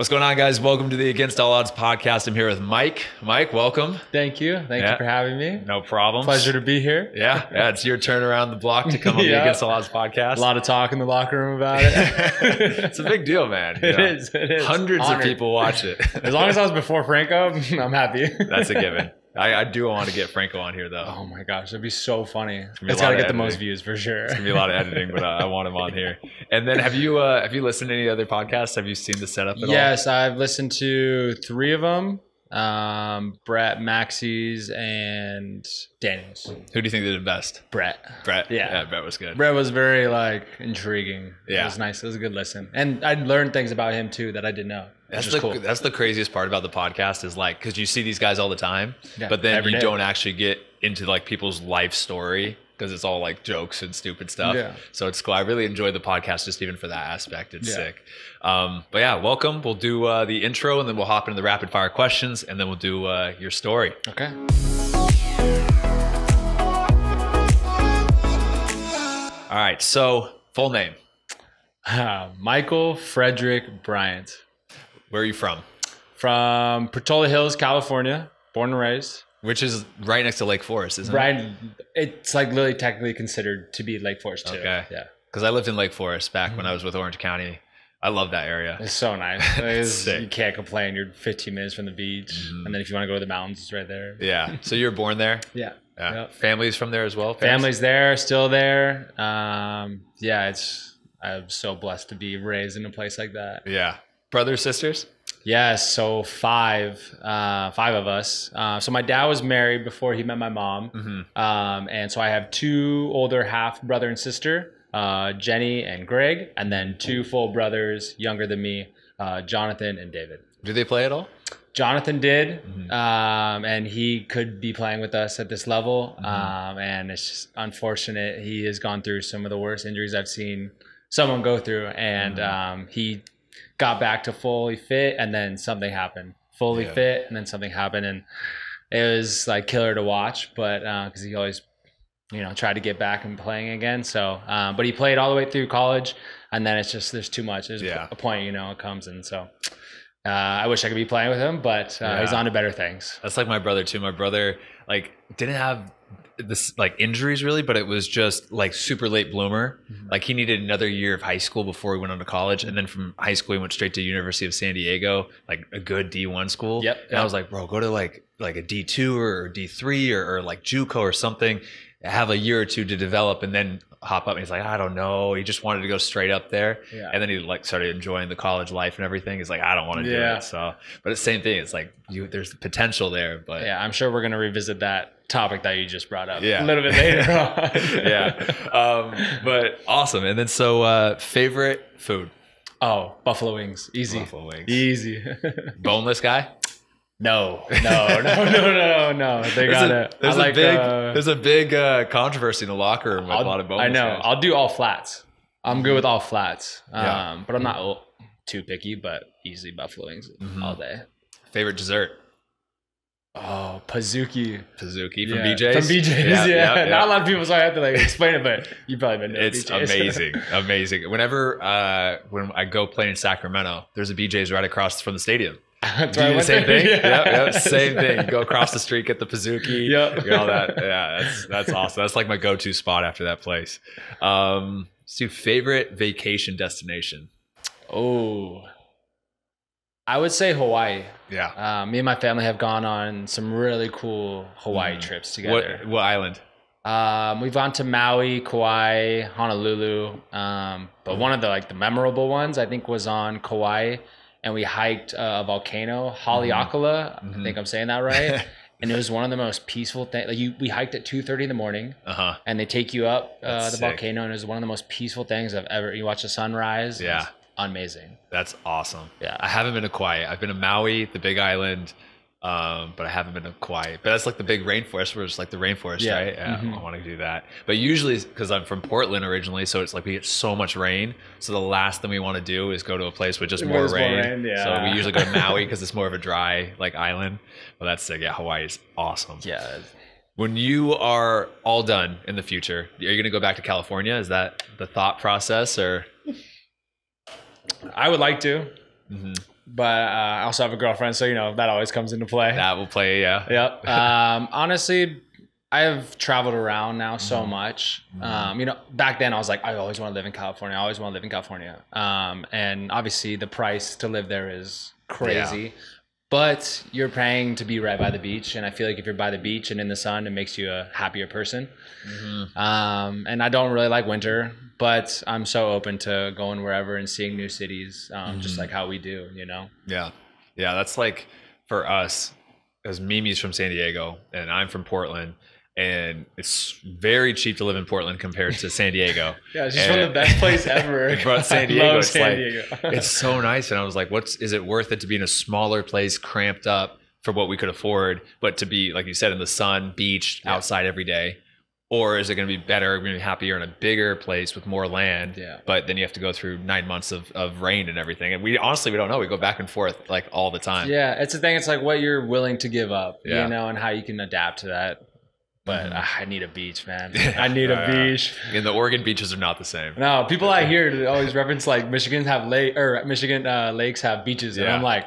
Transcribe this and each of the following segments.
What's going on, guys? Welcome to the Against All Odds podcast. I'm here with Mike. Mike, welcome. Thank you. Thank you for having me. No problem. Pleasure to be here. Yeah, it's your turn around the block to come on the Against All Odds podcast. A lot of talk in the locker room about it. It's a big deal, man. It is. Hundreds of people watch it. As long as I was before Franco, I'm happy. That's a given. I do want to get Franco on here, though. Oh my gosh, that'd be so funny. It's got to get the most views for sure. It's gonna be a lot of editing, but I want him on here. And then, have you listened to any other podcasts? Have you seen the setup at all? Yes, I've listened to 3 of them. Brett, Maxie's, and Daniel's. Who do you think did the best? Brett. Yeah, Brett was good. Brett was very intriguing. Yeah, it was nice. It was a good listen, and I learned things about him too that I didn't know. That's the craziest part about the podcast is because you see these guys all the time, but then you don't actually get into people's life story because it's all jokes and stupid stuff. Yeah. So it's cool. I really enjoyed the podcast just even for that aspect. It's sick. But yeah, welcome. We'll do the intro and then we'll hop into the rapid fire questions and then we'll do your story. Okay. All right. So full name. Michael Frederick Bryant. Where are you from? From Portola Hills, California, born and raised. Which is right next to Lake Forest, isn't it? It's literally technically considered to be Lake Forest too. Okay. Yeah. Because I lived in Lake Forest back when I was with Orange County. I love that area. It's so nice. You can't complain. You're 15 minutes from the beach. And then if you want to go to the mountains, it's right there. Yeah. So you were born there? Yeah. Yep. Family's from there as well? Family's there, still there. I'm so blessed to be raised in a place like that. Yeah. Brothers, sisters? Yes, so five of us. So my dad was married before he met my mom, and so I have 2 older half brother and sister, Jenny and Greg, and then 2 full brothers younger than me, Jonathan and David. Do they play at all? Jonathan did, and he could be playing with us at this level, and it's just unfortunate. He has gone through some of the worst injuries I've seen someone go through, and he got back to fully fit and then something happened. Fit and then something happened, and it was killer to watch, but because he always tried to get back and playing again. So but he played all the way through college, and then it's just there's too much. There's a point it comes, and so I wish I could be playing with him, but he's on to better things. That's like my brother too. My brother didn't have this injuries really, but it was just super late bloomer. He needed another year of high school before he went on to college, and then from high school he went straight to University of San Diego, a good D1 school. And I was like, bro, go to a D2 or D3 or JUCO or something, have a year or 2 to develop and then hop up. And he's like, I don't know, he just wanted to go straight up there. And then he started enjoying the college life and everything. He's like, I don't want to do it. So but it's the same thing, it's there's the potential there, but I'm sure we're going to revisit that topic that you just brought up a little bit later on. But awesome. And then so favorite food? Oh, buffalo wings. Easy. Buffalo wings. Easy. Boneless guy? No. They got it. There's a big controversy in the locker room with a lot of boneless guys. I'll do all flats. I'm good with all flats. But I'm not too picky, but easy buffalo wings all day. Favorite dessert? Oh, Pazuki from BJ's? From BJ's, yeah. Not a lot of people, so I have to explain it, but you probably know it's BJ's. Amazing. Whenever when I go play in Sacramento, there's a BJ's right across from the stadium. Do you do the same thing? Yep, same thing. Go across the street, get the Pazuki, get all that. Yeah, that's awesome. That's my go-to spot after that place. So favorite vacation destination? Oh, I would say Hawaii. Yeah. Me and my family have gone on some really cool Hawaii trips together. What island? We've gone to Maui, Kauai, Honolulu. But one of the memorable ones I think was on Kauai, and we hiked a volcano, Haleakala. I think I'm saying that right. And it was one of the most peaceful things. We hiked at 2:30 in the morning, and they take you up the volcano, and it was one of the most peaceful things I've ever. You watch the sunrise. Yeah. Amazing. That's awesome. Yeah. I haven't been to Kauai. I've been to Maui, the big island, but I haven't been to Kauai. But that's the big rainforest, where it's the rainforest, right? Yeah, I want to do that. But usually, because I'm from Portland originally, so it's we get so much rain. So the last thing we want to do is go to a place with just more rain. So we usually go to Maui because it's more of a dry island. But that's sick. Yeah, Hawaii is awesome. Yeah. When you are all done in the future, are you going to go back to California? Is that the thought process, or? I would like to. but I also have a girlfriend, so that always comes into play. That will play, yeah. Yep. Honestly, I've traveled around now so much. Back then I was like, I always want to live in California. I always want to live in California. And obviously the price to live there is crazy. Yeah. But you're paying to be right by the beach, and I feel like if you're by the beach and in the sun, it makes you a happier person. And I don't really like winter, but I'm so open to going wherever and seeing new cities, just like how we do, Yeah. That's like for us, because Mimi's from San Diego and I'm from Portland. And it's very cheap to live in Portland compared to San Diego. Yeah, it's just one of the best places ever. But San Diego, it's so nice. And I was like, is it worth it to be in a smaller place, cramped up for what we could afford, but to be, like you said, in the sun, beach, outside every day? Or is it going to be better, going to be happier in a bigger place with more land? Yeah. But then you have to go through 9 months of rain and everything. And we don't know. We go back and forth like all the time. Yeah, it's the thing. It's like what you're willing to give up, and how you can adapt to that. But I need a beach, man. I need a beach. And the Oregon beaches are not the same. No, people I hear always reference like Michigan lakes have beaches, and I'm like,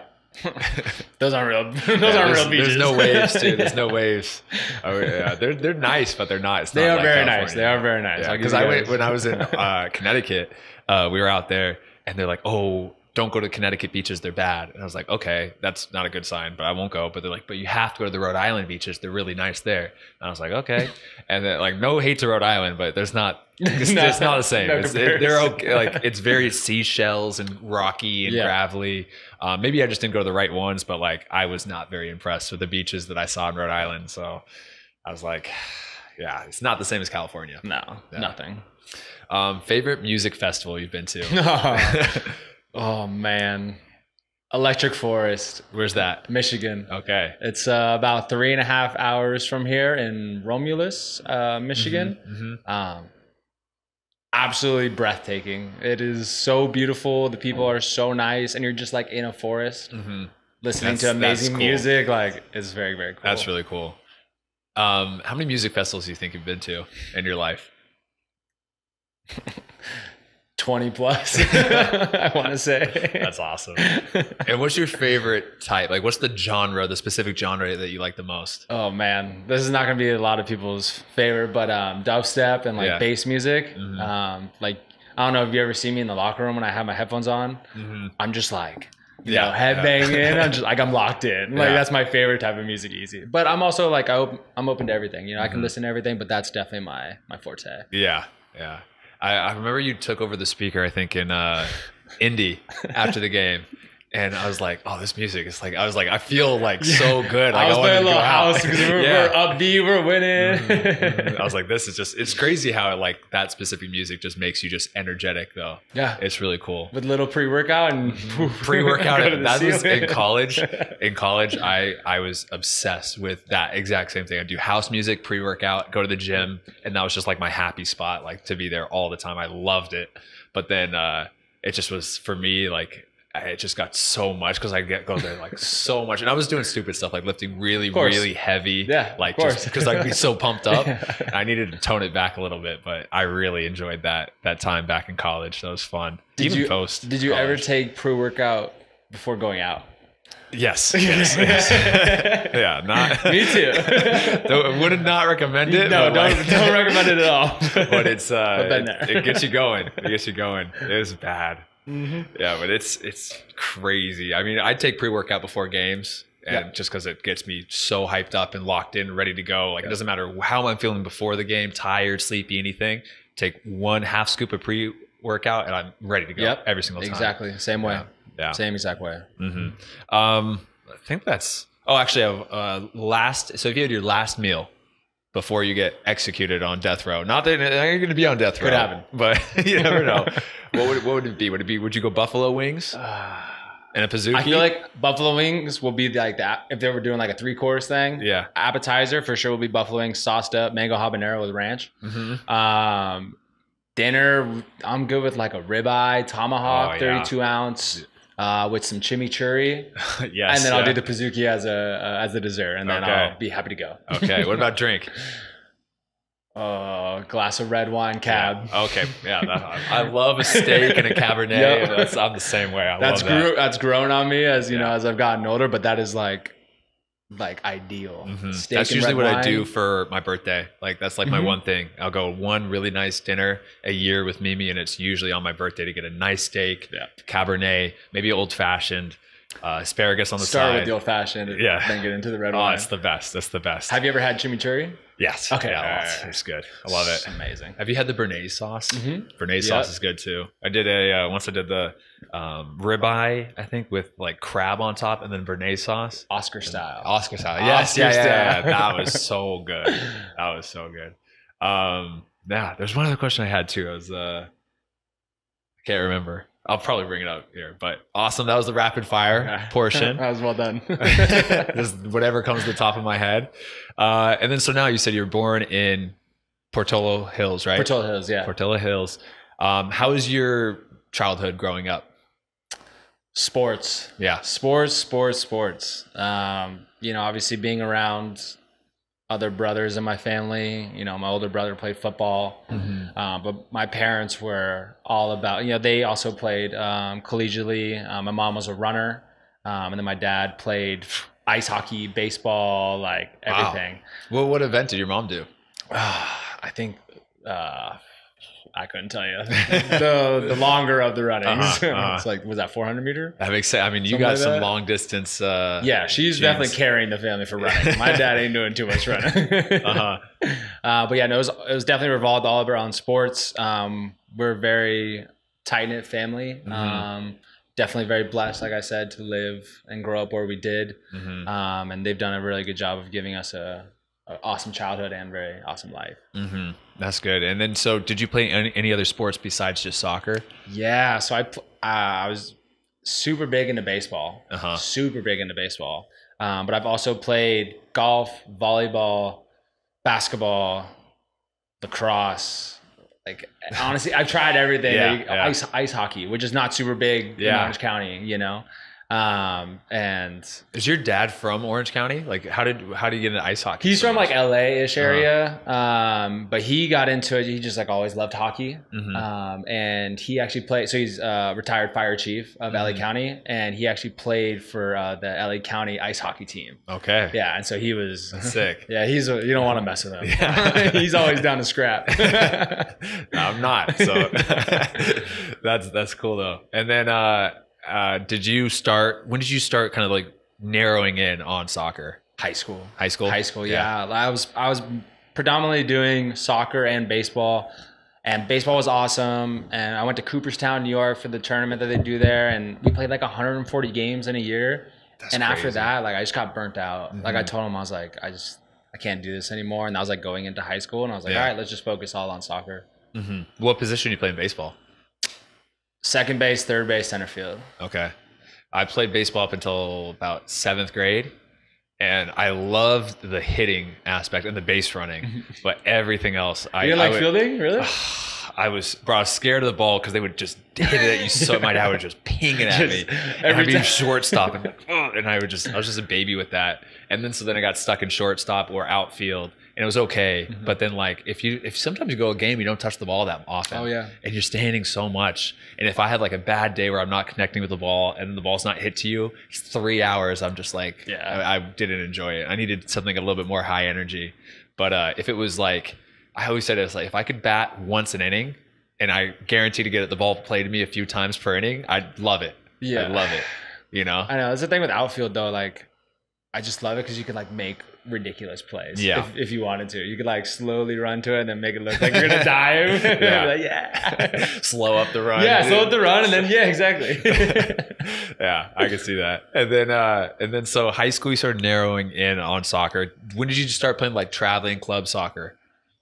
those aren't real. Those aren't real beaches. There's no waves, too. There's no waves. Oh, yeah, they're nice, but they're not. They are very nice. They are very nice. Because when I was in Connecticut, we were out there, and they're like, oh, don't go to Connecticut beaches, they're bad. And I was like, okay, that's not a good sign, but I won't go. But they're like, but you have to go to the Rhode Island beaches. They're really nice there. And I was like, okay. And then like, no hate to Rhode Island, but it's not the same. They're okay. Like it's very seashells and rocky and gravelly. Maybe I just didn't go to the right ones, but like I was not very impressed with the beaches that I saw in Rhode Island. So I was like, yeah, it's not the same as California. No, nothing. Favorite music festival you've been to? Oh man, Electric Forest. Where's that? Michigan. Okay. It's about 3.5 hours from here in Romulus, Michigan. Absolutely breathtaking. It is so beautiful. The people are so nice, and you're just like in a forest, listening to amazing music. Like it's very, very cool. That's really cool. How many music festivals do you think you've been to in your life? 20 plus, I want to say. That's awesome. And what's your favorite type? Like, what's the specific genre that you like the most? Oh man, this is not going to be a lot of people's favorite, but dubstep and like bass music. Like, I don't know if you ever see me in the locker room when I have my headphones on. I'm just like, headbanging. I'm locked in. Like that's my favorite type of music, easy. But I'm also like, I'm open to everything. I can listen to everything, but that's definitely my forte. Yeah. I remember you took over the speaker, I think, in Indy after the game. And I was like, oh, this music is like, I feel like so good. Like, I was playing a little house because we're upbeat, we're winning. I was like, this is just, it's crazy how like that specific music just makes you just energetic though. Yeah. It's really cool. With little pre-workout and pre-workout. That was in college. In college, I was obsessed with that exact same thing. I'd do house music, pre-workout, go to the gym. And that was just like my happy spot, like to be there all the time. I loved it. But then it just was for me, like, it just got so much because I go there like so much, and I was doing stupid stuff like lifting really heavy, like just because I'd be so pumped up. And I needed to tone it back a little bit, but I really enjoyed that time back in college. That was fun. Did you ever take pre-workout before going out? Yes. Yeah, not me too. Would not recommend it. No, don't recommend it at all. But it's it gets you going. It is bad. Yeah, but it's crazy. I mean, I take pre-workout before games, and just because it gets me so hyped up and locked in, ready to go. Like it doesn't matter how I'm feeling before the game, tired, sleepy, anything. Take 1/2 scoop of pre-workout, and I'm ready to go every single time. Exactly, same way. Yeah. Same exact way. I think that's. Oh, actually, I have last. So if you had your last meal before you get executed on death row, not that you're going to be on death row, could happen, but you never know. What would it be? Would you go buffalo wings and a Pizookie? I feel like buffalo wings will be like that if they were doing like a 3-course thing. Yeah. Appetizer for sure will be buffalo wings sauced up, mango habanero with ranch. Dinner, I'm good with like a ribeye, tomahawk, 32 ounce. With some chimichurri, yes, and then I'll do the Pizookie as a dessert, and then I'll be happy to go. Okay, what about drink? Glass of red wine, cab. Yeah. Okay, yeah, I love a steak and a Cabernet. Yep. I'm the same way. I love that. That's grown on me as you know as I've gotten older. But that is like ideal. Steak that's and usually red what wine. I do for my birthday. Like that's like my one thing. I'll go one really nice dinner a year with Mimi, and it's usually on my birthday to get a nice steak, Cabernet, maybe old fashioned, asparagus on the side. Start with the old fashioned, then get into the red wine. Oh, it's the best. That's the best. Have you ever had chimichanry? Yes. Okay. Yeah, it's good. I love it. Amazing. Have you had the Béarnaise sauce? Béarnaise sauce is good too. I did once I did the ribeye, I think, with like crab on top and then Béarnaise sauce. Oscar style. Yes. Yeah. That was so good. That was so good. There's one other question I had too. I can't remember. I'll probably bring it up here, but awesome. That was the rapid fire portion. That was well done. Just whatever comes to the top of my head. And then, so now you said you're born in Portola Hills, right? Portola Hills, yeah. Portola Hills. How was your childhood growing up? Sports. Yeah. Sports. Obviously being around other brothers in my family, my older brother played football, but my parents were all about, they also played collegiately. My mom was a runner, and then my dad played ice hockey, baseball, like everything. Wow. Well, what event did your mom do? I think I couldn't tell you the longer of the runnings. It's like, was that 400 meter? That makes sense. I mean, you got some long distance. Yeah, she's definitely carrying the family for running. My dad ain't doing too much running. But yeah, no, it was definitely revolved all around sports. We're a very tight knit family. Definitely very blessed, like I said, to live and grow up where we did. And they've done a really good job of giving us an awesome childhood and very awesome life. That's good. And then, so did you play any other sports besides just soccer? Yeah, so I was super big into baseball. Super big into baseball. But I've also played golf, volleyball, basketball, lacrosse. Like, honestly, I've tried everything. Ice hockey, which is not super big in Orange County, and is your dad from Orange County? Like, how did you get into ice hockey? He's from like LA-ish area, but he got into it. He just like always loved hockey, and he actually played. So he's a retired fire chief of LA County, and he actually played for the LA County ice hockey team. Okay. Yeah, and so he was sick. Yeah, you don't want to mess with him. He's always down to scrap. No, I'm not. So that's cool though. And then when did you start kind of like narrowing in on soccer? High school, yeah. I was predominantly doing soccer and baseball, and baseball was awesome. And I went to Cooperstown, New York for the tournament that they do there, and we played like 140 games in a year. That's crazy. After that, like I just got burnt out. Like I told him, I was like, I can't do this anymore. And I was like going into high school, and I was like, all right, let's just focus all on soccer. What position do you play in baseball? Second base, third base, center field. Okay. I played baseball up until about 7th grade, and I loved the hitting aspect and the base running, but everything else. You didn't like fielding? Really? I was scared of the ball because they would just hit it at you. So my dad would just ping it at me, and I'd be shortstop, and I was just a baby with that. And then I got stuck in shortstop or outfield, and it was okay. But then like if sometimes you go a game, you don't touch the ball that often. Oh yeah. And you're standing so much. And if I had like a bad day where I'm not connecting with the ball and the ball's not hit to you, it's 3 hours. I'm just like, I didn't enjoy it. I needed something a little bit more high energy. But if it was like, I always said, it's like, if I could bat once an inning and I guarantee to get the ball played to me a few times per inning, I'd love it. Yeah. I'd love it. I know. That's the thing with outfield though. Like, I just love it because you can like make ridiculous plays. Yeah. If you wanted to, you could like slowly run to it and then make it look like you're gonna dive. Slow up the run. Yeah, slow up the run, and then exactly. Yeah, I can see that. And then so high school, you started narrowing in on soccer. When did you start playing like traveling club soccer?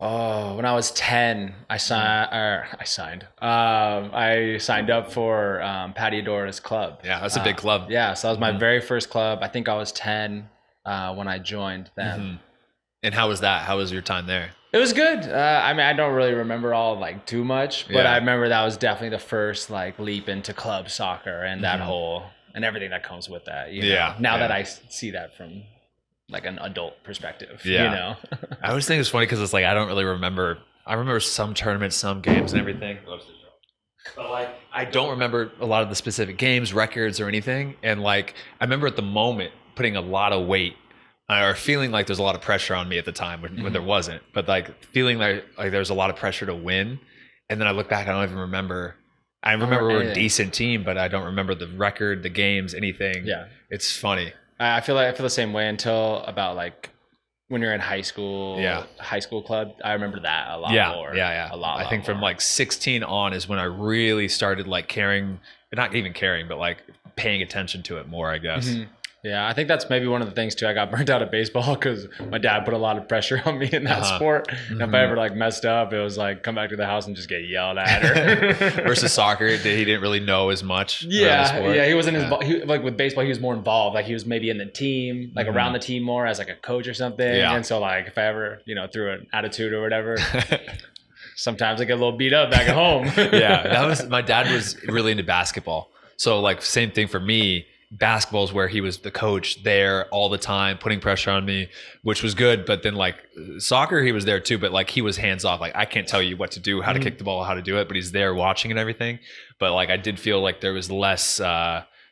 Oh, when I was 10, I signed up for Patty Adora's club. Yeah, that's a big club. Yeah, so that was my very first club. I think I was 10 when I joined them. And how was that? How was your time there? It was good. I mean, I don't really remember all like too much, but I remember that was definitely the first like leap into club soccer and that whole and everything that comes with that. You know? Now that I see that from like an adult perspective. Yeah. You know, I always think it's funny because it's like I don't really remember. I remember some tournaments, some games, and everything. But like I don't remember a lot of the specific games, records, or anything. And like I remember at the moment putting a lot of weight or feeling like there's a lot of pressure on me at the time when there wasn't. But like feeling like there's a lot of pressure to win. And then I look back, I don't even remember. I remember we're a decent team, but I don't remember the record, the games, anything. Yeah, it's funny. I feel the same way until about like when you're in high school. Yeah, high school club. I remember that a lot more. Yeah. A lot. I think from like 16 on is when I really started like caring, not even caring, but like paying attention to it more, I guess. Mm-hmm. Yeah, I think that's maybe one of the things too. I got burnt out at baseball because my dad put a lot of pressure on me in that sport. And if I ever like messed up, it was like come back to the house and just get yelled at. Or versus soccer, he didn't really know as much. Yeah, he wasn't like with baseball. He was more involved. Like he was maybe in the team, like around the team more as like a coach or something. Yeah. And so like if I ever threw an attitude or whatever. Sometimes I get a little beat up back at home. Yeah, my dad was really into basketball. So like same thing for me. Basketball is where he was the coach there all the time, putting pressure on me, which was good. But then like soccer, he was there too, but like he was hands off. Like I can't tell you what to do, how to kick the ball, how to do it, but he's there watching and everything. But like I did feel like there was less,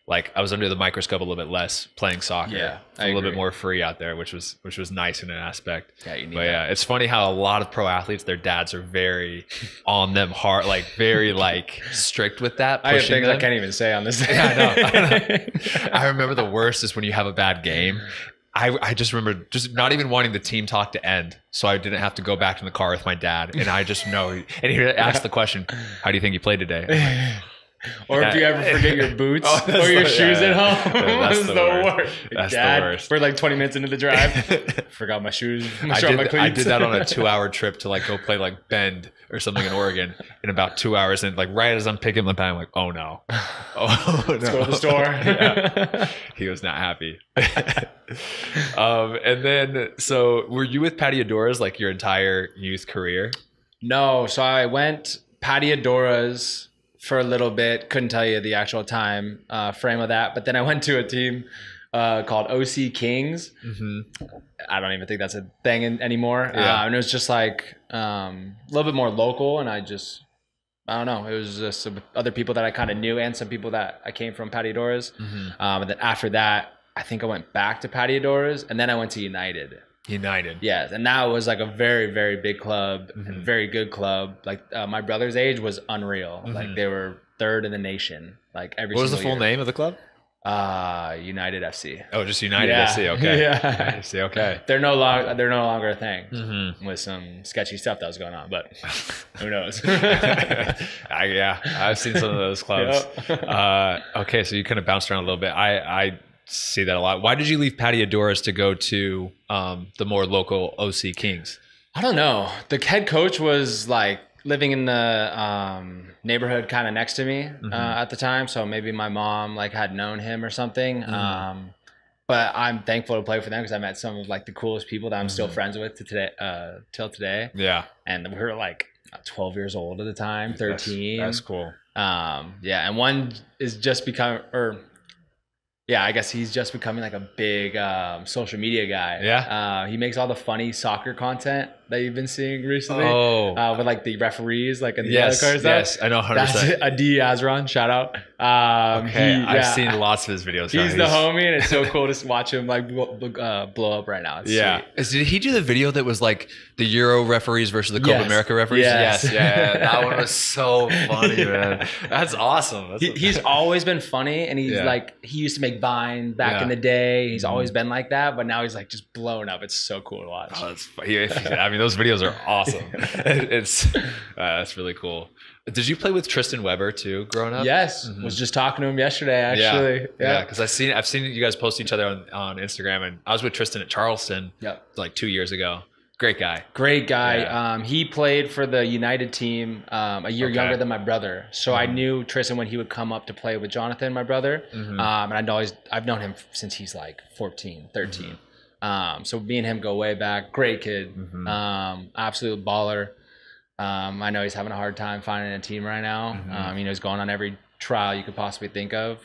like I was under the microscope a little bit less playing soccer. Yeah, a little bit more free out there, which was nice in an aspect. Yeah, you need but yeah, it's funny how a lot of pro athletes, their dads are very on them hard, like very like strict with that. I have things I can't even say on this. Yeah, I know. I remember the worst is when you have a bad game. I just remember just not even wanting the team talk to end, so I didn't have to go back in the car with my dad, and I just know. And he asked the question, "How do you think you played today?" Or if you ever forget your boots or your shoes at home, that's the worst. That's Dad, the worst. We're like 20 minutes into the drive. Forgot my shoes. I did that on a 2-hour trip to like go play like Bend or something in Oregon in about 2 hours. And like right as I'm picking my bag, I'm like, oh no. Let's go to the store. Yeah. He was not happy. And then, so were you with Padiadoras like your entire youth career? No. So I went Padiadoras for a little bit. Couldn't tell you the actual time frame of that. But then I went to a team called OC Kings. I don't even think that's a thing anymore. Yeah. And it was just like a little bit more local. And I don't know. It was just some other people that I kind of knew and some people that I came from Padiadoras. And then after that, I think I went back to Padiadoras and then I went to United. Yes, and that was like a very, very big club and very good club. Like my brother's age was unreal. Like they were third in the nation. Like every. What was the full name of the club? United FC. Oh, just United FC. Okay. Yeah. FC. Okay. They're no longer a thing with some sketchy stuff that was going on, but who knows? I've seen some of those clubs. Yep. Okay, so you kind of bounced around a little bit. I see that a lot. Why did you leave Padiadoras to go to the more local OC Kings? I don't know. The head coach was like living in the neighborhood kind of next to me at the time. So maybe my mom like had known him or something. But I'm thankful to play for them because I met some of like the coolest people that I'm still friends with till today. Yeah. And we were like 12 years old at the time, 13. That's cool. Yeah. And one is just I guess he's just becoming like a big social media guy. Yeah. He makes all the funny soccer content that you've been seeing recently. With like the referees, like in the other cars. Yes, I know 100%. That's Adi Azran, shout out. I've seen lots of his videos. He's the homie, and it's so cool to watch him like blow up right now. It's Did he do the video that was like the Euro referees versus the Copa America referees? Yes. Yeah. That one was so funny, man. That's awesome. He's always been funny, and he's like, he used to make Vine back in the day. He's always been like that, but now he's like just blown up. It's so cool to watch. Oh, that's funny. I mean, those videos are awesome. That's really cool. Did you play with Tristan Weber too growing up? Yes. Was just talking to him yesterday, actually. Yeah. Because I've seen you guys post each other on Instagram, and I was with Tristan at Charleston like 2 years ago. Great guy. Yeah. He played for the United team a year younger than my brother. So I knew Tristan when he would come up to play with Jonathan, my brother. And I've known him since he's like 14, 13. So me and him go way back. Great kid. Absolute baller. I know he's having a hard time finding a team right now. He's going on every trial you could possibly think of.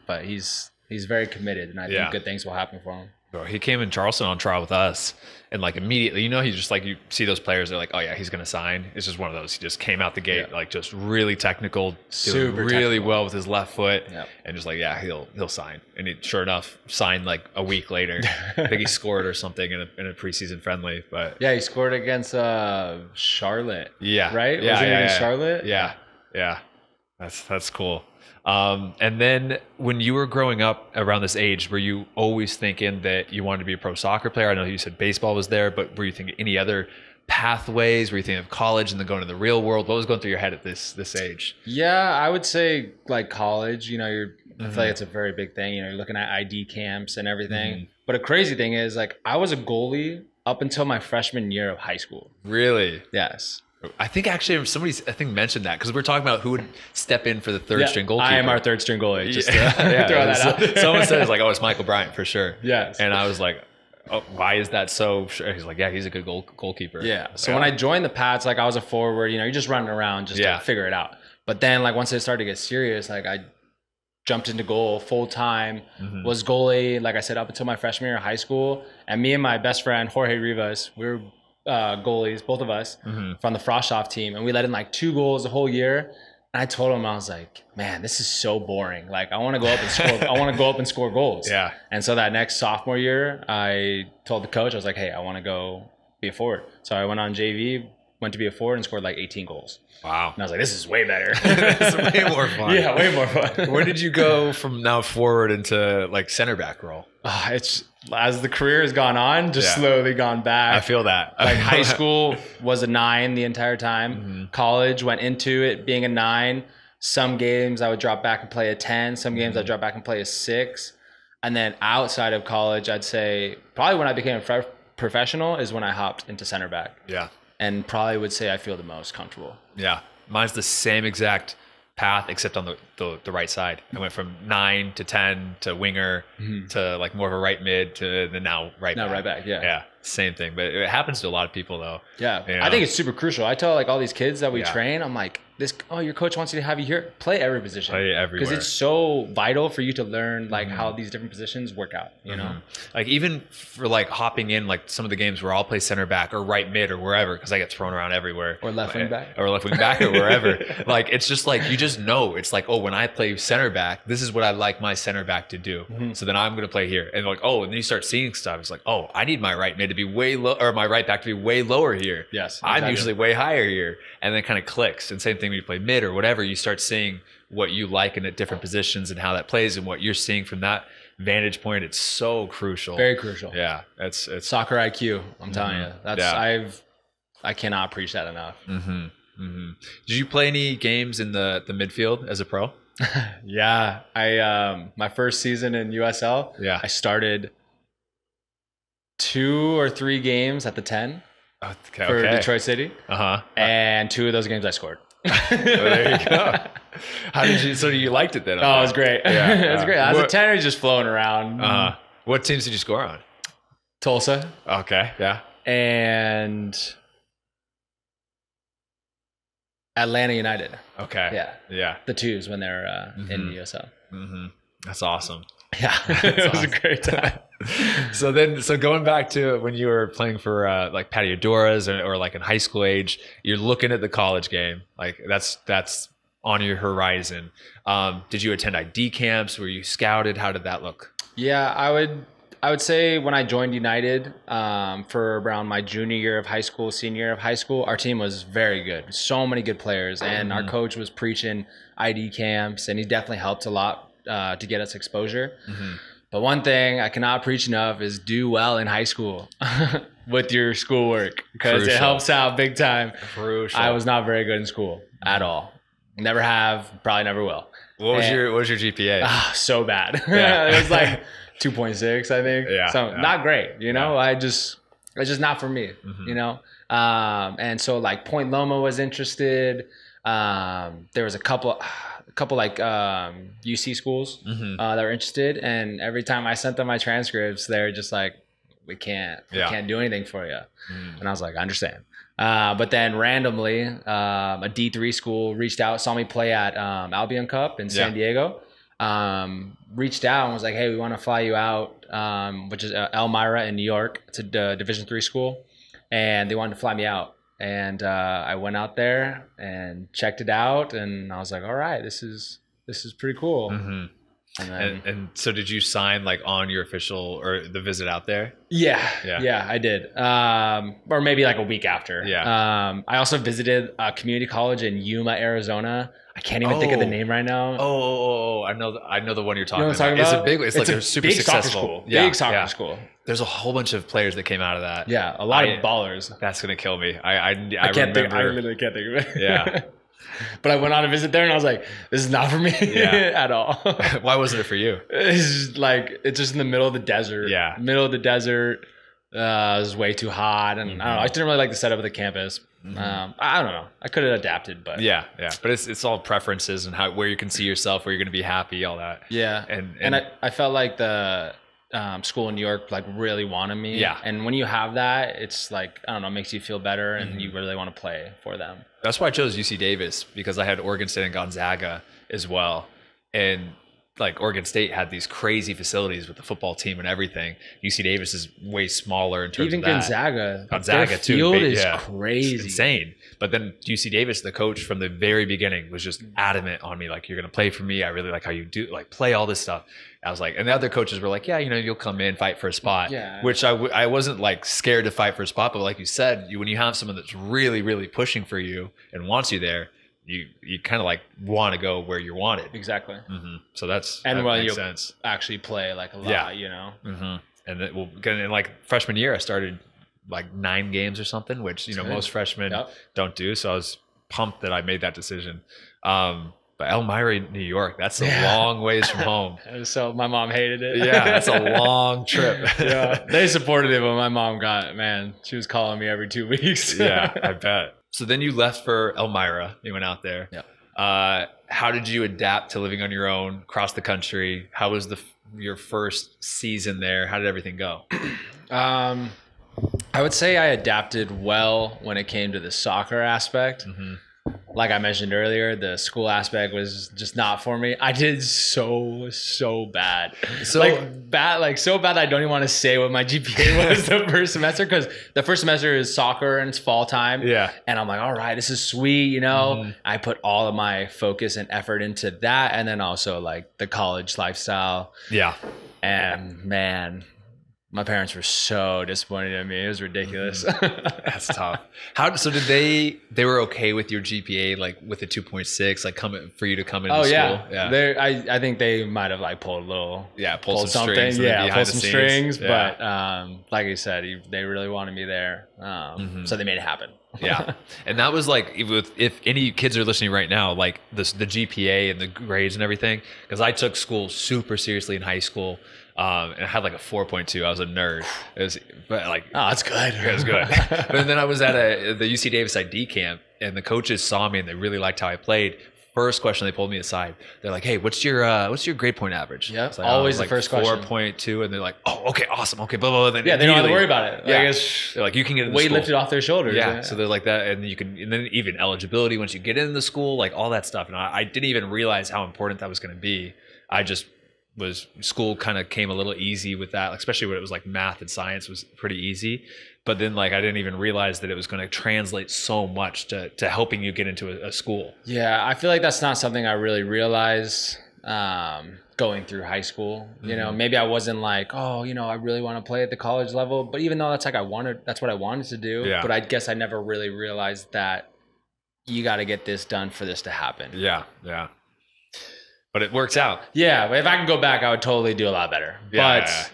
But he's very committed, and I think good things will happen for him. Bro, he came in Charleston on trial with us, and like immediately, he's just like, you see those players, they're like, oh yeah, he's gonna sign. It's just one of those. He just came out the gate like just really technical, super really technical. well with his left foot, Yep. and just like, yeah, he'll sign. And he, sure enough, signed like a week later. I think he scored or something in a preseason friendly. But yeah, he scored against Charlotte. Yeah, right. Yeah, Was it yeah, against yeah. Charlotte? Yeah. That's cool. And then when you were growing up around this age, were you always thinking that you wanted to be a pro soccer player? I know you said baseball was there, but were you thinking any other pathways? Were you thinking of college and then going to the real world? What was going through your head at this age? Yeah, I would say like college. I feel like it's a very big thing. You're looking at ID camps and everything. But a crazy thing is, like, I was a goalie up until my freshman year of high school. Really? Yes. I think actually somebody mentioned that because we're talking about who would step in for the third string goalkeeper. I am our third string goalie. Just to yeah. throw that out there. Someone says like, oh, it's Michael Bryant for sure. Yes. And I was like, oh, why is that so sure? He's like, yeah, he's a good goalkeeper. Yeah. So when I joined the Pats, like I was a forward, you're just running around just to figure it out. But then like once it started to get serious, like I jumped into goal full time, was goalie, like I said, up until my freshman year of high school. And me and my best friend, Jorge Rivas, we were goalies, both of us, from the Frostoff team. And we let in like 2 goals the whole year. And I told him, I was like, man, this is so boring. Like, I want to go up and score. I want to go up and score goals. Yeah. And so that next sophomore year, I told the coach, I was like, hey, I want to go be a forward. So I went on JV, went to be a forward, and scored like 18 goals. Wow. And I was like, this is way better. It's way more fun. Yeah, way more fun. Where did you go from now forward into like center back role? It's as the career has gone on, just slowly gone back. I feel that. Like high school was a 9 the entire time. College went into it being a 9. Some games I would drop back and play a 10. Some games I'd drop back and play a 6. And then outside of college, I'd say probably when I became a professional is when I hopped into center back. Yeah. And probably would say I feel the most comfortable. Yeah. Mine's the same exact path except on the right side. I went from 9 to 10 to winger to like more of a right mid to the now right back. Right back, yeah. Yeah, same thing. But it happens to a lot of people though. Yeah. I think it's super crucial. I tell like all these kids that we train, I'm like, your coach wants you to have you here. Play every position. Play everywhere. Because it's so vital for you to learn like how these different positions work out, you know? Like even for like hopping in like some of the games where I'll play center back or right mid or wherever because I get thrown around everywhere. Or left wing back. Or left wing back or wherever. Like it's just like you just know. It's like, oh, when I play center back, this is what I like my center back to do. So then I'm going to play here. And like, oh, and then you start seeing stuff. It's like, oh, I need my right mid to be way low or my right back to be way lower here. Yes. I'm usually way higher here. And then it kind of clicks. And same thing when you play mid or whatever, you start seeing what you like in at different positions and how that plays and what you're seeing from that vantage point. It's so crucial. Very crucial. Yeah. It's soccer IQ. I'm telling you. I cannot preach that enough. Did you play any games in the midfield as a pro? Yeah. I my first season in USL, I started 2 or 3 games at the 10 for Detroit City. And 2 of those games I scored. There you go. How did you? So you liked it then? Oh, it was great. It was great. As a 10er, just floating around. What teams did you score on? Tulsa. Okay. Yeah. And Atlanta United. Okay. Yeah. Yeah. The 2s when they're in the USL. That's awesome. Yeah. It was a great time. So going back to when you were playing for like Patio Doras or like in high school age, you're looking at the college game. Like that's on your horizon. Did you attend ID camps? Were you scouted? How did that look? Yeah, I would say when I joined United for around my junior year of high school, senior year of high school, our team was very good. So many good players. And our coach was preaching ID camps, and he definitely helped a lot to get us exposure. But one thing I cannot preach enough is do well in high school with your schoolwork because it helps out big time. Crucial. I was not very good in school at all. Never have, probably never will. What was your GPA? So bad. Yeah. It was like 2.6, I think. Yeah. So not great, you know. It's just not for me, you know. And so like Point Loma was interested. There was a couple like UC schools that were interested, and every time I sent them my transcripts, they're just like, we can't do anything for you. And I was like, I understand. But then randomly, a D3 school reached out, saw me play at Albion Cup in San Diego. reached out and was like, hey, we want to fly you out, which is Elmira in New York. It's a Division III school. And they wanted to fly me out. And I went out there and checked it out. And I was like, all right, this is pretty cool. Mm-hmm. And then, and so did you sign like on your official or the visit out there? Yeah, I did. Or maybe like a week after. Yeah. I also visited a community college in Yuma, Arizona. I can't even think of the name right now. I know the one you're talking You know what I'm talking about. about? It's like a super big successful soccer school. Yeah, big soccer school. There's a whole bunch of players that came out of that. Yeah, a lot of ballers. That's gonna kill me. I can't think. remember. I literally can't think of it. Yeah. But I went on a visit there and I was like, this is not for me at all. Why wasn't it for you? It's just in the middle of the desert. Yeah. Middle of the desert. It was way too hot. And I don't know. I didn't really like the setup of the campus. I don't know. I could have adapted, but yeah. But it's all preferences and where you can see yourself, where you're going to be happy, all that. Yeah. And I felt like the school in New York like really wanted me. Yeah. And when you have that, it's like, I don't know, it makes you feel better and you really want to play for them. That's why I chose UC Davis, because I had Oregon State and Gonzaga as well. And like Oregon State had these crazy facilities with the football team and everything. UC Davis is way smaller in terms even of that. Gonzaga their too. Field is crazy. It's insane. But then UC Davis, the coach from the very beginning, was just adamant on me, like, you're going to play for me. I really like how you do, like, play all this stuff. I was like, and the other coaches were like, yeah, you'll come in, fight for a spot. Yeah. Which I wasn't like scared to fight for a spot, but like you said, when you have someone that's really, really pushing for you and wants you there, you kind of like want to go where you're wanted. Exactly. Mm-hmm. So that makes sense. Actually play like a lot, Mm-hmm. And then in like freshman year, I started like 9 games or something, which most freshmen don't do. So I was pumped that I made that decision. But Elmira, New York, that's a long ways from home. So my mom hated it. Yeah, that's a long trip. Yeah, they supported it, but my mom she was calling me every 2 weeks. Yeah, I bet. So then you left for Elmira. You went out there. Yeah. How did you adapt to living on your own across the country? How was your first season there? How did everything go? I would say I adapted well when it came to the soccer aspect. Mm-hmm. Like I mentioned earlier, the school aspect was just not for me. I did so bad. So bad that I don't even want to say what my GPA was the first semester, because the first semester is soccer and it's fall time. Yeah. And I'm like, all right, this is sweet, Mm-hmm. I put all of my focus and effort into that, and then also like the college lifestyle. Yeah. And man, my parents were so disappointed in me. It was ridiculous. That's tough. So did they were okay with your GPA, like with the 2.6, like for you to come into school? Yeah. I think they might have like pulled some something. Strings. Pulled some strings. Yeah. But like you said, they really wanted me there. So they made it happen. Yeah. And that was like, if any kids are listening right now, like the GPA and the grades and everything, because I took school super seriously in high school. And I had like a 4.2. I was a nerd. Oh, that's good. It was good. But then I was at the UC Davis ID camp, and the coaches saw me and they really liked how I played. First question, they pulled me aside. They're like, "Hey, what's your grade point average?" Yeah, like, always the first question. 4.2, and they're like, "Oh, okay, awesome, okay, blah blah blah." Then they don't have to worry about it. Yeah, they're like, you can get into weight school. lifted off their shoulders. Yeah, so they're like that, and then even eligibility once you get into the school, like all that stuff. And I didn't even realize how important that was going to be. School kind of came a little easy with that, especially when it was like math and science was pretty easy. But then like I didn't even realize that it was going to translate so much to helping you get into a school. Yeah, I feel like that's not something I really realized going through high school. Mm-hmm. Maybe I wasn't like, I really want to play at the college level. But even though that's what I wanted to do. Yeah. But I guess I never really realized that you got to get this done for this to happen. Yeah. But it works out. Yeah, but if I can go back, I would totally do a lot better. Yeah, but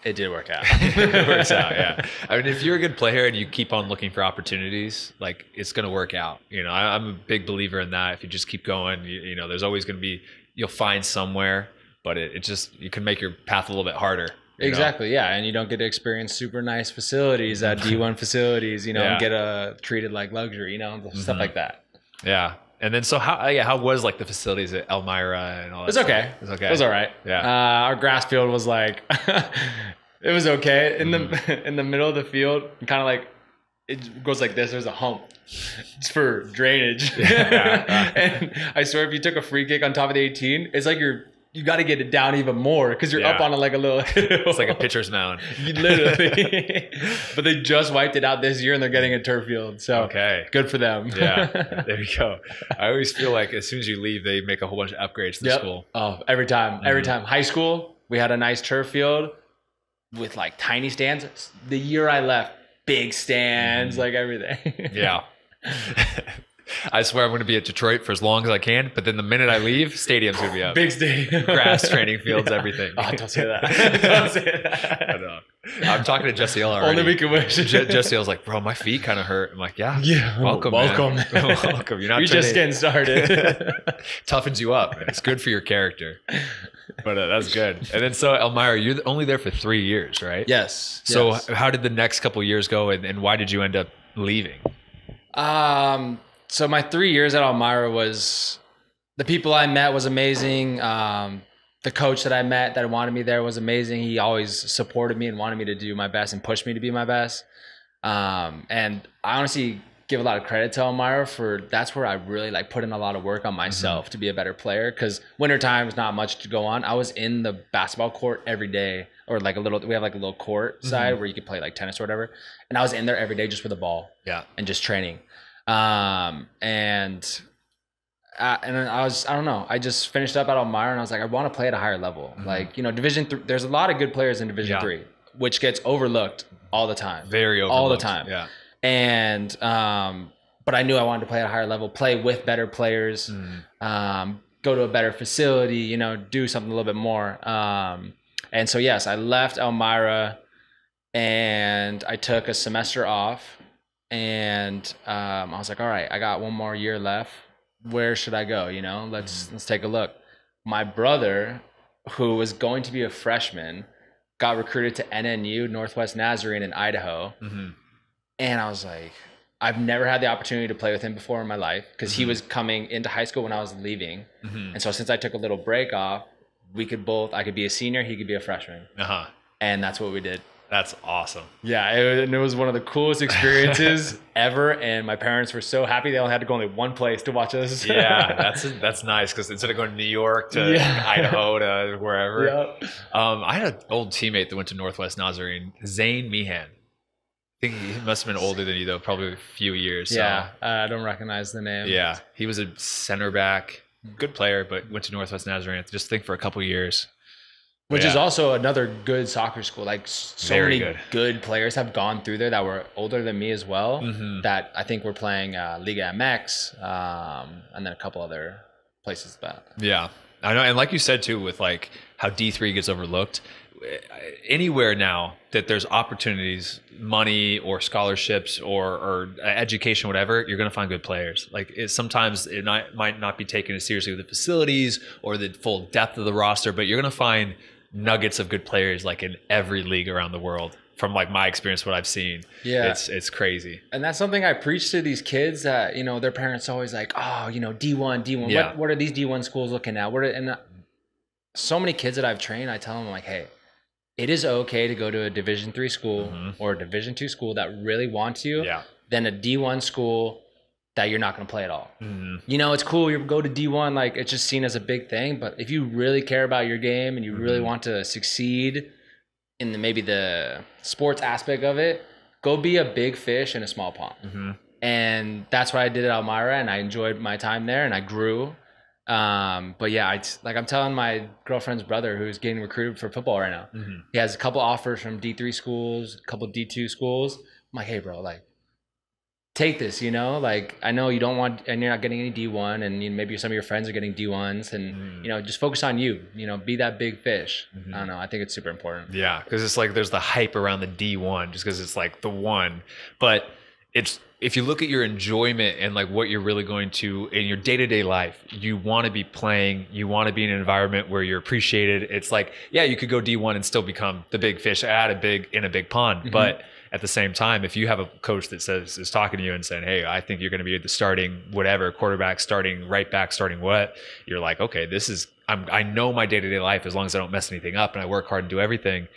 it did work out. It works out, yeah. I mean, if you're a good player and you keep on looking for opportunities, like it's going to work out. I'm a big believer in that. If you just keep going, there's always going to be, you'll find somewhere, but you can make your path a little bit harder. Exactly, yeah. And you don't get to experience super nice facilities at D1 facilities, and get treated like luxury, stuff like that. Yeah. And then so how was like the facilities at Elmira and all that? It was okay. It was all right. Yeah. Our grass field was like it was okay. In the middle of the field, kind of like it goes like this. There's a hump. It's for drainage. And I swear if you took a free kick on top of the 18, it's like you're you got to get it down even more because you're up on like a little. It's like a pitcher's mound. Literally. But they just wiped it out this year and they're getting a turf field. So good for them. Yeah, there you go. I always feel like as soon as you leave, they make a whole bunch of upgrades to the school. Oh, every time. Every time. High school, we had a nice turf field with like tiny stands. The year I left, big stands, like everything. Yeah. I swear I'm going to be at Detroit for as long as I can, but then the minute I leave, stadium's going to be up. Big stadium. Grass, training fields, everything. Oh, don't say that. Don't say that. I know. I'm talking to Jesse L already. Only we can wish. Jesse L's like, bro, my feet kind of hurt. I'm like, yeah. Welcome. Man. Welcome. You're just getting started. Toughens you up. It's good for your character. But that's good. And then so Elmira, you're only there for 3 years, right? Yes. So how did the next couple of years go, and why did you end up leaving? So my 3 years at Elmira was, the people I met was amazing. The coach that I met that wanted me there was amazing. He always supported me and wanted me to do my best and pushed me to be my best. And I honestly give a lot of credit to Elmira for, that's where I really like put in a lot of work on myself to be a better player. Cause wintertime is not much to go on. I was in the basketball court every day, or like we have like a little court side where you could play like tennis or whatever. And I was in there every day just with a ball and just training. And I don't know. I just finished up at Elmira and I was like, I want to play at a higher level. Like, you know, Division 3, there's a lot of good players in Division 3, which gets overlooked all the time. Very overlooked. All the time. Yeah. And, but I knew I wanted to play at a higher level, play with better players, go to a better facility, you know, do something a little bit more. And so, yes, I left Elmira and I took a semester off. And I was like, all right, I got one more year left. Where should I go? You know, let's take a look. My brother, who was going to be a freshman, got recruited to NNU, Northwest Nazarene in Idaho. And I was like, I've never had the opportunity to play with him before in my life because he was coming into high school when I was leaving. And so since I took a little break off, I could be a senior, he could be a freshman. And that's what we did. That's awesome. Yeah, it was one of the coolest experiences ever, and my parents were so happy they only had to go only one place to watch us. Yeah, that's nice because instead of going to New York to Idaho to wherever, I had an old teammate that went to Northwest Nazarene, Zane Meehan. I think he must have been older than you though, probably a few years. Yeah, I don't recognize the name. Yeah, he was a center back, good player, but went to Northwest Nazarene. Just think for a couple years. Which is also another good soccer school. Like so Very many good players have gone through there that were older than me as well. That I think were playing Liga MX and then a couple other places. Yeah, I know. And like you said too, with like how D3 gets overlooked, anywhere now that there's opportunities, money or scholarships or education, whatever, you're going to find good players. Like sometimes it might not be taken as seriously with the facilities or the full depth of the roster, but you're going to find nuggets of good players like in every league around the world. From like my experience, what I've seen, it's crazy. And that's something I preach to these kids that, you know, their parents always like, oh, you know, D1. Yeah. What are these D1 schools looking at? And so many kids that I've trained, I tell them like, hey, it is okay to go to a Division 3 school or a Division 2 school that really wants you than a D1 school that you're not going to play at all. You know, it's cool. You go to D1, like it's just seen as a big thing. But if you really care about your game and you really want to succeed in maybe the sports aspect of it, go be a big fish in a small pond. And that's what I did at Elmira, and I enjoyed my time there and I grew. But yeah, I'm telling my girlfriend's brother who's getting recruited for football right now. He has a couple offers from D3 schools, a couple D2 schools. I'm like, hey bro, like take this, you know, like I know you don't want, and you're not getting any D1 and maybe some of your friends are getting D1s and, you know, just focus on you, you know, be that big fish. I don't know. I think it's super important. Yeah. Cause it's like, there's the hype around the D1 just cause it's like the one, but if you look at your enjoyment and like what you're really going to in your day-to-day life, you want to be playing, you want to be in an environment where you're appreciated. It's like, yeah, you could go D1 and still become the big fish in a big pond. But at the same time, if you have a coach that is talking to you and saying, hey, I think you're going to be the starting whatever, quarterback, starting right back, starting what, you're like, okay, I know my day-to-day life, as long as I don't mess anything up and I work hard and do everything,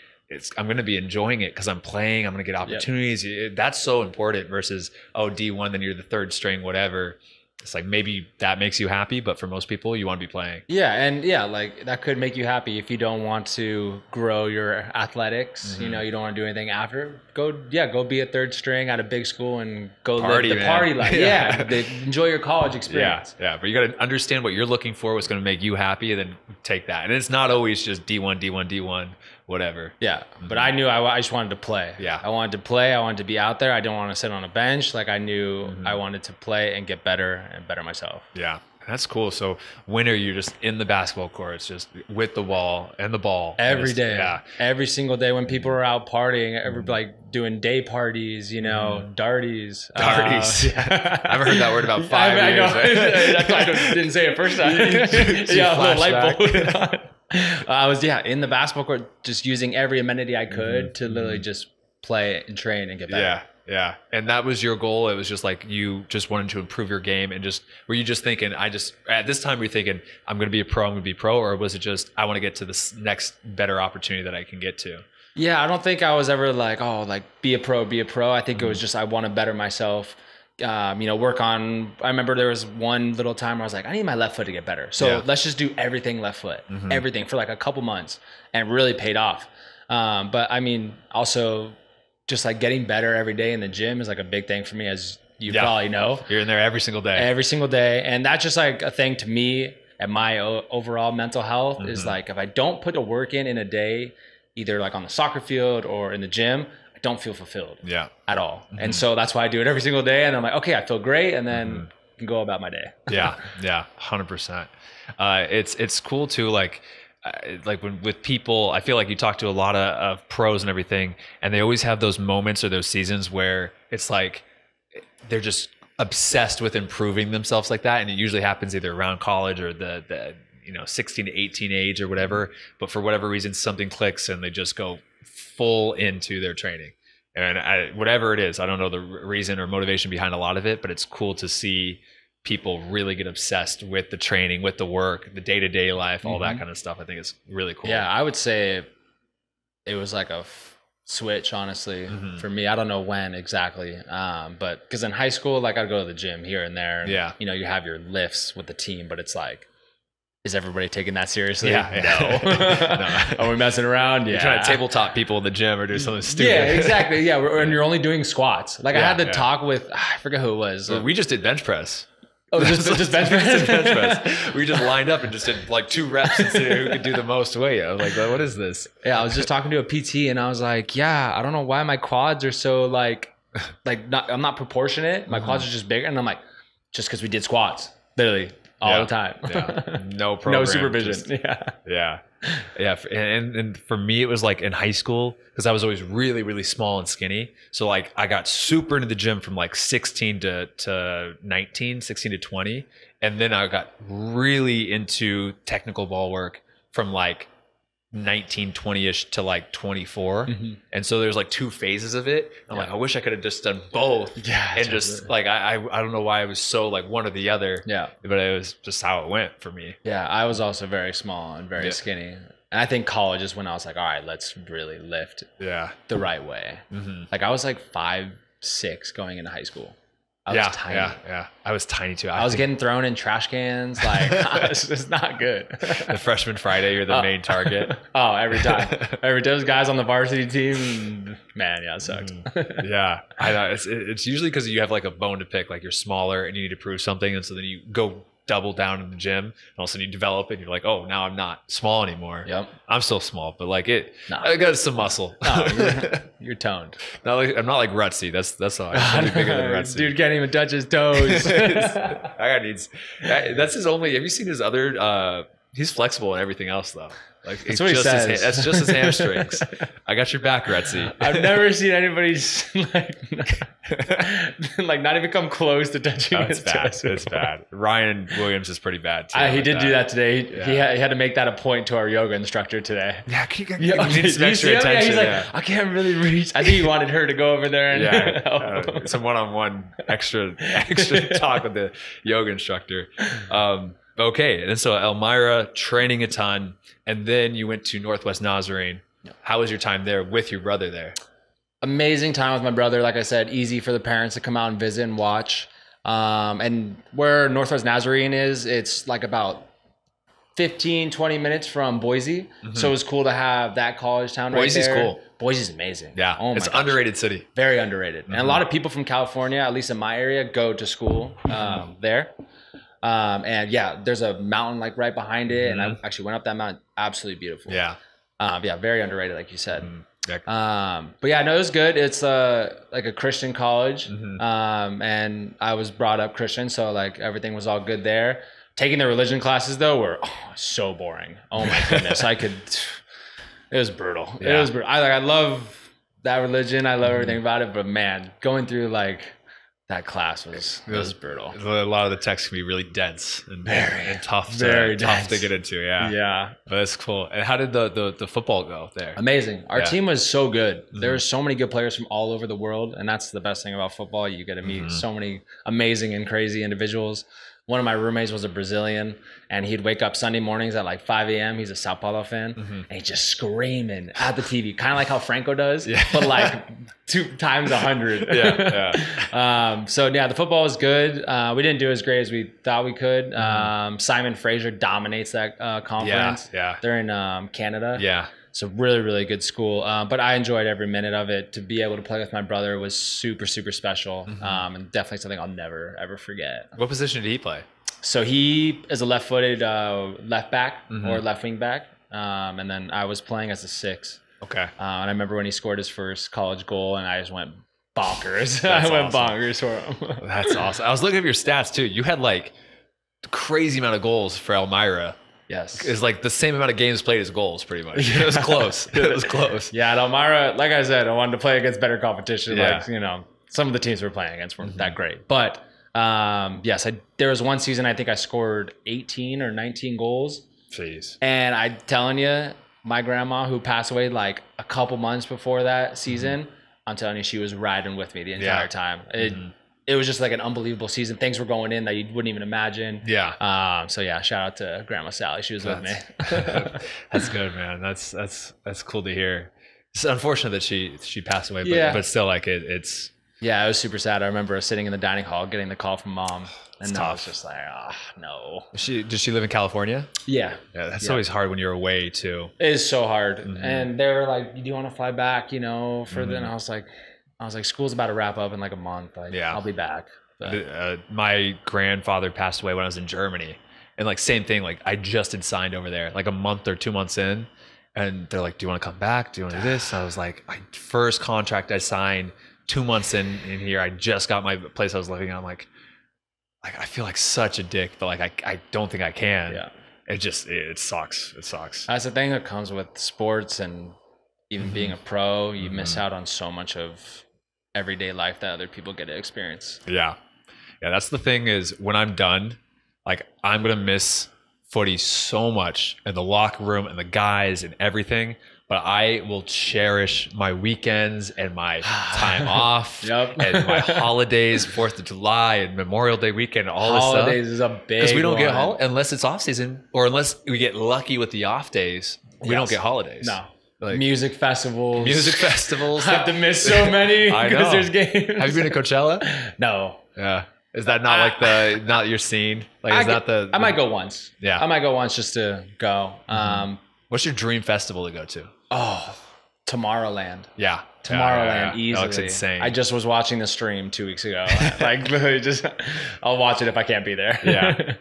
I'm going to be enjoying it because I'm playing. I'm going to get opportunities. That's so important versus, D1, then you're the third string, whatever. it's like maybe that makes you happy, but for most people, you want to be playing. Yeah, and yeah, like that could make you happy if you don't want to grow your athletics. You know, you don't want to do anything after. Go be a third string at a big school and go live the party life. Yeah, enjoy your college experience. Yeah, but you got to understand what you're looking for, what's going to make you happy, and then take that. And it's not always just D1, whatever. Yeah, but I knew I just wanted to play. Yeah, I wanted to play. I wanted to be out there. I didn't want to sit on a bench. Like I knew I wanted to play and get better and better myself. Yeah, that's cool. So when are you just in the basketball courts, just with the wall and the ball? Every day. Yeah. Every single day when people are out partying, like doing day parties, you know, darties. Darties. I haven't heard that word about 5 years. I know. That's why I didn't say it first time. Yeah, a little light bulb. I was in the basketball court, just using every amenity I could to literally just play and train and get better. Yeah. And that was your goal. It was just like you just wanted to improve your game, and just were you just thinking, at this time were you thinking, I'm going to be a pro, or was it just I want to get to this next better opportunity that I can get to? Yeah, I don't think I was ever like, be a pro. I think it was just I want to better myself. Work on. I remember there was one little time where I was like, I need my left foot to get better. So let's just do everything left foot, everything for like a couple months, and it really paid off. But I mean, also just like getting better every day in the gym is like a big thing for me, as you probably know. You're in there every single day. And that's just like a thing to me and my overall mental health is like, if I don't put the work in a day, either like on the soccer field or in the gym, I don't feel fulfilled at all. And so that's why I do it every single day. And I'm like, okay, I feel great. And then can go about my day. Yeah. 100%. It's cool too. Like when with people, I feel like you talk to a lot of pros and everything, and they always have those moments or those seasons where it's like they're just obsessed with improving themselves like that. And it usually happens either around college or the 16 to 18 age or whatever. But for whatever reason, something clicks and they just go full into their training. And whatever it is, I don't know the reason or motivation behind a lot of it, but it's cool to see people really get obsessed with the training, with the work, the day-to-day life, all that kind of stuff. I think it's really cool. Yeah, I would say it was like a switch, honestly, for me. I don't know when exactly, but because in high school, like I'd go to the gym here and there. And, you have your lifts with the team, but it's like, is everybody taking that seriously? No. Are we messing around? You're trying to tabletop people in the gym or do something stupid. Yeah, exactly. Yeah, and you're only doing squats. Like I had to talk with, I forget who it was. We just did bench press. Oh, just bench press? We just lined up and just did like 2 reps and see who could do the most weight. I was like, what is this? Yeah, I was just talking to a PT and I was like, I don't know why my quads are so I'm not proportionate. My quads are just bigger. And I'm like, just because we did squats, literally all the time. No program. No supervision. And for me, it was like in high school, because I was always really, really small and skinny. So like I got super into the gym from like 16 to 19, 16 to 20. And then I got really into technical ball work from like 19, 20-ish to like 24. And so there's like 2 phases of it. I'm like, I wish I could have just done both. And just like, I don't know why I was so like one or the other. But it was just how it went for me. I was also very small and very skinny. And I think college is when I was like, all right, let's really lift the right way. Like I was like 5'6" going into high school. I was tiny. I was tiny too. I was getting thrown in trash cans. Like, it's just not good. The freshman Friday, you're the main target. Oh, every time. Those guys on the varsity team, man, it sucked. I know. It's usually because you have like a bone to pick. Like you're smaller and you need to prove something. And so then you go double down in the gym, and all of a sudden you develop it and you're like, oh, now I'm not small anymore. I'm still small, but like I got some muscle. You're toned. I'm not like Rutsy. That's all. I'm be bigger than Rutsy. Dude can't even touch his toes. I got needs. That's his only. Have you seen his other? He's flexible and everything else though. Like that's what he says. That's just his hamstrings. I got your back, Rutsy. I've never seen anybody like not even come close to touching his toes. It's bad. Ryan Williams is pretty bad too. He did do that today. He had to make that a point to our yoga instructor today. Can you need some extra attention. He's like, I can't really reach. I think he wanted her to go over there and help. Some one-on-one extra talk with the yoga instructor. Okay, and so Elmira, training a ton, and then you went to Northwest Nazarene. How was your time there with your brother there? Amazing time with my brother. Like I said, easy for the parents to come out and visit and watch. And where Northwest Nazarene is, it's like about 15, 20 minutes from Boise. So it was cool to have that college town right there. Boise's cool. Boise's amazing. Yeah. Oh my it's gosh. underrated city. Very underrated. And a lot of people from California, at least in my area, go to school there. And yeah, there's a mountain like right behind it. And I actually went up that mountain. Absolutely beautiful. Yeah. Yeah, very underrated, like you said. Yeah. But yeah, no, it was good. It's like a Christian college. And I was brought up Christian, so like everything was all good there. Taking the religion classes though were so boring. Oh my goodness. It was brutal. Yeah. It was brutal. I love that religion. I love everything about it, but man, going through like that class was brutal. A lot of the text can be really dense and tough very tough to dense. get into. Yeah. Yeah. But that's cool. And how did the football go there? Amazing. Our team was so good. There were so many good players from all over the world, and that's the best thing about football. You get to meet so many amazing and crazy individuals. One of my roommates was a Brazilian, and he'd wake up Sunday mornings at like 5 a.m. He's a Sao Paulo fan, and he's just screaming at the TV, kind of like how Franco does, but like 2 times 100. So yeah, the football was good. We didn't do as great as we thought we could. Simon Fraser dominates that conference. Yeah. They're in Canada. Yeah. So really, really good school. But I enjoyed every minute of it. To be able to play with my brother was super, super special. And definitely something I'll never, ever forget. What position did he play? So he is a left-footed left back or left wing back. And then I was playing as a 6. Okay. And I remember when he scored his first college goal and I just went bonkers. Awesome. Bonkers for him. That's awesome. I was looking at your stats too. You had like a crazy amount of goals for Elmira. Yes. It's like the same amount of games played as goals, pretty much. It was close. It was close. Yeah, at Elmira, like I said, I wanted to play against better competition. Yeah. Like, some of the teams we were playing against weren't that great. But yes, there was one season I think I scored 18 or 19 goals. Jeez. And I'm telling you, my grandma, who passed away like a couple months before that season, I'm telling you, she was riding with me the entire time. It was just like an unbelievable season. Things were going in that you wouldn't even imagine. Yeah. So yeah, shout out to Grandma Sally. She was with me. That's good, man. That's cool to hear. It's unfortunate that she passed away, but still, like it's. Yeah, it was super sad. I remember sitting in the dining hall, getting the call from Mom, and I was tough. just like, no. Does she live in California? Yeah. Yeah, that's always hard when you're away too. It is so hard. And they were like, "Do you want to fly back?" For then I was like, school's about to wrap up in like a month. Like, I'll be back. My grandfather passed away when I was in Germany, and like same thing. Like I just had signed over there, like a month or 2 months in, and they're like, "Do you want to come back? Do you want to do this?" And I was like, "My first contract I signed 2 months in here. I just got my place I was living in. I'm like I feel like such a dick, but like I don't think I can. Yeah. It sucks. It sucks. That's the thing that comes with sports and even being a pro. You miss out on so much of everyday life that other people get to experience. Yeah. That's the thing is when I'm done, like I'm gonna miss footy so much and the locker room and the guys and everything. But I will cherish my weekends and my time off and my holidays, 4th of July and Memorial Day weekend, all this stuff. Holidays is a big because we don't get one. unless it's off season or unless we get lucky with the off days. We don't get holidays. No. Like, music festivals. I I have to miss so many because there's games. Have you been to Coachella? No. Yeah. Is that not like not your scene? Like, I might go once. Yeah. I might go once just to go. What's your dream festival to go to? Oh, Tomorrowland. Yeah. Tomorrowland, easily. That looks insane. I just was watching the stream 2 weeks ago. Like literally I'll watch it if I can't be there. Yeah.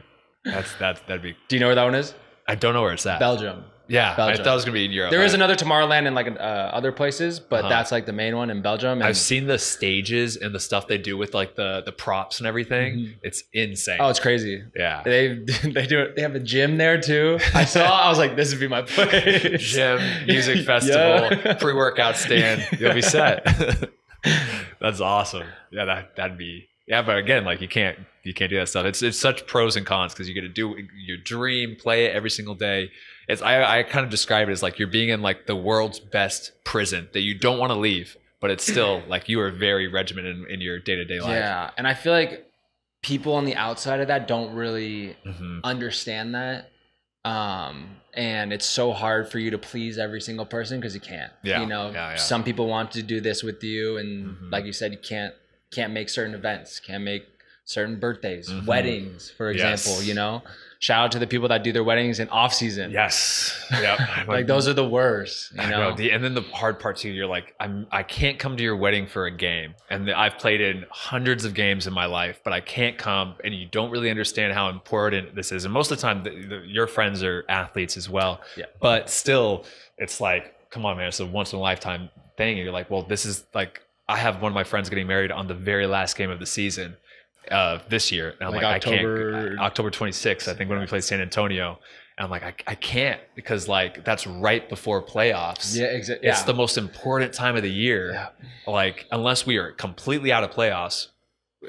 That'd be. Do you know where that one is? I don't know where it's at. Belgium. Yeah, Belgium. I thought it was gonna be in Europe. There is another Tomorrowland in like other places, but that's like the main one in Belgium. And I've seen the stages and the stuff they do with like the props and everything. It's insane. Oh, it's crazy. Yeah, they do it. They have a gym there too. I was like, this would be my place. Gym, music festival, pre-workout stand. You'll be set. That's awesome. Yeah, that'd be. Yeah, but again, like you can't do that stuff. It's such pros and cons because you get to do your dream, play it every single day. I kind of describe it as like you're being in like the world's best prison that you don't want to leave, but it's still like you are very regimented in your day-to-day life. Yeah, and I feel like people on the outside of that don't really understand that. And it's so hard for you to please every single person because you can't. Yeah. Some people want to do this with you, and like you said, you can't make certain events, can't make certain birthdays, weddings, for example, Yes. you know, shout out to the people that do their weddings in off season. Yes. Yep. Like those are the worst, you know? And then the hard part too, you're like, I can't come to your wedding for a game. And I've played in hundreds of games in my life, but I can't come, and you don't really understand how important this is. And most of the time, your friends are athletes as well. Yeah. But still, it's like, come on, man, it's a once in a lifetime thing. And you're like, well, this is like, I have one of my friends getting married on the very last game of the season this year. And I'm like October... I can't. October 26th, I think, when we played San Antonio. And I'm like, I can't, because like that's right before playoffs. Yeah, exactly. It's the most important time of the year. Yeah. Like, unless we are completely out of playoffs,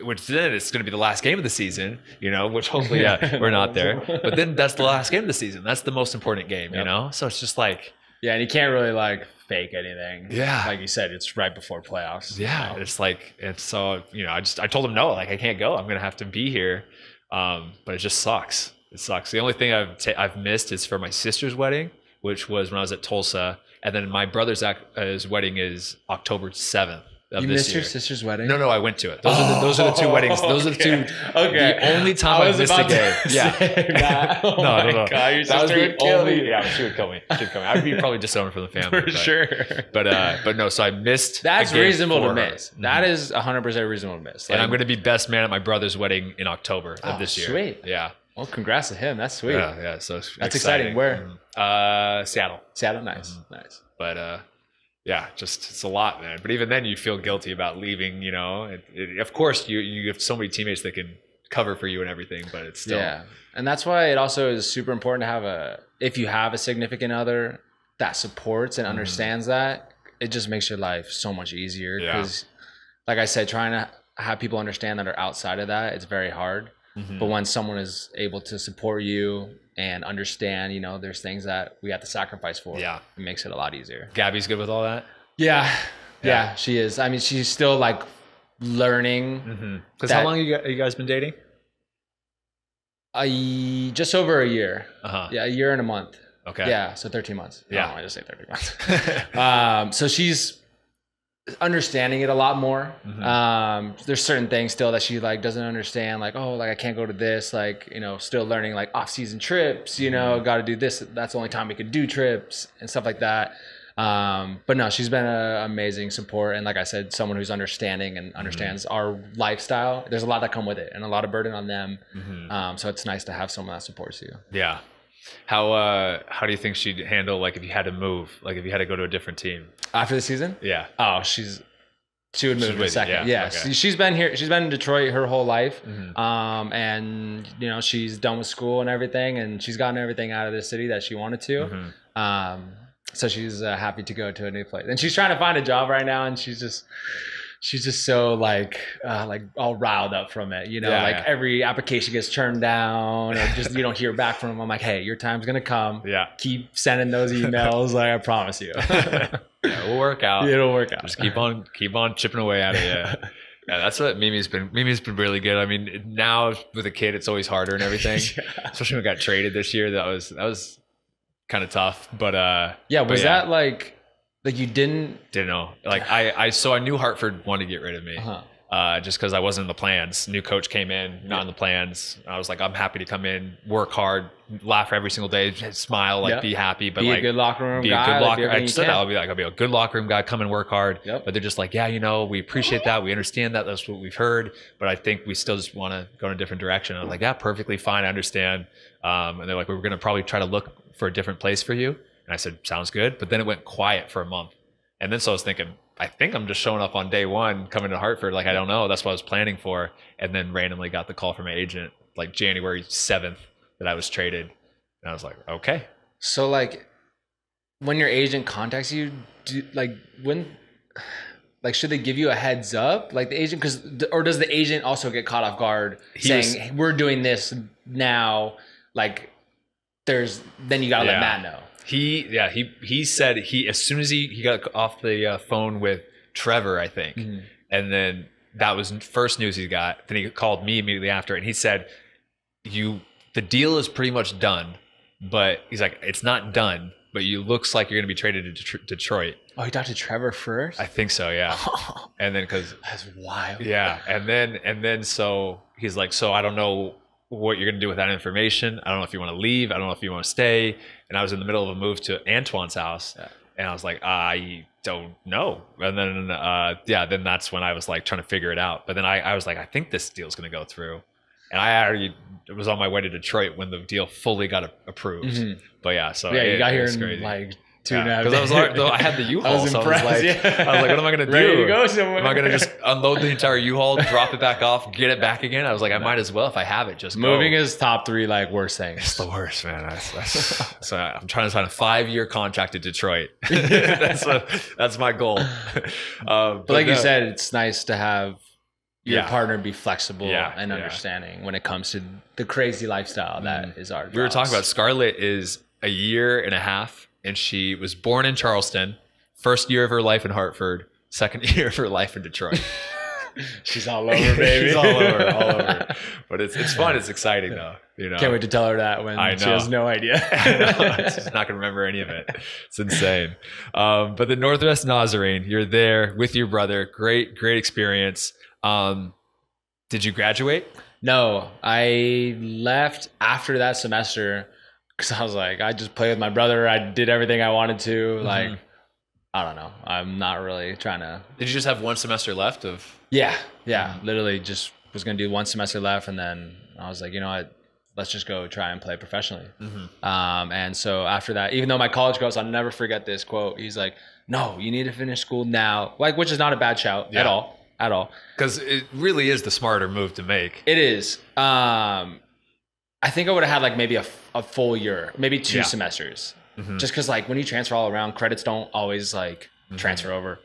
which then it's going to be the last game of the season, you know, which hopefully we're not there. But then that's the last game of the season. That's the most important game, you know? So it's just like... Yeah, and you can't really like fake anything. Yeah. Like you said, it's right before playoffs. Yeah, you know? it's like, it's so, you know, I told him no, like I can't go. I'm going to have to be here. But it just sucks. It sucks. The only thing I've missed is for my sister's wedding, which was when I was at Tulsa. And then my brother's his wedding is October 7th. You missed your sister's wedding? No, I went to it. Those are the two weddings. Those are the two. Okay. The only time I missed a game. Yeah. Oh No. God, your That was sister the would kill only. you. Yeah, she would kill me. I'd be probably disowned from the family. For sure. But no. So I missed. That's a game reasonable for to her. miss. That is 100% reasonable to miss. And I'm going to be best man at my brother's wedding in October of this year. Sweet. Yeah. Well, congrats to him. That's sweet. Yeah. So That's exciting. Where? Seattle. Seattle. Nice. Nice. But yeah, just it's a lot, man. But even then, you feel guilty about leaving. You know, of course, you have so many teammates that can cover for you and everything, but it's still. Yeah, and that's why it also is super important to have if you have a significant other that supports and understands that, it just makes your life so much easier. Because, like I said, trying to have people understand that are outside of that, it's very hard. But when someone is able to support you and understand, you know, there's things that we have to sacrifice for. Yeah. It makes it a lot easier. Gabby's good with all that? Yeah, she is. I mean, she's still like learning. Because how long have you guys been dating? Just over a year. Yeah, a year and a month. Okay. Yeah, so 13 months. Yeah. No, I just say 13 months. So she's understanding it a lot more. There's certain things still that she like doesn't understand, like, oh, like I can't go to this, like, you know, still learning like off-season trips, you know, got to do this, that's the only time we could do trips and stuff like that. But no, she's been an amazing support, and like I said, someone who's understanding and understands our lifestyle. There's a lot that come with it and a lot of burden on them. So it's nice to have someone that supports you. Yeah. How do you think she'd handle, like, if you had to move, like if you had to go to a different team after the season? Yeah. Oh, she would move in a second. Yeah. Okay. She's been here. She's been in Detroit her whole life. And you know, she's done with school and everything, and she's gotten everything out of this city that she wanted to. So she's happy to go to a new place, and she's trying to find a job right now, and she's just so like all riled up from it, you know, every application gets turned down, or just you don't hear back from them. I'm like, hey, your time's gonna come. Yeah, keep sending those emails. Like I promise you. We'll work out. It'll work out. Just keep on chipping away at it. Yeah. Yeah, that's what Mimi's been really good. I mean, now with a kid, it's always harder and everything. Especially when we got traded this year. That was kind of tough. But that like you didn't know. Like I knew Hartford wanted to get rid of me. Just because I wasn't in the plans. New coach came in, not in the plans. I was like, I'm happy to come in, work hard, laugh every single day, smile, like be happy, but be like a good locker room be guy. A good locker. I said that I'll be a good locker room guy, come and work hard. But they're just like, yeah, you know, we appreciate that, we understand that, that's what we've heard, but I think we still just want to go in a different direction. I was like, yeah, perfectly fine, I understand. And they're like, we're going to probably try to look for a different place for you. And I said, sounds good. But then it went quiet for a month. And then so I was thinking, I think I'm just showing up on day one, coming to Hartford. Like, I don't know. That's what I was planning for. And then randomly got the call from my agent, like January 7th, that I was traded. And I was like, okay. So like when your agent contacts you, should they give you a heads up? Like the agent, or does the agent also get caught off guard saying, we're doing this now? Like then you got to let Matt know. He said as soon as he got off the phone with Trevor, I think, and then that was first news he got. Then he called me immediately after, and he said, the deal is pretty much done, but he's like, it's not done. but you looks like you're going to be traded to Detroit. Oh, he talked to Trevor first? I think so, yeah. And then because that's wild. Yeah, and then so he's like, so I don't know what you're going to do with that information. I don't know if you want to leave. I don't know if you want to stay. And I was in the middle of a move to Antoine's house, and I was like, I don't know. And then then that's when I was like trying to figure it out. But then I was like, I think this deal's going to go through. And I already was on my way to Detroit when the deal fully got approved. But yeah, so you got here in like 2.5 days. Because I had the U-Haul. I was impressed. I was like, what am I going to do? Ready to go somewhere. Am I going to just unload the entire U-Haul, drop it back off, get it back again? I was like, I might as well if I have it. Just moving is top 3 like worst things. It's the worst, man. So I'm trying to sign a 5-year contract to Detroit. That's my goal. But like you said, it's nice to have your partner be flexible and understanding when it comes to the crazy lifestyle that is our jobs. We were talking about Scarlett is a year and a half, and she was born in Charleston. First year of her life in Hartford. Second year of her life in Detroit. She's all over, baby. She's all over. But it's fun. It's exciting though. You know. Can't wait to tell her that when she has no idea. I know. She's not gonna remember any of it. It's insane. But the Northwest Nazarene, you're there with your brother. Great experience. Did you graduate? No, I left after that semester because I was like, I just played with my brother. I did everything I wanted to. Like, I don't know. I'm not really trying to. Did you just have one semester left of? Yeah. Literally just was going to do one semester left. And then I was like, you know what? Let's just go try and play professionally. And so after that, even though my college coach, I'll never forget this quote. He's like, no, you need to finish school now. Like, which is not a bad shout at all. Because it really is the smarter move to make. It is. I think I would have had like maybe a full year, maybe 2 semesters. Just because like when you transfer all around, credits don't always like transfer over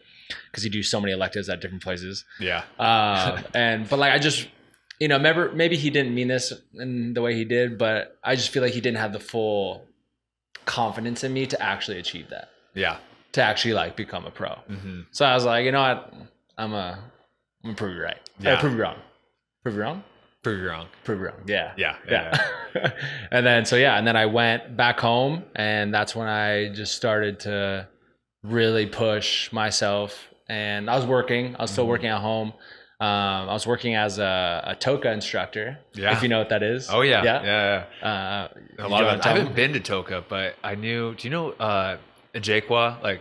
because you do so many electives at different places. But like I just, you know, maybe he didn't mean this in the way he did, but I just feel like he didn't have the full confidence in me to actually achieve that. To actually like become a pro. So I was like, you know what, I'm gonna prove you right. Prove you wrong. Prove you wrong? Prove you wrong. Prove you wrong. Yeah. And then I went back home, and that's when I just started to really push myself. And I was working. I was still working at home. I was working as a Toka instructor, if you know what that is. Oh, yeah. A lot of it. I haven't been to Toka, but I knew, do you know Ajekwa, like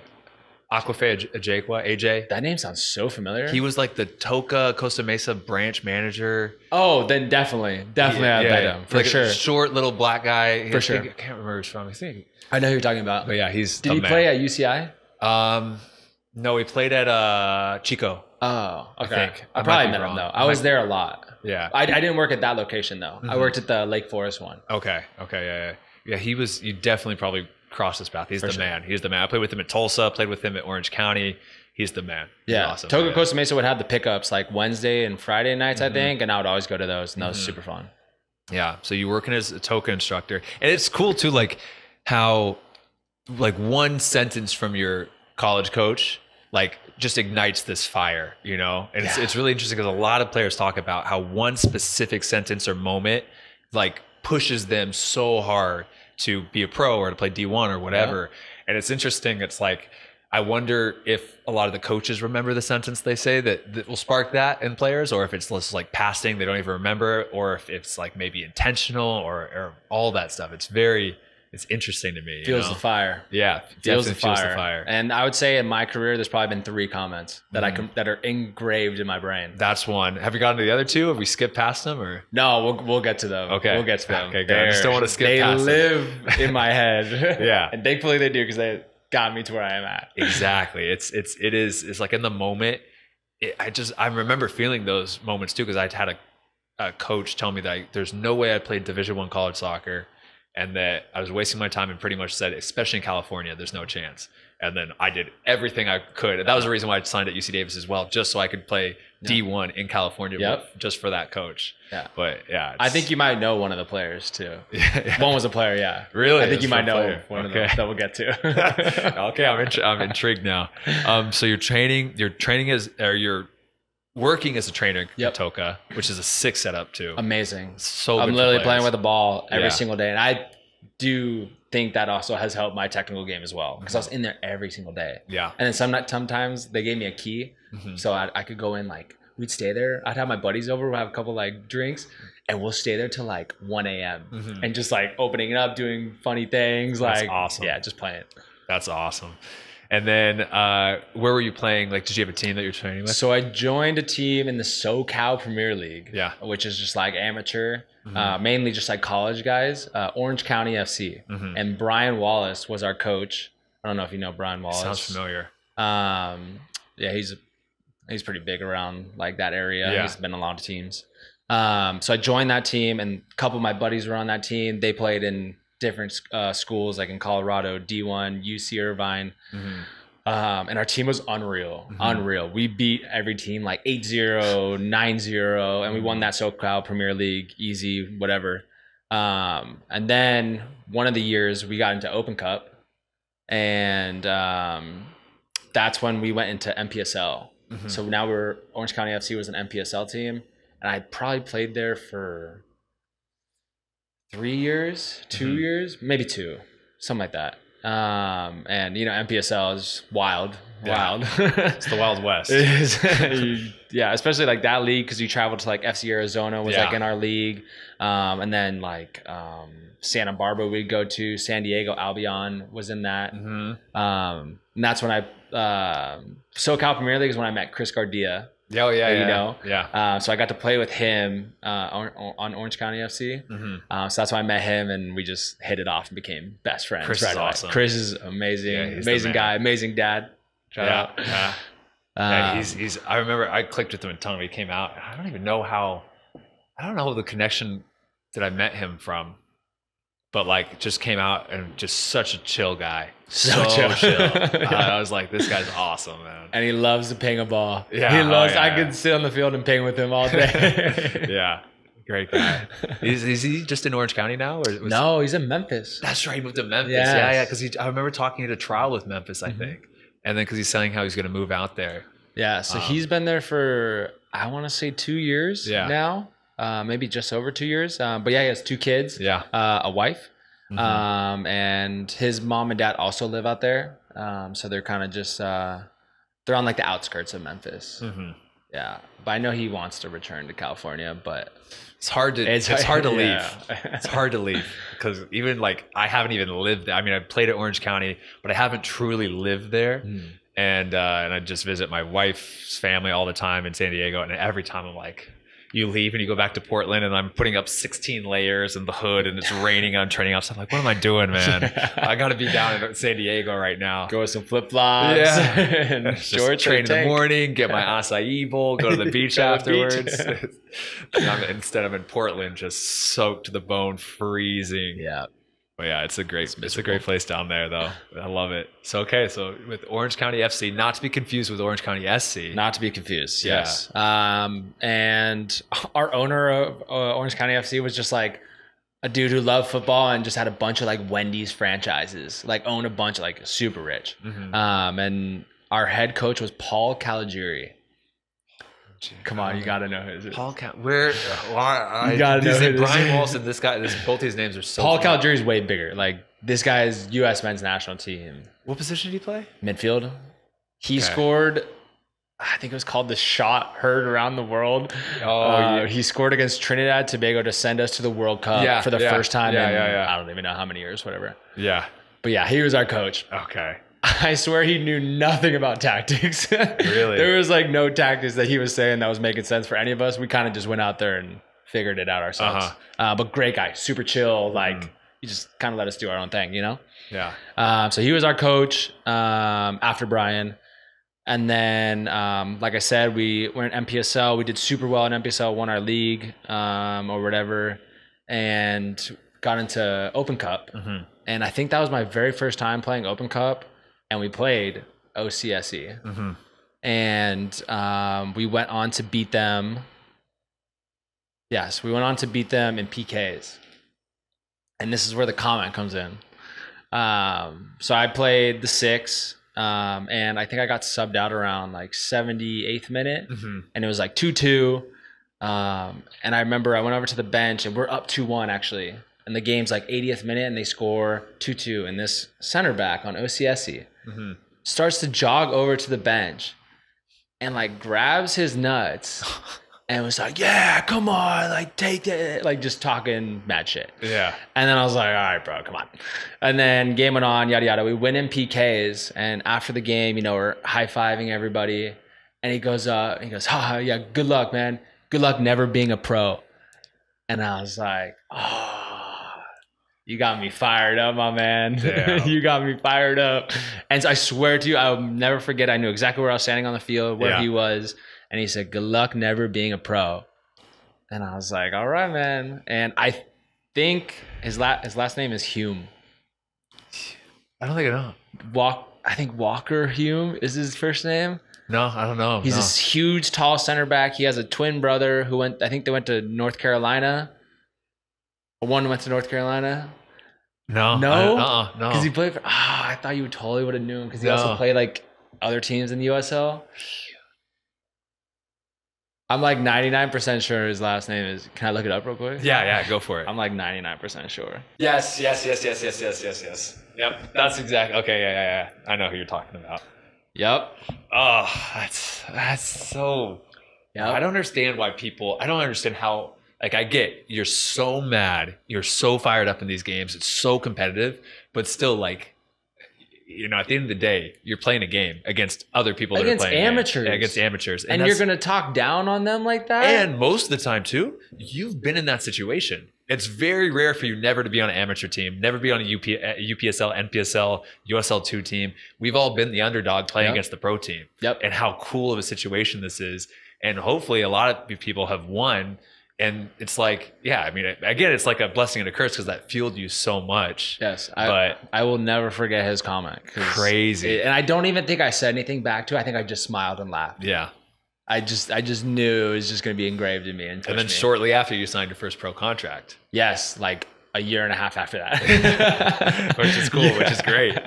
Aquafe Ajekwa, AJ? That name sounds so familiar. He was like the Toka Costa Mesa branch manager. Oh, then definitely I've met him for like sure. A short little black guy. For sure. I can't remember where he's from. I know who you're talking about. But yeah, he's. Did he play at UCI? No, he played at Chico. Oh, okay. I think. I probably met him though. I was there a lot. Yeah. I didn't work at that location though. I worked at the Lake Forest one. Okay. Yeah. He was. You definitely probably crossed his path. He's the man. He's the man. I played with him at Tulsa. Played with him at Orange County. He's the man. He's awesome. Toga Costa Mesa would have the pickups like Wednesday and Friday nights, I think, and I would always go to those, and that was super fun. Yeah. So you working as a Toka instructor, and it's cool too, like how like one sentence from your college coach like just ignites this fire, you know? And it's really interesting because a lot of players talk about how one specific sentence or moment like pushes them so hard to be a pro or to play D1 or whatever. And it's interesting. It's like, I wonder if a lot of the coaches remember the sentence they say that will spark that in players, or if it's just like passing, they don't even remember, or if it's like maybe intentional or all that stuff. It's interesting to me. Feels the fire. Yeah. Feels the fire. And I would say in my career, there's probably been 3 comments that that are engraved in my brain. That's one. Have you gotten to the other 2? Have we skipped past them or? No, we'll get to them. Okay. We'll get to them. Okay, good. I just don't want to skip past them. They live in my head. Yeah. And thankfully they do because they got me to where I am at. Exactly. It's like in the moment. I remember feeling those moments too, because I had a coach tell me that there's no way I played Division I college soccer, and that I was wasting my time, and pretty much said, especially in California, there's no chance. And then I did everything I could. And that was the reason why I signed at UC Davis as well, just so I could play D1 in California just for that coach. Yeah. But yeah. I think you might know one of the players too. One was a player, yeah. Really? I think you might know one of them that we'll get to. Okay, I'm intrigued now. So you're working as a trainer at Toka, which is a sick setup too. Amazing. So I'm literally playing with the ball every single day. And I do think that also has helped my technical game as well, because I was in there every single day. Yeah. And then sometimes they gave me a key, so I could go in, like, we'd stay there. I'd have my buddies over, we'll have a couple like drinks, and we'll stay there till like 1 a.m. And just like opening it up, doing funny things. That's like awesome. Yeah, just playing. That's awesome. And then where were you playing? Like, did you have a team that you're training with? So I joined a team in the SoCal Premier League, which is just like amateur, mainly just like college guys, Orange County FC. And Brian Wallace was our coach. I don't know if you know Brian Wallace. Sounds familiar. Yeah, he's pretty big around like that area. Yeah. He's been on a lot of teams. So I joined that team, and a couple of my buddies were on that team. They played in different schools, like in Colorado, D1, UC Irvine. And our team was unreal. We beat every team like 8-0, 9-0, and we won that SoCal Premier League, easy, whatever. And then one of the years we got into Open Cup, and that's when we went into NPSL. So now Orange County FC was an NPSL team, and I probably played there for 3 years, 2 years, maybe 2, something like that. And you know, NPSL is wild. It's the Wild West. Yeah, especially like that league, because you traveled to like FC Arizona was like in our league, and then like Santa Barbara we'd go to, San Diego Albion was in that. And that's when SoCal Premier League is when I met Chris Gardia. Oh yeah, you know. Yeah. So I got to play with him on Orange County FC. So that's why I met him, and we just hit it off and became best friends. Chris is awesome. Chris is amazing, amazing guy, amazing dad. Shout out. Yeah, he's. I remember I clicked with him a ton when he came out. I don't know the connection that I met him from, but like just came out and just such a chill guy. So chill. I was like, this guy's awesome, man. And he loves to ping a ball. Yeah, he loves. I could sit on the field and ping with him all day. Yeah, great guy. Is he just in Orange County now? No, he's in Memphis. That's right, he moved to Memphis. Yes. Yeah. Because I remember talking at a trial with Memphis, I think, and then because he's saying how he's going to move out there. Yeah, so he's been there for, I want to say 2 years now, maybe just over 2 years. But yeah, he has 2 kids. Yeah, a wife. And his mom and dad also live out there. So they're kind of just they're on like the outskirts of Memphis. Yeah, but I know he wants to return to California, but it's hard to leave. It's hard to leave because even like I haven't even lived there. I mean, I played at Orange County, but I haven't truly lived there. And I just visit my wife's family all the time in San Diego, and every time I'm like, you leave and you go back to Portland, and I'm putting up 16 layers in the hood, and it's raining on training ops. I'm like, what am I doing, man? I got to be down in San Diego right now. Go with some flip flops. And shorts. Train in the morning, get my acai bowl, go to the beach afterwards. Instead, I'm in Portland, just soaked to the bone, freezing. Yeah. But yeah, it's a great place down there, though. I love it. So with Orange County FC, not to be confused with Orange County SC. Not to be confused, yes. And our owner of Orange County FC was just like a dude who loved football and just had a bunch of like Wendy's franchises, like owned a bunch, like super rich. And our head coach was Paul Caligiuri. Come on, you gotta know who it is. Paul where? You gotta know who it is. Brian Walsh and this guy. Both these names are so. Paul Caligiuri is way bigger. Like this guy's U.S. men's national team. What position did he play? Midfield. He scored. I think it was called the shot heard around the world. He scored against Trinidad Tobago to send us to the World Cup for the first time in I don't even know how many years, whatever. Yeah. But yeah, he was our coach. Okay. I swear he knew nothing about tactics. Really? There was like no tactics that he was saying that was making sense for any of us. We kind of just went out there and figured it out ourselves. But great guy, super chill. Like he just kind of let us do our own thing, you know? Yeah. So he was our coach after Brian. And then, like I said, we were in NPSL. We did super well in NPSL, won our league or whatever, and got into Open Cup. And I think that was my very first time playing Open Cup. And we played OCSE. And we went on to beat them. Yes, we went on to beat them in PKs. And this is where the comment comes in. So I played the 6. And I think I got subbed out around like 78th minute. And it was like 2-2. And I remember I went over to the bench, and we're up 2-1 actually. and the game's like 80th minute, and they score 2-2, and this center back on OCSC starts to jog over to the bench and like grabs his nuts and was like, yeah, come on, like take it, like just talking mad shit. Yeah. And then I was like, all right, bro, come on. And then game went on, yada, yada. We win in PKs. And after the game, you know, we're high-fiving everybody. And he goes, yeah, good luck, man. Good luck never being a pro. And I was like, oh, you got me fired up, my man. You got me fired up. And so I swear to you, I'll never forget. I knew exactly where I was standing on the field, where he was. And he said, good luck never being a pro. And I was like, all right, man. And I think his last name is Hume. I don't think I know. I think Walker Hume is his first name. No, I don't know. He's this huge, tall center back. He has a twin brother who I think they went to North Carolina. One went to North Carolina. No. No? No. Because he played for, I thought you totally would have known because he also played like other teams in the USL. I'm like 99% sure his last name is. Can I look it up real quick? Yeah, go for it. I'm like 99% sure. Yes. Yep, that's exactly. Okay, yeah. I know who you're talking about. Yep. Oh, that's so. Yep. I don't understand why people. I don't understand how. Like, I get you're so mad, you're so fired up in these games. It's so competitive, but still, like, you know, at the end of the day, you're playing a game against other people that are playing amateurs. Against amateurs. And you're going to talk down on them like that? And most of the time, too, you've been in that situation. It's very rare for you never to be on an amateur team, never be on a UPSL, NPSL, USL 2 team. We've all been the underdog playing against the pro team. Yep. And how cool of a situation this is. And hopefully a lot of people have won. And it's like, yeah, I mean, again, it's like a blessing and a curse because that fueled you so much. Yes. I will never forget his comment. Crazy. And I don't even think I said anything back to it. I think I just smiled and laughed. Yeah. I just knew it was just going to be engraved in me. And then shortly after you signed your first pro contract. Yes. Like a year and a half after that. Which is cool, which is great.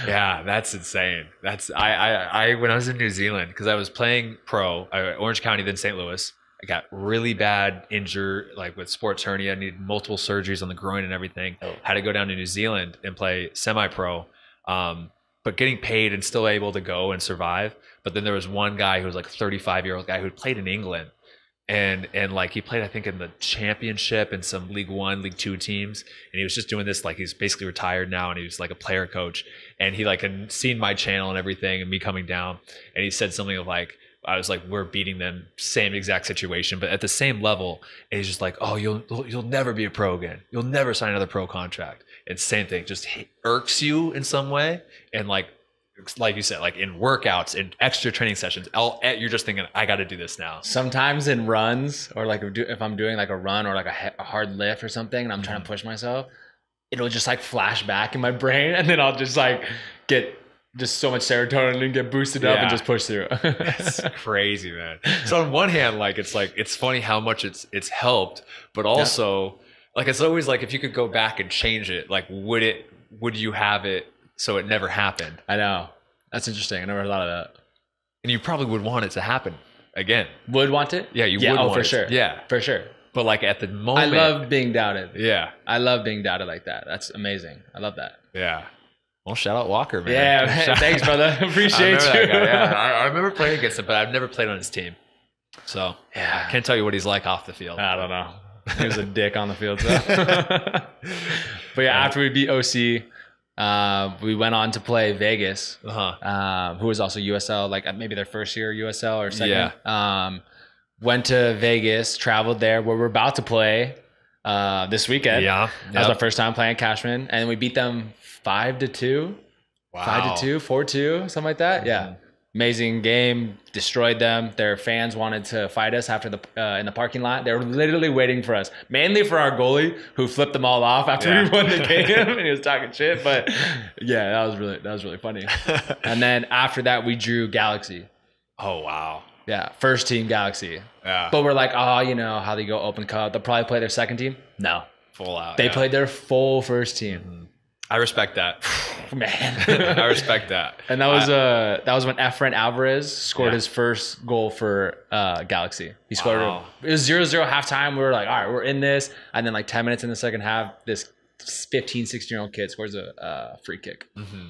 Yeah, that's insane. I when I was in New Zealand, because I was playing pro, Orange County, then St. Louis. I got really bad injured, like with sports hernia. I needed multiple surgeries on the groin and everything. Had to go down to New Zealand and play semi-pro, but getting paid and still able to go and survive. But then there was one guy who was like a 35-year-old guy who played in England, and like he played, I think, in the Championship and some League 1, League 2 teams. And he was just doing this, like he's basically retired now, and he was like a player coach. And he like had seen my channel and everything, and me coming down, and he said something of like, I was like, we're beating them, same exact situation, but at the same level. And he's just like, oh, you'll never be a pro again. You'll never sign another pro contract. And same thing, just irks you in some way. And like you said, like in workouts and extra training sessions, you're just thinking, I got to do this now. Sometimes in runs, or like if I'm doing like a run or like a hard lift or something, and I'm trying to push myself, it'll just like flash back in my brain, and then I'll just like get just so much serotonin and get boosted up and just push through. It's crazy, man. So on one hand, like it's funny how much it's helped, but also like it's always like if you could go back and change it, like would you have it so it never happened? I know. That's interesting. I never thought of that. And you probably would want it to happen again. Would want it? Yeah, you would want for it. sure. Yeah. For sure. But like at the moment, I love being doubted. Yeah. I love being doubted like that. That's amazing. I love that. Yeah. Well, shout out Walker, man. Yeah, man. Thanks, brother. Appreciate you. Yeah, I remember playing against him, but I've never played on his team. So yeah, I can't tell you what he's like off the field. I don't know. He was a dick on the field. So. But yeah, after we beat OC, we went on to play Vegas, who was also USL, like maybe their first year USL or second. Yeah. Went to Vegas, traveled there, where we're about to play this weekend. Yeah. That was my first time playing Cashman, and we beat them 5-2. Wow. 5-2, 4-2, something like that. Yeah. Amazing game. Destroyed them. Their fans wanted to fight us after in the parking lot. They were literally waiting for us, mainly for our goalie, who flipped them all off after we won the game, and he was talking shit. But yeah, that was really funny. And then after that, we drew Galaxy. Oh wow. Yeah, first team Galaxy. Yeah. But we're like, oh, you know how they go Open Cup. They'll probably play their second team. No. Full out. They played their full first team. I respect that. Man. I respect that. And that was when Efren Alvarez scored his first goal for Galaxy. He scored it was 0-0 halftime. We were like, all right, we're in this. And then like 10 minutes in the second half, this 15, 16-year-old kid scores a free kick. Mm-hmm.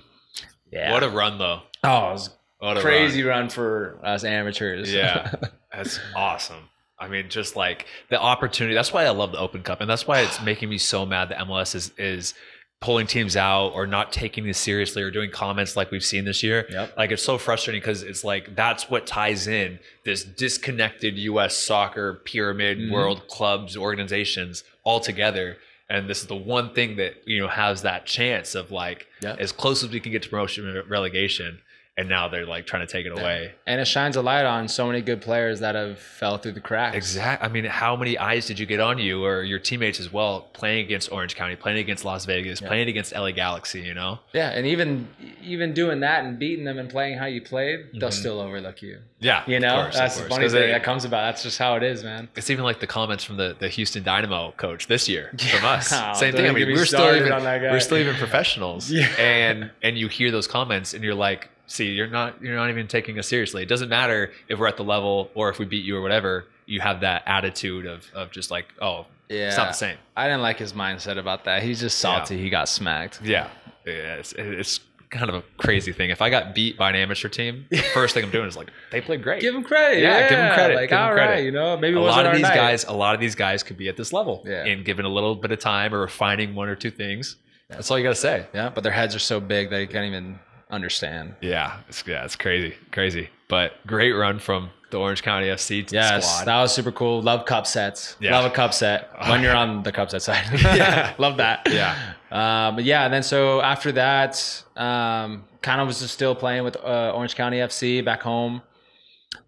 Yeah. What a run though. Oh, it was a crazy run for us amateurs. Yeah. That's awesome. I mean, just like the opportunity. That's why I love the Open Cup. And that's why it's making me so mad that MLS is pulling teams out or not taking this seriously or doing comments like we've seen this year. Yep. Like it's so frustrating because it's like that's what ties in this disconnected US soccer pyramid world clubs organizations all together. And this is the one thing that, you know, has that chance of like as close as we can get to promotion and relegation. And now they're like trying to take it away. And it shines a light on so many good players that have fell through the cracks. Exactly. I mean, how many eyes did you get on you or your teammates as well, playing against Orange County, playing against Las Vegas, playing against LA Galaxy, you know? Yeah, and even doing that and beating them and playing how you played, they'll still overlook you. Yeah, you know, that's the funny thing that comes about. That's just how it is, man. It's even like the comments from the Houston Dynamo coach this year from us. Same thing. I mean, we're still even professionals, and you hear those comments and you're like, see, you're not even taking us seriously. It doesn't matter if we're at the level or if we beat you or whatever. You have that attitude of just like, oh, it's not the same. I didn't like his mindset about that. He's just salty. He got smacked. Yeah, it's kind of a crazy thing. If I got beat by an amateur team, the first thing I'm doing is like, they played great. Give him credit. Yeah, give him credit. Like, give him credit. Right, you know, maybe a lot of these guys could be at this level and given a little bit of time or refining one or two things. That's all you got to say. Yeah, but their heads are so big that you can't even understand. Yeah, it's crazy. But great run from the Orange County FC squad. That was super cool. Love cup sets. Yeah. Love a cup set when you're on the cup set side. Love that. Yeah. But yeah, and then so after that, kind of was just still playing with Orange County FC back home.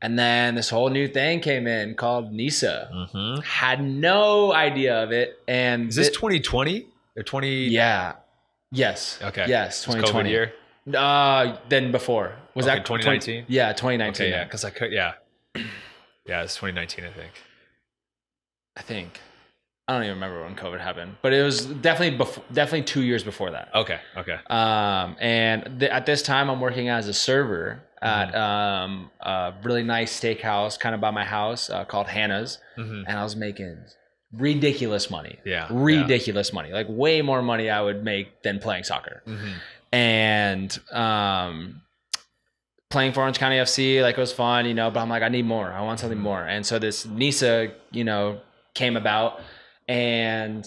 And then this whole new thing came in called NISA. Mm-hmm. Had no idea of it. And is this 2020 or 20? Yeah. Yes. Okay. Yes. 2020 COVID year. Then before was that 2019? Yeah, 2019. Okay, yeah, because I could. Yeah, it's 2019, I think. I don't even remember when COVID happened, but it was definitely 2 years before that. Okay. And at this time, I'm working as a server at a really nice steakhouse, kind of by my house, called Hannah's, and I was making ridiculous money. Ridiculous money, like way more money I would make than playing soccer. And playing for Orange County FC, like, it was fun, you know, but I'm like, I need more. I want something more. And so this NISA, you know, came about. And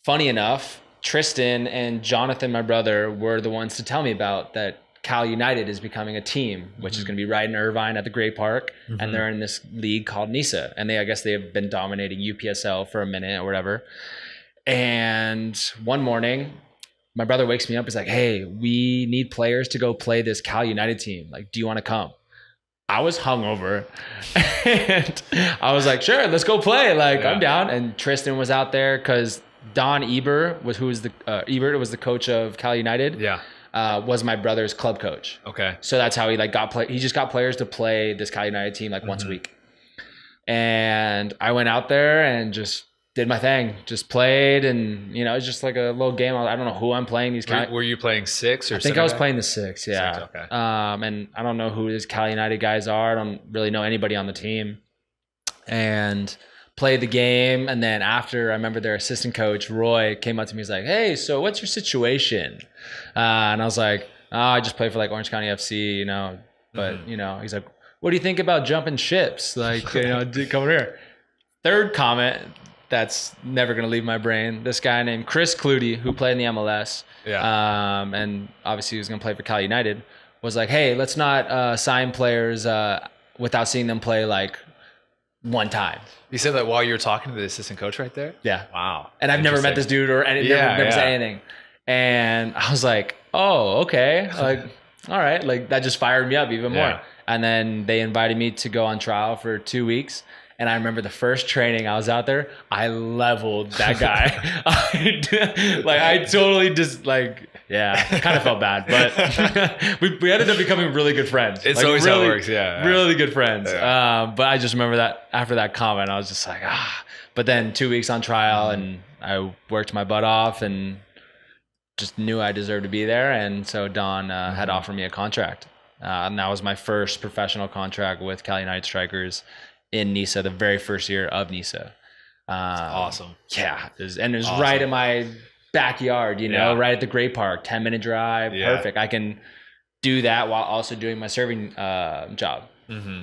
funny enough, Tristan and Jonathan, my brother, were the ones to tell me about that Cal United is becoming a team, which is going to be right in Irvine at the Gray Park. And they're in this league called NISA. And I guess they have been dominating UPSL for a minute or whatever. And one morning, my brother wakes me up. He's like, hey, we need players to go play this Cal United team. Like, do you want to come? I was hungover. And I was like, sure, let's go play. Like, I'm down. And Tristan was out there because Don Ebert was the coach of Cal United. Yeah. Was my brother's club coach. Okay. So that's how he he just got players to play this Cal United team like once a week. And I went out there and just did my thing, just played, and you know, it's just like a little game. I don't know who I'm playing. Were you playing 6 or? I think I was playing the 6. Yeah. 6, okay. And I don't know who these Cal United guys are. I don't really know anybody on the team. And played the game, and then after, I remember their assistant coach Roy came up to me. He's like, "Hey, so what's your situation?" And I was like, "Oh, I just play for like Orange County FC, you know." But you know, he's like, "What do you think about jumping ships? Like, you know, come here." Third comment that's never going to leave my brain. This guy named Chris Clutie, who played in the MLS, and obviously he was going to play for Cal United, was like, hey, let's not sign players without seeing them play like one time. You said that while you were talking to the assistant coach right there? Yeah. Wow. And I've never met this dude or never said anything. And I was like, oh, okay. Like, all right. Like, that just fired me up even more. And then they invited me to go on trial for 2 weeks. And I remember the first training I was out there, I leveled that guy. I totally just kind of felt bad, but we ended up becoming really good friends. It's always how it works, really good friends. Yeah. But I just remember that after that comment, I was just like, But then 2 weeks on trial, and I worked my butt off and just knew I deserved to be there. And so Don had offered me a contract. And that was my first professional contract with Cal United Strikers in NISA, the very first year of NISA. That's awesome. Yeah. It was awesome. Right in my backyard, right at the Gray Park, 10-minute drive. Yeah. Perfect. I can do that while also doing my serving job. Mm-hmm.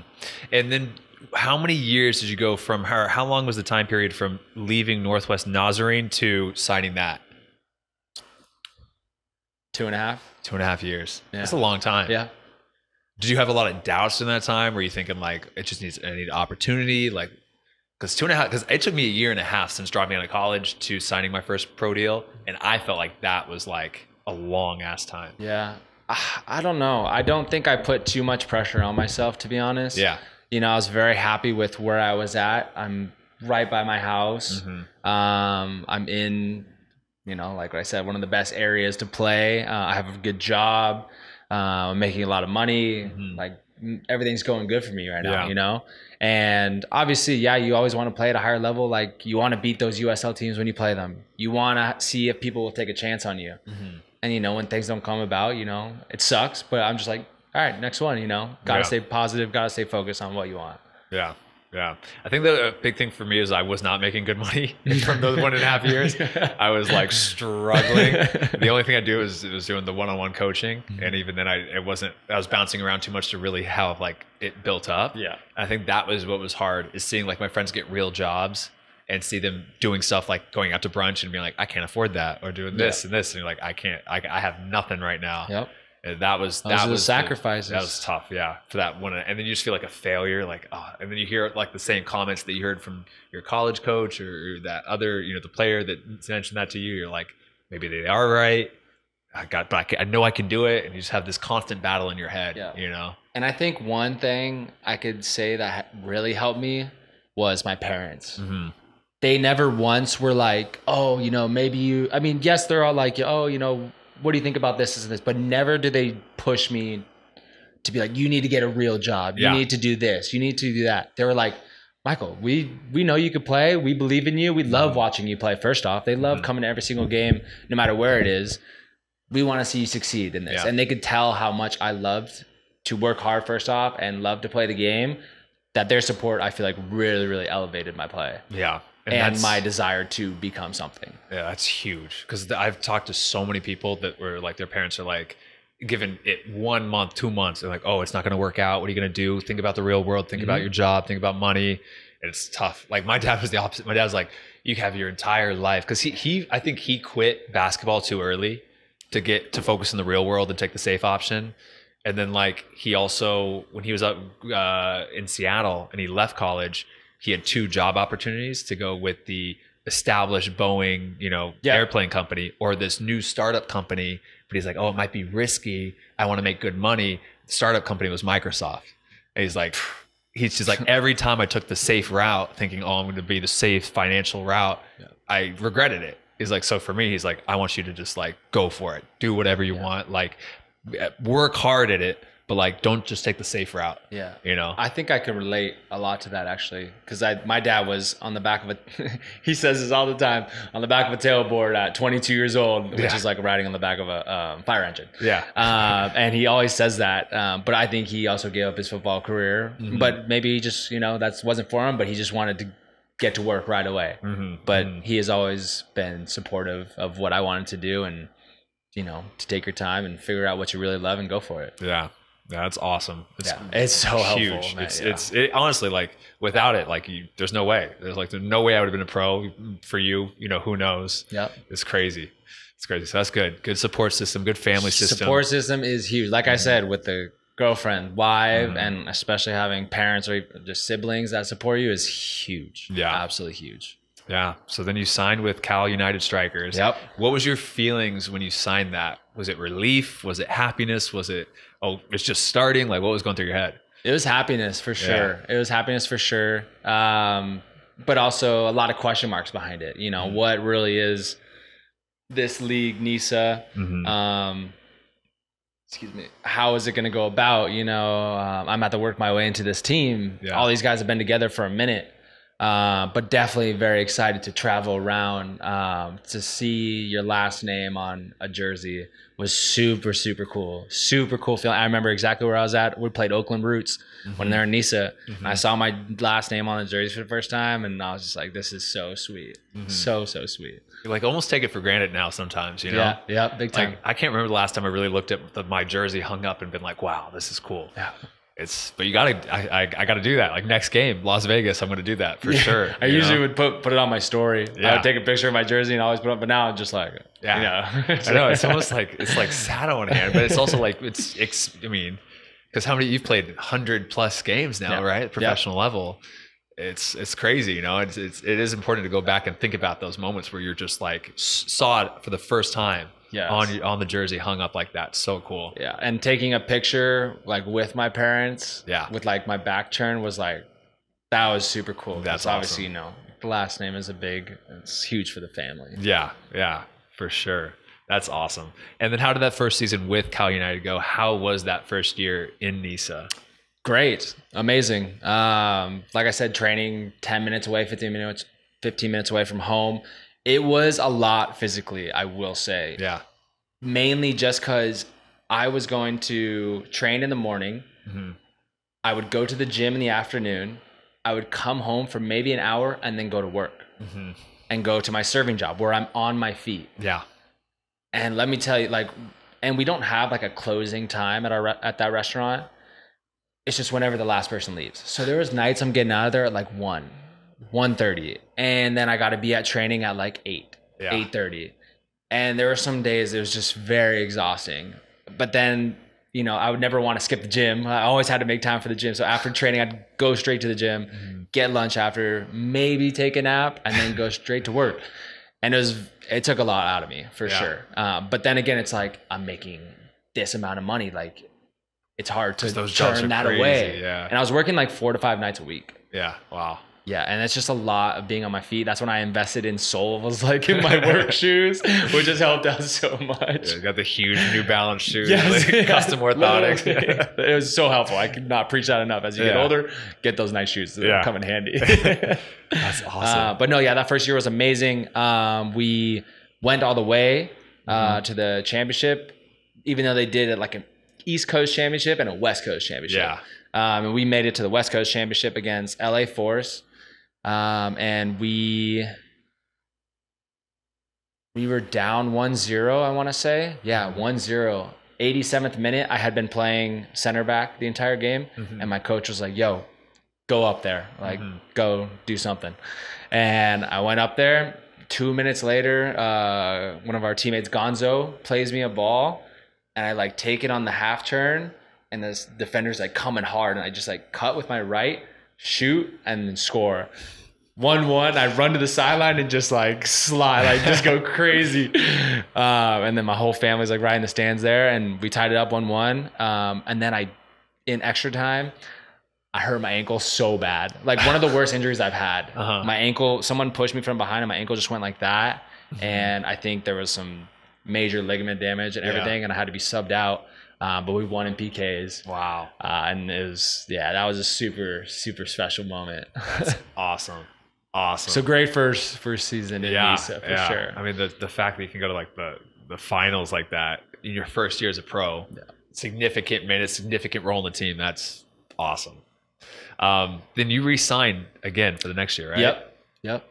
And then how many years did you go from her? How long was the time period from leaving Northwest Nazarene to signing that? 2.5. 2.5 years. Yeah. That's a long time. Yeah. Did you have a lot of doubts in that time? Were you thinking like, I need opportunity? Like, because it took me 1.5 years since dropping out of college to signing my first pro deal. And I felt like that was like a long ass time. Yeah. I don't know. I don't think I put too much pressure on myself, to be honest. Yeah. I was very happy with where I was at. I'm right by my house. Mm-hmm. I'm in, like I said, one of the best areas to play. I have a good job. I'm making a lot of money. Mm-hmm. Like everything's going good for me right now, And obviously, you always want to play at a higher level. Like you want to beat those USL teams when you play them. You want to see if people will take a chance on you. Mm-hmm. And, when things don't come about, it sucks. But I'm just like, all right, next one, got to stay positive, got to stay focused on what you want. Yeah. Yeah. I think the big thing for me is I was not making good money from those 1.5 years. I was like struggling. The only thing I do was doing the one-on-one coaching. Mm-hmm. And even then I was bouncing around too much to really have like it built up. Yeah. I think that was what was hard, is seeing like my friends get real jobs and see them doing stuff like going out to brunch and being like, I can't afford that, or doing this and this. And you're like, I have nothing right now. Yep. And that was sacrifices. That was tough. Yeah. For that one. And then you just feel like a failure. Like, and then you hear like the same comments that you heard from your college coach or that other, the player that mentioned that to you. You're like, maybe they are right. I know I can do it. And you just have this constant battle in your head, And I think one thing I could say that really helped me was my parents. Mm-hmm. They never once were like, oh, maybe yes, they're all like, oh, what do you think about this and this? But never do they push me to be like, you need to get a real job. You need to do this. You need to do that. They were like, Michael, we know you could play. We believe in you. We love watching you play. First off, they love coming to every single game, no matter where it is. We want to see you succeed in this. Yeah. And they could tell how much I loved to work hard first off and love to play the game, that their support, I feel like, really, really elevated my play. Yeah. And my desire to become something. Yeah, that's huge. Because I've talked to so many people that were like, their parents are like, given it 1 month, 2 months, they're like, oh, it's not going to work out. What are you going to do? Think about the real world. Think about your job. Think about money. And it's tough. Like my dad was the opposite. My dad was like, you have your entire life. Because I think he quit basketball too early to get to focus on the real world and take the safe option. And then like he also, when he was up in Seattle and he left college, he had 2 job opportunities to go with the established Boeing, airplane company, or this new startup company. But he's like, oh, it might be risky. I want to make good money. The startup company was Microsoft. And he's just like, every time I took the safe route thinking, oh, I'm going to be the safe financial route, I regretted it. He's like, so for me, he's like, I want you to just like, go for it. Do whatever you want. Like work hard at it. But like, don't just take the safe route. Yeah. I think I can relate a lot to that actually. Cause my dad was on the back of he says this all the time, on the back of a tailboard at 22 years old, which is like riding on the back of a fire engine. Yeah. And he always says that. But I think he also gave up his football career, but maybe he just, that wasn't for him, but he just wanted to get to work right away. Mm-hmm. But he has always been supportive of what I wanted to do, and, to take your time and figure out what you really love and go for it. Yeah. Yeah, that's awesome. It's so huge. Helpful. Man. It's honestly, like without it, like there's no way. There's no way I would have been a pro for you. Who knows? Yeah, it's crazy. It's crazy. So that's good. Good support system. Good family system. Support system is huge. Like I said, with the girlfriend, wife, and especially having parents or just siblings that support you is huge. Yeah, absolutely huge. Yeah. So then you signed with Cal United Strikers. Yep. What was your feelings when you signed that? Was it relief? Was it happiness? Was it, oh, it's just starting? Like what was going through your head? It was happiness for sure. Yeah. It was happiness for sure. But also a lot of question marks behind it. What really is this league, NISA? Excuse me. How is it going to go about? I'm about to work my way into this team. Yeah. All these guys have been together for a minute. But definitely very excited to travel around. To see your last name on a jersey was super, super cool. Super cool feeling. I remember exactly where I was at. We played Oakland Roots when they're in NISA. I saw my last name on the jersey for the first time, and I was just like, this is so sweet. So sweet. You like almost take it for granted now sometimes, you know? Yeah, big time. Like, I can't remember the last time I really looked at my jersey hung up and been like, wow, this is cool. Yeah. But you gotta, I gotta do that. Like next game, Las Vegas, I'm gonna do that for sure. I usually would put it on my story. Yeah. I would take a picture of my jersey and always put it up, but now I'm just like, I know it's almost like sad on one hand, but it's also like I mean, because how many you've played 100+ games now, right? At professional level. It's crazy, you know. It is important to go back and think about those moments where you're just like saw it for the first time. On the jersey hung up like that. So cool. Yeah. And taking a picture like with my parents, with like my back turned was like, that was super cool. That's awesome. Obviously, you know, the last name is it's huge for the family. Yeah, for sure. That's awesome. And then how did that first season with Cal United go? How was that first year in NISA? Great. Amazing. Like I said, training 10 minutes away, 15 minutes away from home. It was a lot physically, I will say. Yeah. Mainly just because I was going to train in the morning. I would go to the gym in the afternoon. I would come home for maybe an hour and then go to work and go to my serving job where I'm on my feet. Yeah. And let me tell you, like, and we don't have like a closing time at that restaurant. It's just whenever the last person leaves. So there was nights I'm getting out of there at like 1:30, and then I got to be at training at like 8:30. And there were some days it was just very exhausting. But then, you know, I would never want to skip the gym. I always had to make time for the gym. So after training, I'd go straight to the gym, get lunch after, maybe take a nap, and then go straight to work. And it took a lot out of me for sure. But then again, it's like I'm making this amount of money. Like it's hard to turn that away. Yeah. And I was working like 4 to 5 nights a week. Yeah. Wow. Yeah, and it's just a lot of being on my feet. That's when I invested in soles, like in my work shoes, which has helped out so much. Yeah, got the huge New Balance shoes, custom orthotics. It was so helpful. I could not preach that enough. As you get older, get those nice shoes. They'll come in handy. That's awesome. But no, that first year was amazing. We went all the way to the championship, even though they did it like an East Coast championship and a West Coast championship. Yeah. And we made it to the West Coast championship against LA Force. And we were down 1-0, I want to say. Yeah, 1-0. 87th minute, I had been playing center back the entire game. And my coach was like, yo, go up there. Like, go do something. And I went up there. 2 minutes later, one of our teammates, Gonzo, plays me a ball. And I like take it on the half turn. And this defender's like coming hard. And I just like cut with my right, shoot, and then score. 1-1. I run to the sideline and just like slide, like just go crazy. And then my whole family's like right in the stands there, and we tied it up 1-1. And then in extra time, I hurt my ankle so bad. Like one of the worst injuries I've had. My ankle, someone pushed me from behind and my ankle just went like that. And I think there was some major ligament damage and everything, and I had to be subbed out. But we won in PKs. Wow. And it was, that was a super, super special moment. That's awesome. So great first season in NISA for sure. I mean, the fact that you can go to like the finals like that in your first year as a pro, made a significant role in the team. That's awesome. Then you re-signed again for the next year, right? Yep.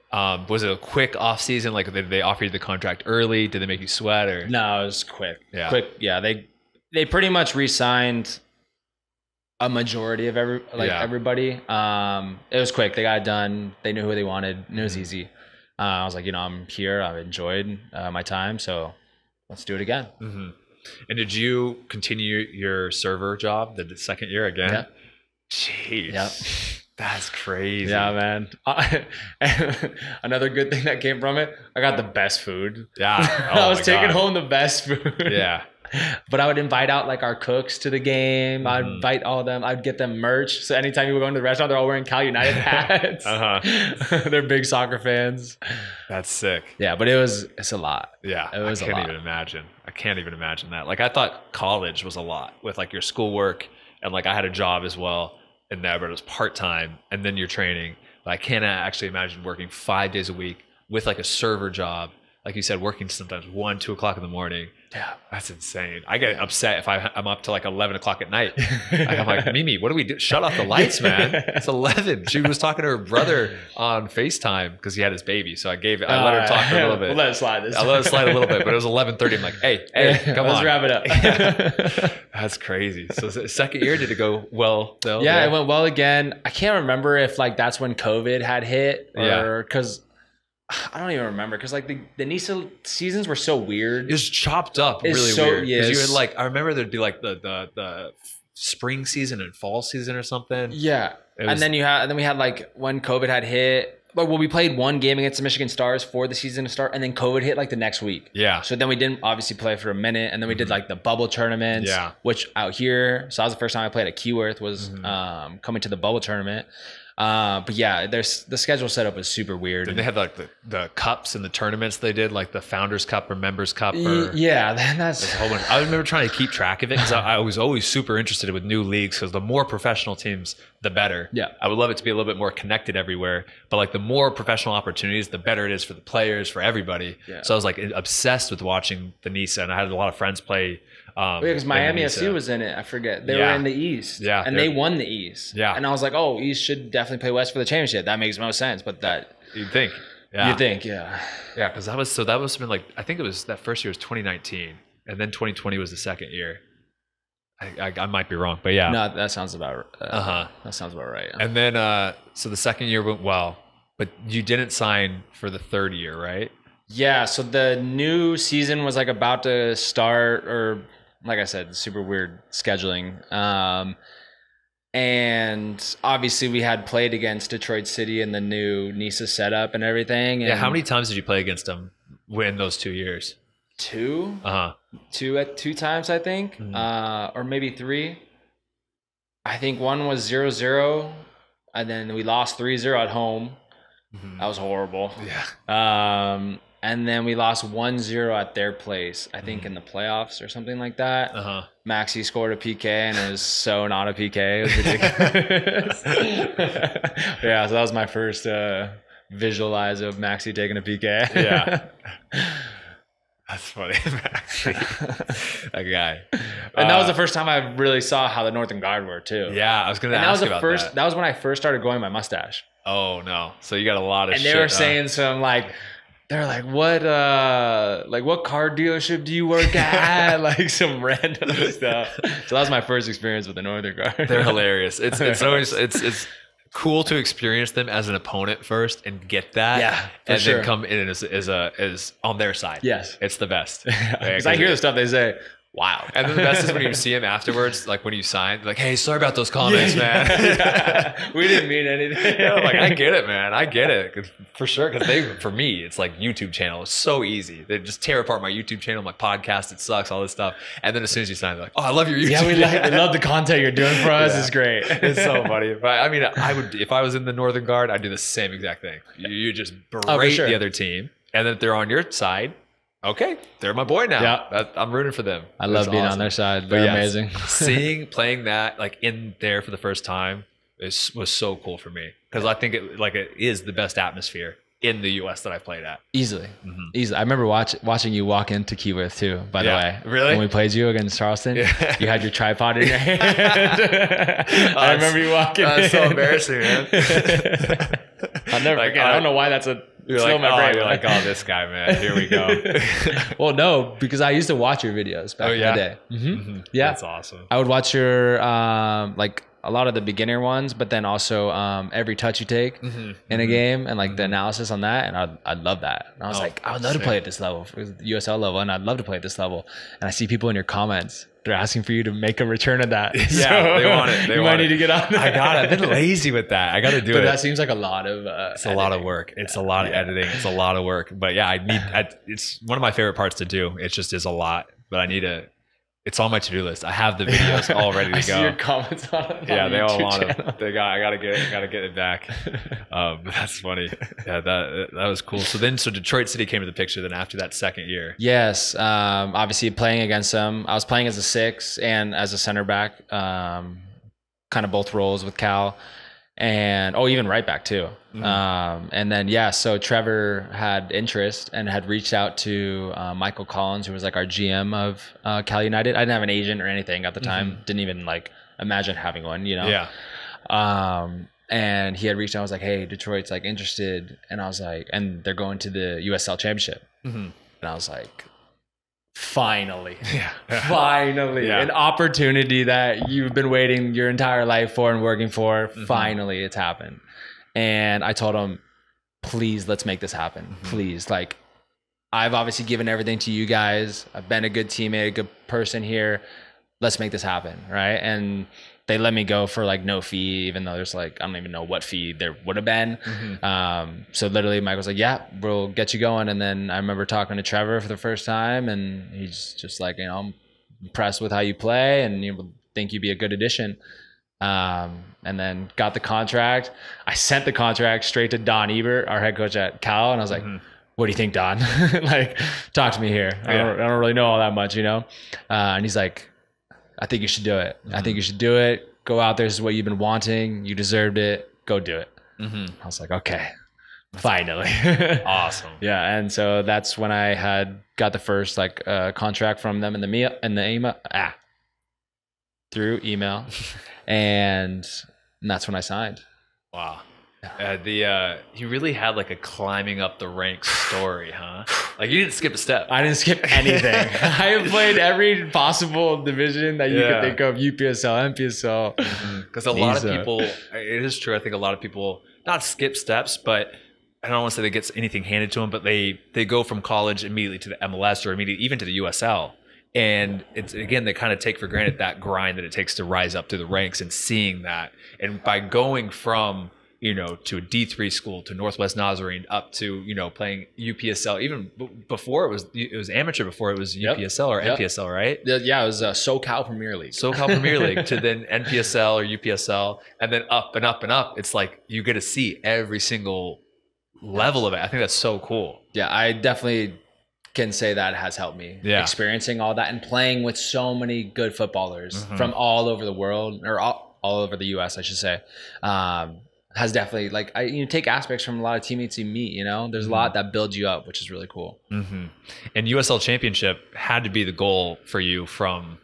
Was it a quick off season? Like did they offer you the contract early? Did they make you sweat or? No, it was quick. Yeah. Quick. Yeah. They pretty much re-signed a majority of everybody. It was quick. They got it done. They knew who they wanted, and it was easy. I was like, I'm here. I've enjoyed my time, so let's do it again. And did you continue your server job the second year again? Yeah. Jeez. Yep. That's crazy. Yeah, man. Another good thing that came from it, I got the best food. Yeah. I was taking home the best food. Yeah. But I would invite out like our cooks to the game. I'd invite all of them. I'd get them merch. So anytime you were going to the restaurant, they're all wearing Cal United hats. They're big soccer fans. That's sick. Yeah, but it's a lot. Yeah. It was a lot. I can't even imagine that. Like I thought college was a lot with like your schoolwork, and like I had a job as well in there, but it was part-time, and then your training. But I can't actually imagine working 5 days a week with like a server job. Like you said, working sometimes 1, 2 o'clock in the morning. Yeah. That's insane. I get upset if I'm up to like 11 o'clock at night. I'm like, Mimi, what do we do? Shut off the lights, man. It's 11. She was talking to her brother on FaceTime because he had his baby. So I let her talk for a little bit. We'll let it slide this I let it slide a little bit, but it was 11:30. I'm like, hey, come on. Let's wrap it up. That's crazy. So the second year, did it go well though? Yeah, it went well again. I can't remember if like that's when COVID had hit or because I don't even remember because like the NISA seasons were so weird. It was chopped up weird. Yeah, because you had like, I remember there'd be like the spring season and fall season or something. Yeah, and then we had like when COVID had hit. Like, well, we played one game against the Michigan Stars for the season to start, and then COVID hit like the next week. Yeah. So then we didn't obviously play for a minute, and then we did like the bubble tournaments. Yeah. Which out here, so that was the first time I played at Keyworth was coming to the bubble tournament. But yeah, the schedule setup was super weird. And they had like the cups and the tournaments they did, like the Founders Cup or Members Cup. Or, yeah, that's a whole bunch. I remember trying to keep track of it because I was always super interested with new leagues because the more professional teams, the better. Yeah. I would love it to be a little bit more connected everywhere, but like the more professional opportunities, the better it is for the players, for everybody. Yeah. So I was like obsessed with watching the NISA, and I had a lot of friends play. Because Miami SC was in it. I forget. They were in the East. Yeah. And they won the East. Yeah. And I was like, oh, East should definitely play West for the championship. That makes most sense. But you'd think. Yeah. You'd think, yeah. Yeah, because that must have been like, I think it was that first year was 2019. And then 2020 was the second year. I might be wrong, but yeah. No, that sounds about that sounds about right. Yeah. And then so the second year went well, but you didn't sign for the third year, right? Yeah, so the new season was like about to start, or like I said, super weird scheduling. And obviously we had played against Detroit City in the new NISA setup and everything. And how many times did you play against them in those 2 years? 2? Two times, I think. Or maybe 3. I think one was 0-0, and then we lost 3-0 at home. That was horrible. Yeah. And then we lost 1-0 at their place, I think in the playoffs or something like that. Maxi scored a PK, and it was so not a PK. It was ridiculous. Yeah, so that was my first visualize of Maxi taking a PK. Yeah. That's funny. Maxi. That guy. And that was the first time I really saw how the Northern Guard were too. Yeah, I was going to ask about that. That was when I first started growing my mustache. Oh, no. So you got a lot of shit. And they were saying some like... They're like, what car dealership do you work at? Like some random stuff. So that was my first experience with the Northern Guard. They're hilarious. It's always it's cool to experience them as an opponent first and get that. Yeah, and then come in as on their side. Yes, it's the best. Because I hear the stuff they say. Wow. And then the best is when you see him afterwards, like when you sign, like, hey, sorry about those comments, man. Yeah. We didn't mean anything. Yeah, like, I get it, man. I get it. For sure. Because for me, it's like YouTube channel. It's so easy. They just tear apart my YouTube channel, my podcast. It sucks, all this stuff. And then as soon as you sign, they're like, oh, I love your YouTube channel. Yeah, we love the content you're doing for us. It's great. It's so funny. But I mean, I would, if I was in the Northern Guard, I'd do the same exact thing. You just berate the other team. And then if they're on your side, okay, they're my boy now. Yeah. I'm rooting for them. I love being on their side. They're amazing. Playing that like in there for the first time was so cool for me because I think it is the best atmosphere in the U.S. that I've played at. Easily. I remember watching you walk into Keyworth too, by the way. Really? When we played you against Charleston, you had your tripod in your hand. I remember you walking in. That's so embarrassing, man. I'll never forget. I don't know why that's You're like, oh, this guy, man. Here we go. Well, no, because I used to watch your videos back in the day. Yeah. That's awesome. I would watch your, like a lot of the beginner ones, but then also every touch you take in a game and like the analysis on that. And I'd love that. And I was like, I would love to play at this level, USL level, and I'd love to play at this level. And I see people in your comments, they're asking for you to make a return of that. Yeah, so they want it. You might need to get on that. I've been lazy with that. I got to do it. But that seems like a lot of it's a lot of work. It's a lot of editing. It's a lot of work. But yeah, it's one of my favorite parts to do. It just is a lot. But I need to. It's on my to-do list. I have the videos all ready to go. I see your comments on it. Yeah, they all want them. I gotta get it back. That's funny. Yeah, that was cool. So Detroit City came to the picture then after that second year. Yes. Obviously playing against them. I was playing as a 6 and as a center back. Kind of both roles with Cal. and even right back too. And then so Trevor had interest and had reached out to Michael Collins, who was like our GM of Cal United. I didn't have an agent or anything at the time. Didn't even like imagine having one, and he had reached out. I was like, hey, Detroit's like interested, and I was like, and they're going to the USL Championship, and I was like, finally, finally, an opportunity that you've been waiting your entire life for and working for. Finally, it's happened. And I told him, please, let's make this happen. Please. Like, I've obviously given everything to you guys. I've been a good teammate, a good person here. Let's make this happen. Right. And they let me go for like no fee, even though there's like, I don't even know what fee there would have been. So literally Mike was like, yeah, we'll get you going. And then I remember talking to Trevor for the first time, and he's just like, I'm impressed with how you play and you think you'd be a good addition. And then got the contract. I sent the contract straight to Don Ebert, our head coach at Cal. And I was like, what do you think, Don? Like, talk to me here. I don't really know all that much, And he's like, I think you should do it. I think you should do it. Go out there. This is what you've been wanting. You deserved it. Go do it. I was like, okay, finally. Awesome. Yeah. And so that's when I had got the first like contract from them through email. and that's when I signed. Wow. You really had like a climbing up the ranks story, huh? Like you didn't skip a step. I didn't skip anything. I have played every possible division that you could think of: UPSL, NPSL. Because a lot of people, it is true. I think a lot of people not skip steps, but I don't want to say they get anything handed to them, but they go from college immediately to the MLS or immediately even to the USL. And it's again, they kind of take for granted that grind that it takes to rise up through the ranks and seeing that. And by going from to a D3 school, to Northwest Nazarene, up to, playing UPSL, even before it was amateur, before it was UPSL or NPSL, right? Yeah, it was SoCal Premier League. SoCal Premier League to then NPSL or UPSL, and then up and up and up. It's like you get to see every single level of it. I think that's so cool. Yeah, I definitely can say that has helped me. Experiencing all that and playing with so many good footballers from all over the world, or all over the US, I should say. Has definitely, like, you take aspects from a lot of teammates you meet, there's a lot that builds you up, which is really cool. And USL Championship had to be the goal for you from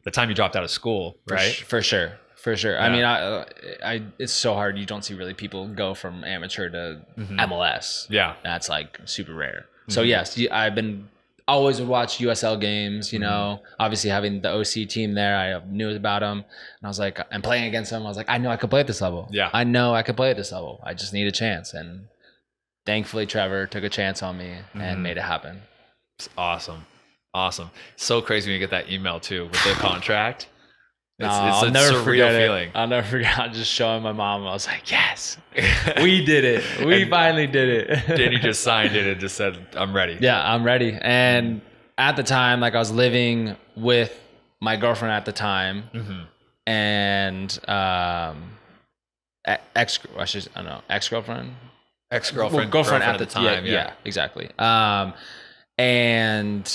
the time you dropped out of school, right? For sure. Yeah. I mean, it's so hard. You don't see really people go from amateur to MLS. Yeah. That's like super rare. So yes, I've been always would watch USL games, obviously having the OC team there, I knew about them, and I was like, and playing against them, I was like, I know I could play at this level. Yeah. I know I could play at this level. I just need a chance. And thankfully Trevor took a chance on me and made it happen. It's awesome. So crazy when you get that email too with the contract. It's a surreal feeling. I'll never forget. I'll just showing my mom. I was like, yes, we did it. We finally did it. Then you just signed it and just said, I'm ready. Yeah, I'm ready. And at the time, like I was living with my girlfriend at the time and ex-girlfriend at the time. Yeah, exactly. And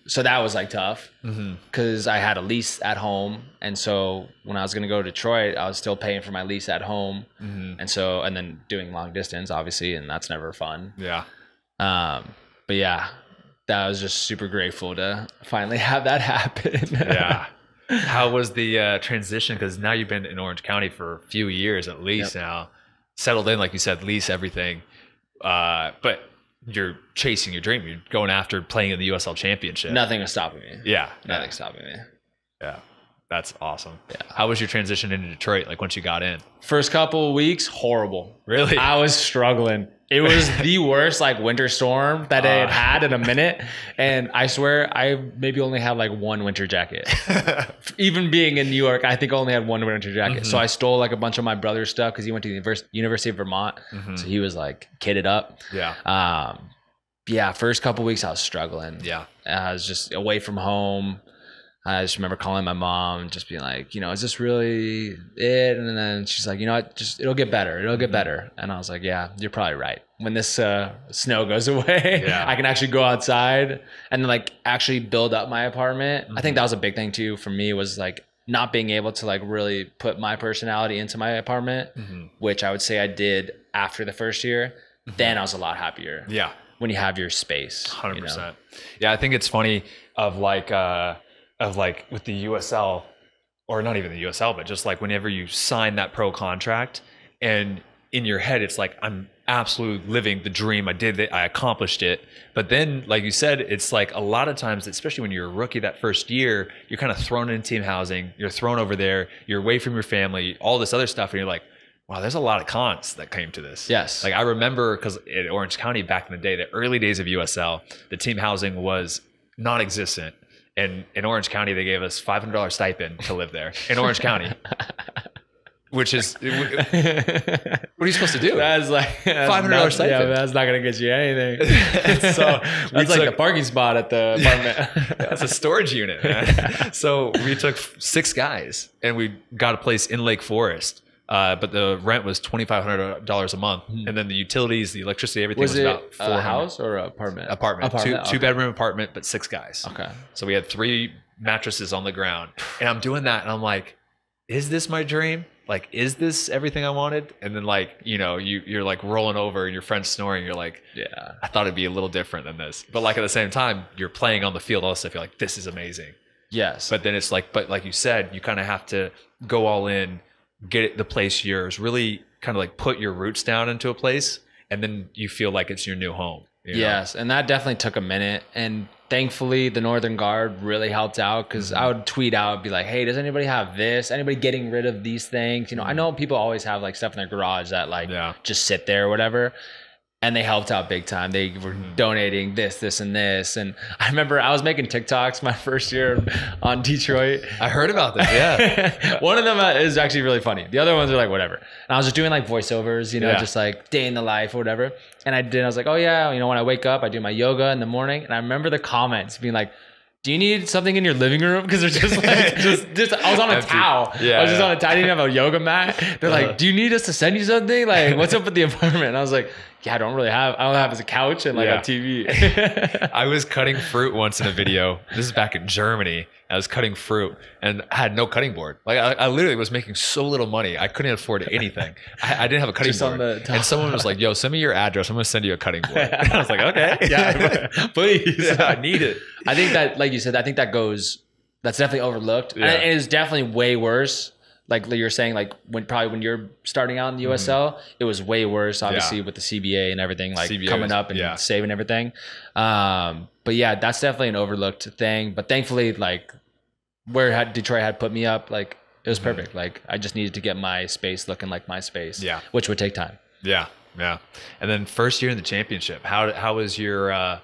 so that was like tough because I had a lease at home. And so when I was going to go to Detroit, I was still paying for my lease at home. And then doing long distance, obviously, and that's never fun. Yeah. But yeah, that was just super grateful to finally have that happen. Yeah. How was the transition? Because now you've been in Orange County for a few years at least now. Settled in, like you said, lease, everything. But you're chasing your dream. You're going after playing in the USL Championship. Nothing was stopping me. Yeah. Nothing stopping me. Yeah. That's awesome. Yeah. How was your transition into Detroit, like once you got in? First couple of weeks, horrible. Really? I was struggling. It was the worst like winter storm that I had in a minute. And I swear I maybe only had like one winter jacket. Even being in New York, I think I only had one winter jacket. So I stole like a bunch of my brother's stuff because he went to the University of Vermont. So he was like kitted up. Yeah. Yeah. First couple of weeks I was struggling. Yeah. I was just away from home. I just remember calling my mom and just being like, is this really it? And then she's like, what, it'll get better. It'll get better. And I was like, yeah, you're probably right. When this snow goes away, I can actually go outside and then like actually build up my apartment. I think that was a big thing too for me, was like not being able to like really put my personality into my apartment, which I would say I did after the first year, then I was a lot happier. Yeah. When you have your space. 100%. You know? Yeah. I think it's funny of like with the USL, or not even the USL, but just like whenever you sign that pro contract and in your head, it's like, I'm absolutely living the dream. I did it. I accomplished it. But then, like you said, it's like a lot of times, especially when you're a rookie that first year, you're kind of thrown in team housing. You're thrown over there. You're away from your family, all this other stuff. And you're like, wow, there's a lot of cons that came to this. Yes. Like I remember, because at Orange County back in the day, the early days of USL, the team housing was non-existent. And in Orange County, they gave us $500 stipend to live there in Orange County. Which is, what are you supposed to do? That's like $500 stipend. Yeah, that's not gonna get you anything. So that's like the parking spot at the apartment. That's a storage unit, man. So we took 6 guys and we got a place in Lake Forest. But the rent was $2,500 a month, and then the utilities, the electricity, everything was about $400. A house or an apartment? Apartment. Two bedroom apartment, but 6 guys. Okay. So we had 3 mattresses on the ground, and I'm doing that, and I'm like, is this my dream? Like, is this everything I wanted? And then like, you know, you're like rolling over and your friend's snoring. You're like, yeah, I thought it'd be a little different than this. But like at the same time, you're playing on the field, all this stuff. You're like, this is amazing. Yes. But then it's like, but like you said, you kind of have to go all in, get the place yours, really kind of like put your roots down into a place. And then you feel like it's your new home. You know? Yes. And that definitely took a minute. And thankfully the Northern Guard really helped out, because I would tweet out, be like, hey, does anybody have this? Anybody getting rid of these things? You know, I know people always have like stuff in their garage that like just sit there or whatever. And they helped out big time. They were donating this, and this. And I remember I was making TikToks my first year on Detroit. I heard about this, yeah. One of them is actually really funny. The other ones are like, whatever. And I was just doing like voiceovers, you know, just like day in the life or whatever. And I was like, oh yeah, you know, when I wake up, I do my yoga in the morning. And I remember the comments being like, do you need something in your living room? Because they're just like, just I was on a towel. I was just on a towel. I didn't have a yoga mat. They're like, do you need us to send you something? Like, what's up with the apartment? And I was like, yeah, I don't have is a couch and like a TV. I was cutting fruit once in a video. This is back in Germany. I was cutting fruit and I had no cutting board. Like I literally was making so little money. I couldn't afford anything. I didn't have a cutting board. And someone was like, yo, send me your address. I'm going to send you a cutting board. And I was like, okay. Yeah, please. Yeah, I need it. I think that, like you said, that's definitely overlooked. Yeah. And it is definitely way worse. Like you're saying, like when you're starting out in the USL, it was way worse, obviously with the CBA and everything, like CBA coming up and saving everything. But yeah, that's definitely an overlooked thing. But thankfully, like where Detroit had put me up, like it was perfect. Like I just needed to get my space looking like my space, which would take time. Yeah. And then first year in the championship, how was your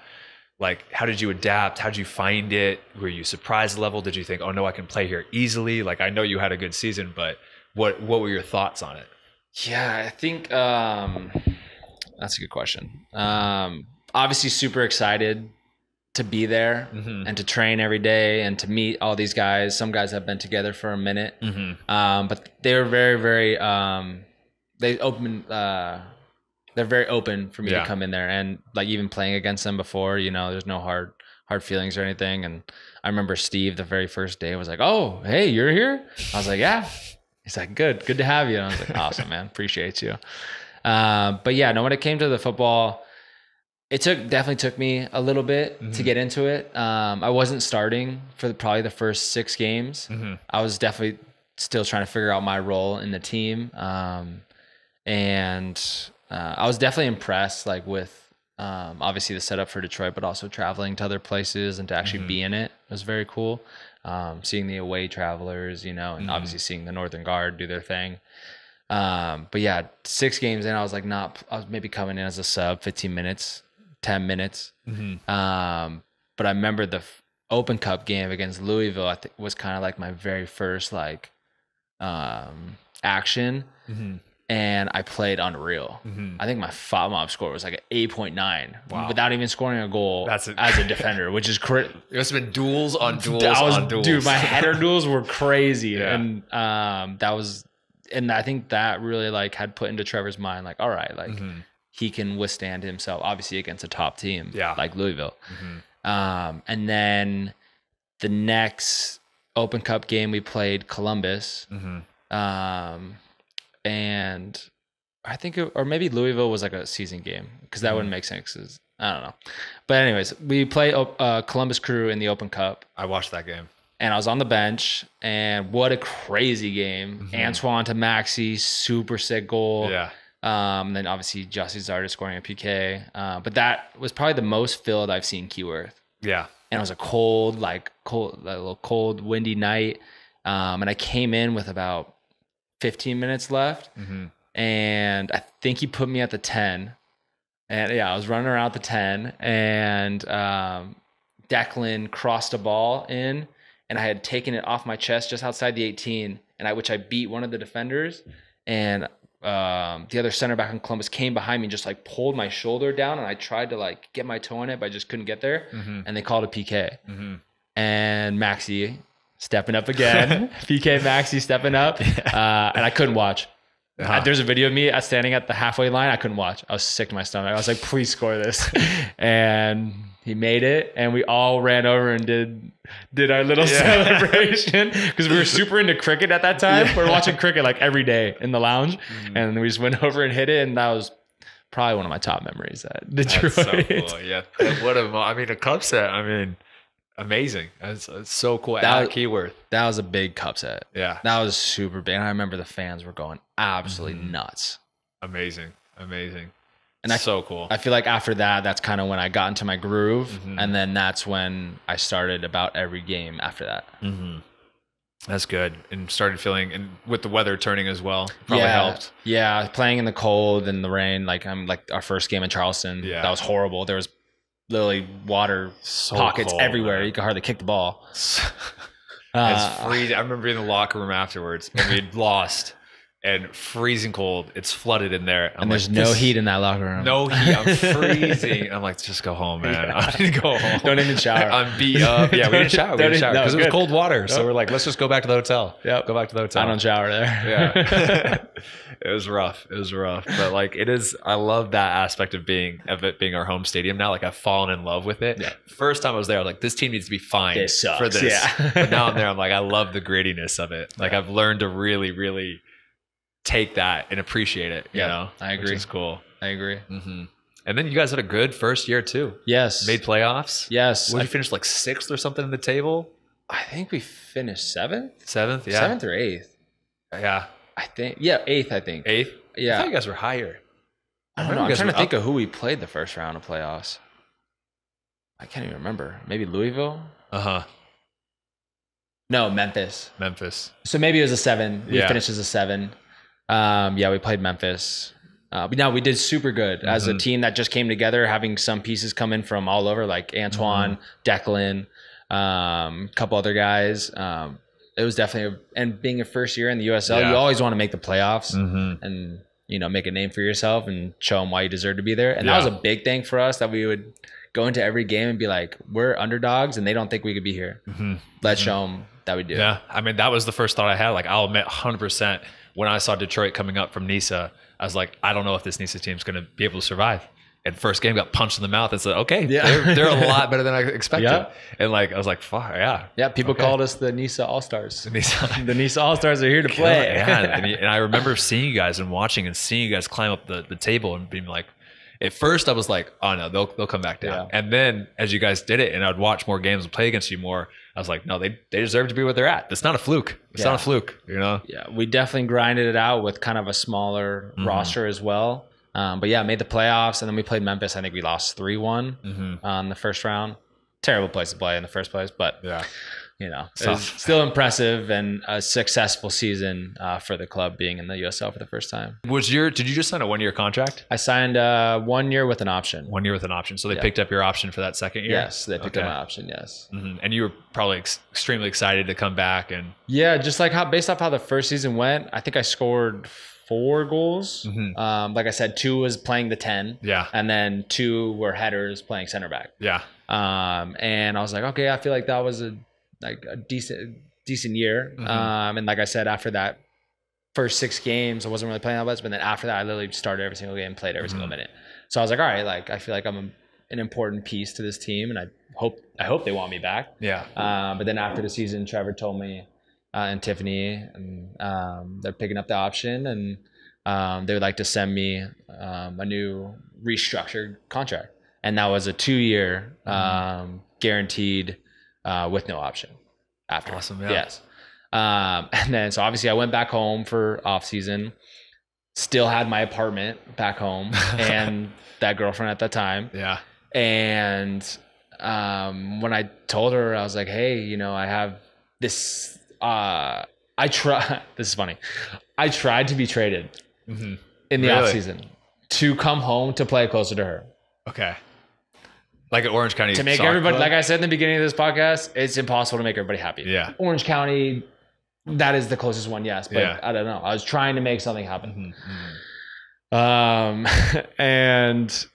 like, how did you adapt? How did you find it? Were you surprised level? Did you think, oh no, I can play here easily? Like, I know you had a good season, but what were your thoughts on it? Yeah, I think that's a good question. Obviously super excited to be there and to train every day and to meet all these guys. Some guys have been together for a minute, but they were very, very, they're very open for me to come in there, and like even playing against them before, you know, there's no hard feelings or anything. And I remember Steve the very first day was like, "Oh, hey, you're here?" I was like, "Yeah." He's like, "Good to have you." And I was like, "Awesome, man, appreciate you." But yeah, no, when it came to the football, it definitely took me a little bit to get into it. I wasn't starting for probably the first 6 games. I was definitely still trying to figure out my role in the team, and I was definitely impressed, like with obviously the setup for Detroit, but also traveling to other places and to actually be in it was very cool. Seeing the away travelers, you know, and obviously seeing the Northern Guard do their thing. But yeah, 6 games in, I was maybe coming in as a sub, 15 minutes, 10 minutes. But I remember the Open Cup game against Louisville, I think was kind of like my very first like action. And I played unreal. I think my FOMOP score was like an 8.9 without even scoring a goal as a defender, which is crazy. It must have been duels on duels. Dude, my header duels were crazy. And and I think that really like had put into Trevor's mind, like, all right, like he can withstand himself, obviously against a top team like Louisville. And then the next Open Cup game, we played Columbus. Mm-hmm. And I think, or maybe Louisville was like a season game, because that wouldn't make sense. 'Cause I don't know. But anyways, we play Columbus Crew in the Open Cup. I watched that game. And I was on the bench, and what a crazy game. Mm-hmm. Antoine to Maxi, super sick goal. Yeah. And then obviously Jussie Zarda scoring a PK. But that was probably the most filled I've seen Keyworth. Yeah. And it was a little cold, windy night. And I came in with about 15 minutes left. Mm-hmm. And I think he put me at the 10. And yeah, I was running around the 10. And Declan crossed a ball in. And I had taken it off my chest just outside the 18. And which I beat one of the defenders. And the other center back in Columbus came behind me and just like pulled my shoulder down, and I tried to like get my toe in it, but I just couldn't get there. Mm-hmm. And they called a PK. Mm-hmm. And Maxi stepping up again. PK Maxi stepping up. And I couldn't watch. Uh-huh. There's a video of me standing at the halfway line. I couldn't watch. I was sick to my stomach. I was like, please score this. And he made it, and we all ran over and did our little celebration, because we were super into cricket at that time. We were watching cricket like every day in the lounge, and we just went over and hit it, and that was probably one of my top memories at Detroit. That's so cool. Yeah, a cup set. I mean, amazing. It's so cool. At Keyworth. That was a big cup set. Yeah, that was super big. And I remember the fans were going absolutely nuts. Amazing. And that's so cool. I feel like after that, that's kind of when I got into my groove. And then that's when I started about every game after that. Mm-hmm. That's good. And started feeling, and with the weather turning as well, probably helped. Yeah, playing in the cold and the rain. Like our first game in Charleston, that was horrible. There was literally water pockets cold, everywhere. Man. You could hardly kick the ball. It's freezing. I remember being in the locker room afterwards, and we'd lost. And freezing cold. It's flooded in there. And there's no heat in that locker room. No heat. I'm freezing. I'm like, just go home, man. I need to go home. Don't even shower. I'm beat up. Yeah, we didn't shower. Because it was cold water. So we're like, let's just go back to the hotel. Yep. Go back to the hotel. I don't shower there. Yeah. It was rough. But like, it is, I love that aspect of it being our home stadium now. Like, I've fallen in love with it. Yeah. First time I was there, I was like, this team needs to be fine for this. Yeah. But now I'm there, I'm like, I love the grittiness of it. Like, I've learned to really, really take that and appreciate it, you know? I agree. Which is cool. I agree. Mm-hmm. And then you guys had a good first year too. Yes. Made playoffs. Yes. What did you finish, like 6th or something in the table? I think we finished 7th. 7th, yeah. 7th or 8th. Yeah. I think, 8th, I think. 8th? Yeah. I thought you guys were higher. I don't know. I'm trying to think of who we played the first round of playoffs. I can't even remember. Maybe Louisville? Uh-huh. No, Memphis. So maybe it was a 7. We finished as a 7. We played Memphis. But no, we did super good as a team that just came together, having some pieces come in from all over, like Antoine, Declan, a couple other guys. It was definitely, and being a first year in the USL, you always want to make the playoffs and, make a name for yourself and show them why you deserve to be there. And that was a big thing for us, that we would go into every game and be like, we're underdogs and they don't think we could be here. Let's show them that we do. Yeah. I mean, that was the first thought I had. Like, I'll admit 100%. When I saw Detroit coming up from NISA, I was like, I don't know if this NISA team's going to be able to survive. And first game got punched in the mouth and said, okay, they're a lot better than I expected. And like, I was like, fuck, yeah. Yeah, people called us the NISA All-Stars. The NISA All-Stars are here to play. And I remember seeing you guys and watching and seeing you guys climb up the table and being like, at first I was like, oh no, they'll come back down. And then as you guys did it and I'd watch more games and play against you more, I was like, no, they deserve to be where they're at. It's not a fluke. It's not a fluke, Yeah, we definitely grinded it out with kind of a smaller roster as well. But made the playoffs, and then we played Memphis. I think we lost 3-1 on the first round. Terrible place to play in the first place, but it was still impressive and a successful season for the club being in the USL for the first time. Did you just sign a 1-year contract? I signed 1 year with an option. 1 year with an option. So they picked up your option for that second year? Yes, they picked up my option, yes. And you were probably extremely excited to come back. And yeah, just like based off how the first season went, I think I scored 4 goals. Like I said, 2 was playing the 10. Yeah. And then 2 were headers playing center back. Yeah. And I was like, okay, I feel like that was a decent year. And like I said, after that first 6 games, I wasn't really playing that much, but then after that, I literally started every single game, played every single minute. So I was like, all right, like I feel like I'm an important piece to this team, and I hope they want me back. Yeah. But then after the season, Trevor told me and Tiffany, and they're picking up the option, and they would like to send me a new restructured contract, and that was a 2-year guaranteed with no option after. Awesome. Yeah. Yes. And then so obviously I went back home for off season. Still had my apartment back home and that girlfriend at that time. Yeah. And when I told her, I was like, hey, you know, I have this, this is funny. I tried to be traded in the off season to come home to play closer to her. Okay. Like at Orange County. To make everybody, like I said in the beginning of this podcast, it's impossible to make everybody happy. Yeah. Orange County, that is the closest one, yes. But I don't know. I was trying to make something happen. And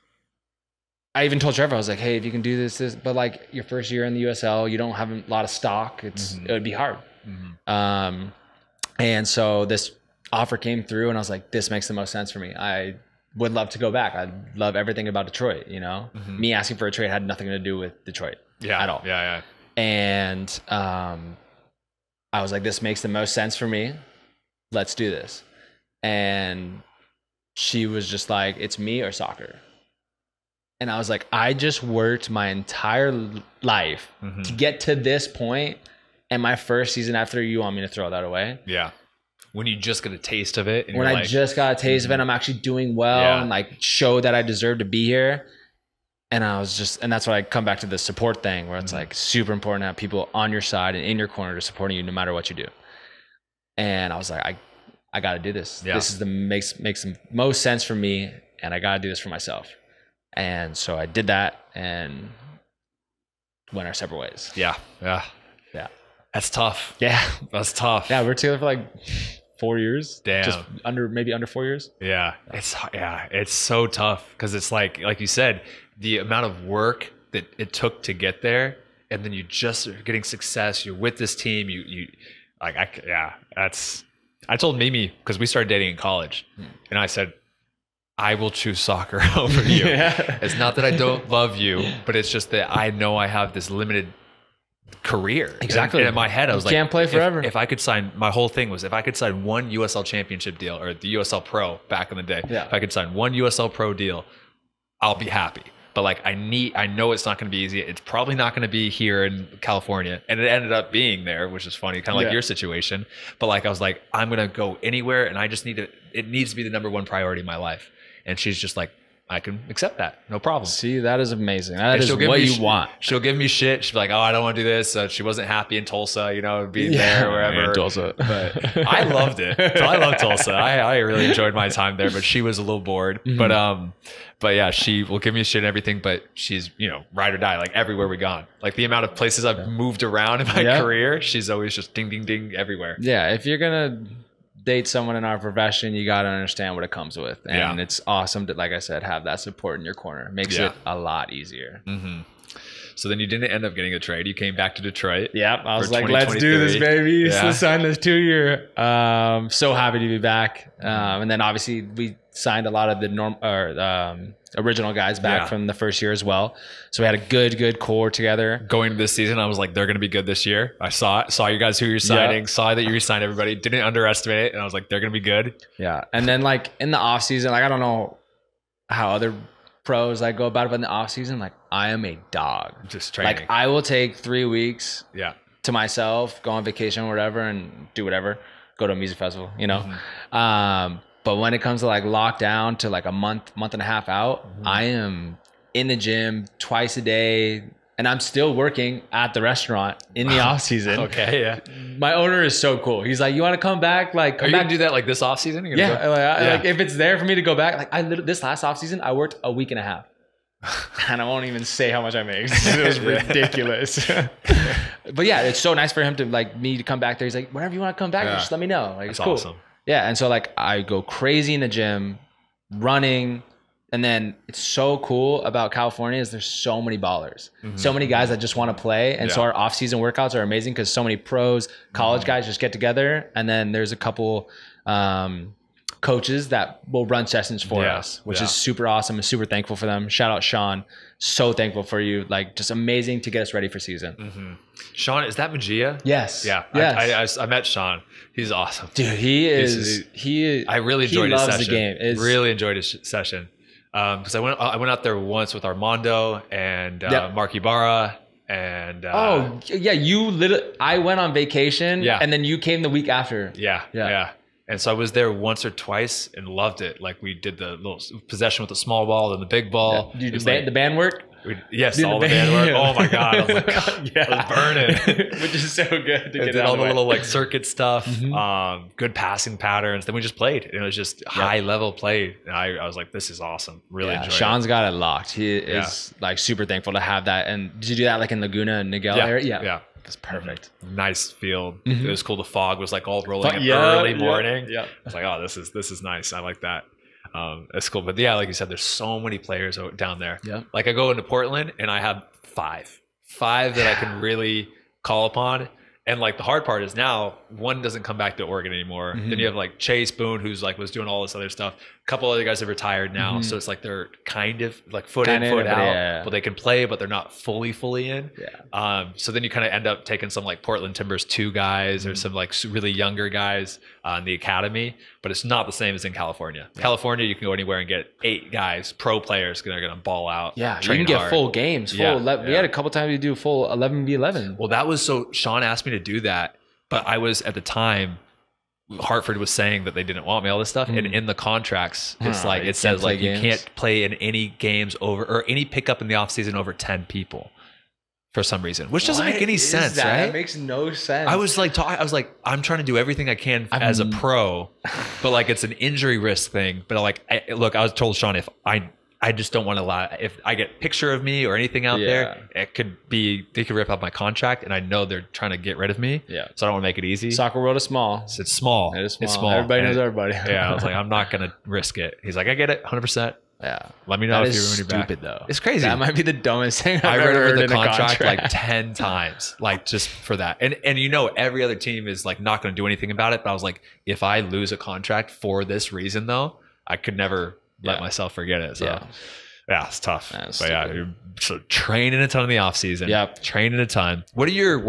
I even told Trevor, I was like, hey, if you can do this, but like your first year in the USL, you don't have a lot of stock. It would be hard. And so this offer came through and I was like, this makes the most sense for me. I would love to go back. I love everything about Detroit, you know? Me asking for a trade had nothing to do with Detroit at all. Yeah. And I was like, this makes the most sense for me. Let's do this. And she was just like, it's me or soccer. And I was like, I just worked my entire life to get to this point, and my first season after, you want me to throw that away? Yeah. When you just get a taste of it. And when I just got a taste of it, I'm actually doing well and like show that I deserve to be here. And I was just, and that's why I come back to the support thing, where it's like super important to have people on your side and in your corner to supporting you no matter what you do. And I was like, I got to do this. Yeah. This is makes the most sense for me, and I got to do this for myself. And so I did that and went our separate ways. Yeah. That's tough. Yeah. That's tough. Yeah. We were together for like 4 years. Damn. Just maybe under 4 years. Yeah. It's so tough because it's like you said, the amount of work that it took to get there, and then you just are getting success. You're with this team. I told Mimi, because we started dating in college, and I said, I will choose soccer over you. It's not that I don't love you, but it's just that I know I have this limited career. Exactly. And in my head, I was like, can't play forever. If I could sign, my whole thing was, if I could sign one USL Championship deal, or the USL Pro back in the day, if I could sign one USL Pro deal, I'll be happy. But like, I know it's not going to be easy. It's probably not going to be here in California. And it ended up being there, which is funny, kind of like your situation. But like, I was like, I'm going to go anywhere, and I just it needs to be the number one priority in my life. And she's just like, I can accept that. No problem. See, that is amazing. That is what you want. She'll give me shit. She's like, oh, I don't want to do this. She wasn't happy in Tulsa, being there or wherever. In Tulsa. But I loved it. So I love Tulsa. I really enjoyed my time there, but she was a little bored. But yeah, she will give me shit and everything, but she's, ride or die, like everywhere we gone. Like the amount of places I've moved around in my career, she's always just ding, ding, ding everywhere. Yeah. If you're going to date someone in our profession, you got to understand what it comes with. And it's awesome to, like I said, have that support in your corner. It makes it a lot easier. So then you didn't end up getting a trade. You came back to Detroit. Yep. I was like, let's do this, baby. Let's sign this 2-year. So happy to be back. And then obviously we signed a lot of the original guys back from the first year as well. So we had a good core together. Going to this season, I was like, they're going to be good this year. I saw you guys who you're signing, saw that you re-signed everybody, didn't underestimate it. And I was like, they're going to be good. Yeah. And then like in the off season, like I don't know how other pros like go about it, but in the off season, like I am a dog. Just training. Like I will take 3 weeks to myself, go on vacation or whatever and do whatever, go to a music festival, but when it comes to like lockdown to like a month and a half out, I am in the gym twice a day, and I'm still working at the restaurant in the off season. Okay, yeah. My owner is so cool. He's like, "You want to come back? Like, are you gonna do that like this off season? Yeah, like if it's there for me to go back. Like this last off season, I worked a week and a half, and I won't even say how much I made. It was ridiculous. But yeah, it's so nice for him to like me to come back there. He's like, whenever you want to come back, just let me know. Like, it's cool. Awesome. Yeah, and so like I go crazy in the gym, running, and then it's so cool about California is there's so many ballers, so many guys that just want to play, and so our off-season workouts are amazing because so many pros, college guys just get together, and then there's a couple coaches that will run sessions for us, which is super awesome. I'm super thankful for them. Shout out Sean. So thankful for you. Like, just amazing to get us ready for season. Sean, is that Magia? Yes. Yeah. Yes. I met Sean. He's awesome. Dude, I really enjoyed his session. The game. Really enjoyed his session. Because I went out there once with Armando and Mark Ibarra. And I went on vacation and then you came the week after. Yeah. And so I was there once or twice and loved it. Like, we did the little possession with the small ball and the big ball. Dude, the band work? All the band work. Oh my God. I was like, I was burning. Which is so good to get did all the little like circuit stuff, good passing patterns. Then we just played. And it was just high level play. And I was like, this is awesome. Really enjoyed it. Sean's got it locked. He is like super thankful to have that. And did you do that like in Laguna and Niguel area? Yeah. That's perfect. Nice field. It was cool. The fog was like all rolling in early morning. I was like, oh, this is nice. I like that. It's cool. But yeah, like you said, there's so many players down there. Yeah. Like, I go into Portland and I have five that I can really call upon. And like, the hard part is now one doesn't come back to Oregon anymore. Then you have like Chase Boone, who's like was doing all this other stuff. A couple other guys have retired now. So it's like they're kind of like foot in, foot out. But they can play, but they're not fully in. So then you kind of end up taking some like Portland Timbers 2 guys or some like really younger guys in the academy. But it's not the same as in California. California, you can go anywhere and get 8 guys, pro players, that are going to ball out. Yeah, you can get full games. We had a couple times we do full 11v11. Well, that was so Sean asked me to do that, but I was at the time, Hartford was saying that they didn't want me, all this stuff. And in the contracts, it's like, it says like you can't play in any games over or any pickup in the off season over 10 people for some reason, which doesn't make any sense, right? That makes no sense. I was like, I'm trying to do everything I can as a pro, but like, it's an injury risk thing. But like, I was told Sean, if I just don't want to lie. If I get a picture of me or anything out there, they could rip up my contract, and I know they're trying to get rid of me. Yeah. So I don't want to make it easy. Soccer world is small. It's small. It is small. It's small. Everybody knows everybody. I was like, I'm not going to risk it. He's like, I get it 100%. Yeah. Let me know if you're stupid though. It's crazy. That might be the dumbest thing I've ever heard the in contract like 10 times, like just for that. And every other team is like not going to do anything about it. But I was like, if I lose a contract for this reason though, I could never let myself forget it. So yeah, it's tough. But you're training a ton in the off season. Yeah, training a ton. What do your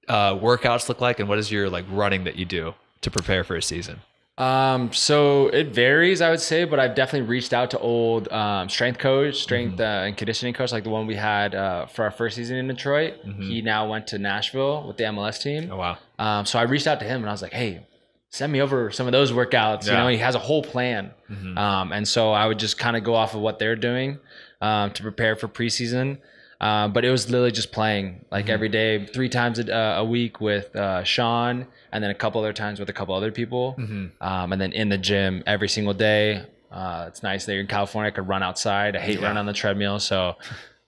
workouts look like, and what is your like running that you do to prepare for a season? So it varies, I would say, but I've definitely reached out to old strength and conditioning coach, like the one we had for our first season in Detroit. He now went to Nashville with the MLS team. Oh wow! So I reached out to him and I was like, hey, send me over some of those workouts. You know, he has a whole plan. And so I would just kind of go off of what they're doing to prepare for preseason. But it was literally just playing like every day, 3 times a week with Sean, and then a couple other times with a couple other people. And then in the gym every single day. It's nice that you're in California. I could run outside. I hate running on the treadmill. So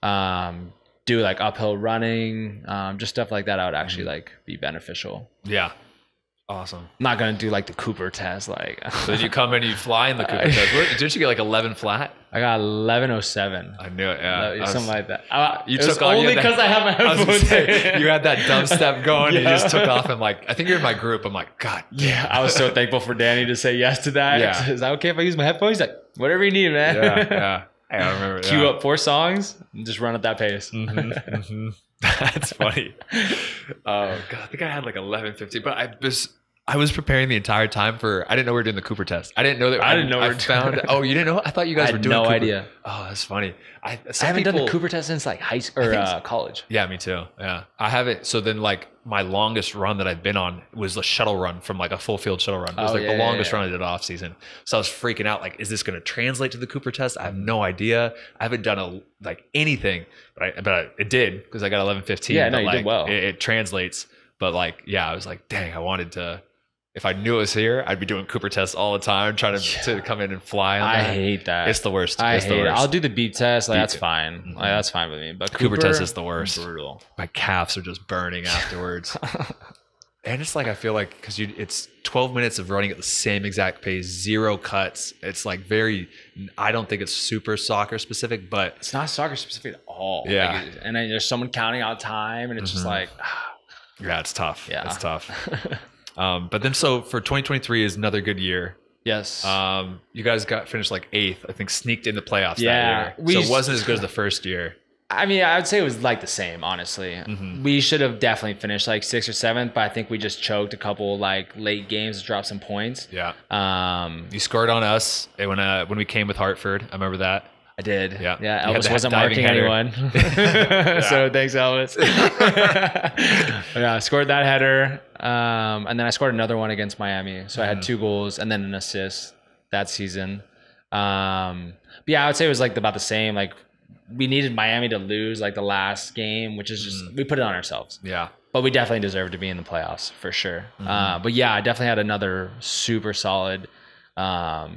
do like uphill running, just stuff like that. I would actually like be beneficial. Yeah. Awesome. I'm not going to do like the Cooper test. Like, so did you come in and you fly in the Cooper test? Didn't you get like 11 flat? I got 1107. I knew it. Yeah. Something like that. You took off only because I have my headphones in. You had that dubstep going and you just took off. And like, I think you're in my group. I'm like, God. Yeah. I was so thankful for Danny to say yes to that. Yeah. Is that okay if I use my headphones? He's like, whatever you need, man. Yeah. I remember. Cue up 4 songs and just run at that pace. That's funny. Oh God. I think I had like 11:50, but I was preparing the entire time I didn't know we were doing the Cooper test. I didn't know that. I didn't know we were doing it. Oh, you didn't know? I thought you guys were doing no Cooper. idea. Oh, that's funny. I haven't done the Cooper test since like high school or college. Yeah, me too. Yeah. I haven't. So then like my longest run that I've been on was the shuttle run from like a full field shuttle run. It was the longest run I did off season. So I was freaking out. Like, is this going to translate to the Cooper test? I have no idea. I haven't done anything, but it did because I got 11:15. Yeah, no, you did well. It translates. But like, yeah, I was like, dang, I wanted to. If I knew it was here, I'd be doing Cooper tests all the time, trying to come in and fly on that. I hate that. It's the worst. I hate it. I'll do the beep test. Like, that's fine. Like, that's fine with me. But Cooper test is the worst. Brutal. My calves are just burning afterwards. And it's like, I feel like, because it's 12 minutes of running at the same exact pace, 0 cuts. It's like I don't think it's super soccer specific, but. It's not soccer specific at all. Yeah. Like, and then there's someone counting out time, and it's just like. Yeah, it's tough. Yeah. It's tough. But then so for 2023 is another good year. Yes. You guys finished like 8th, I think, sneaked in the playoffs Yeah, that year. So it wasn't as good as the first year. I mean, I would say it was like the same, honestly. We should have definitely finished like 6th or 7th, but I think we just choked a couple like late games to drop some points. Yeah. You scored on us when we came with Hartford. I remember that. I did. Yeah. Yeah. Elvis wasn't marking anyone. So thanks, Elvis. Yeah. I scored that header. And then I scored another one against Miami. So I had 2 goals and then an assist that season. But yeah, I would say it was like about the same. Like we needed Miami to lose like the last game, which is just, we put it on ourselves. Yeah. But we definitely deserved to be in the playoffs for sure. But yeah, I definitely had another super solid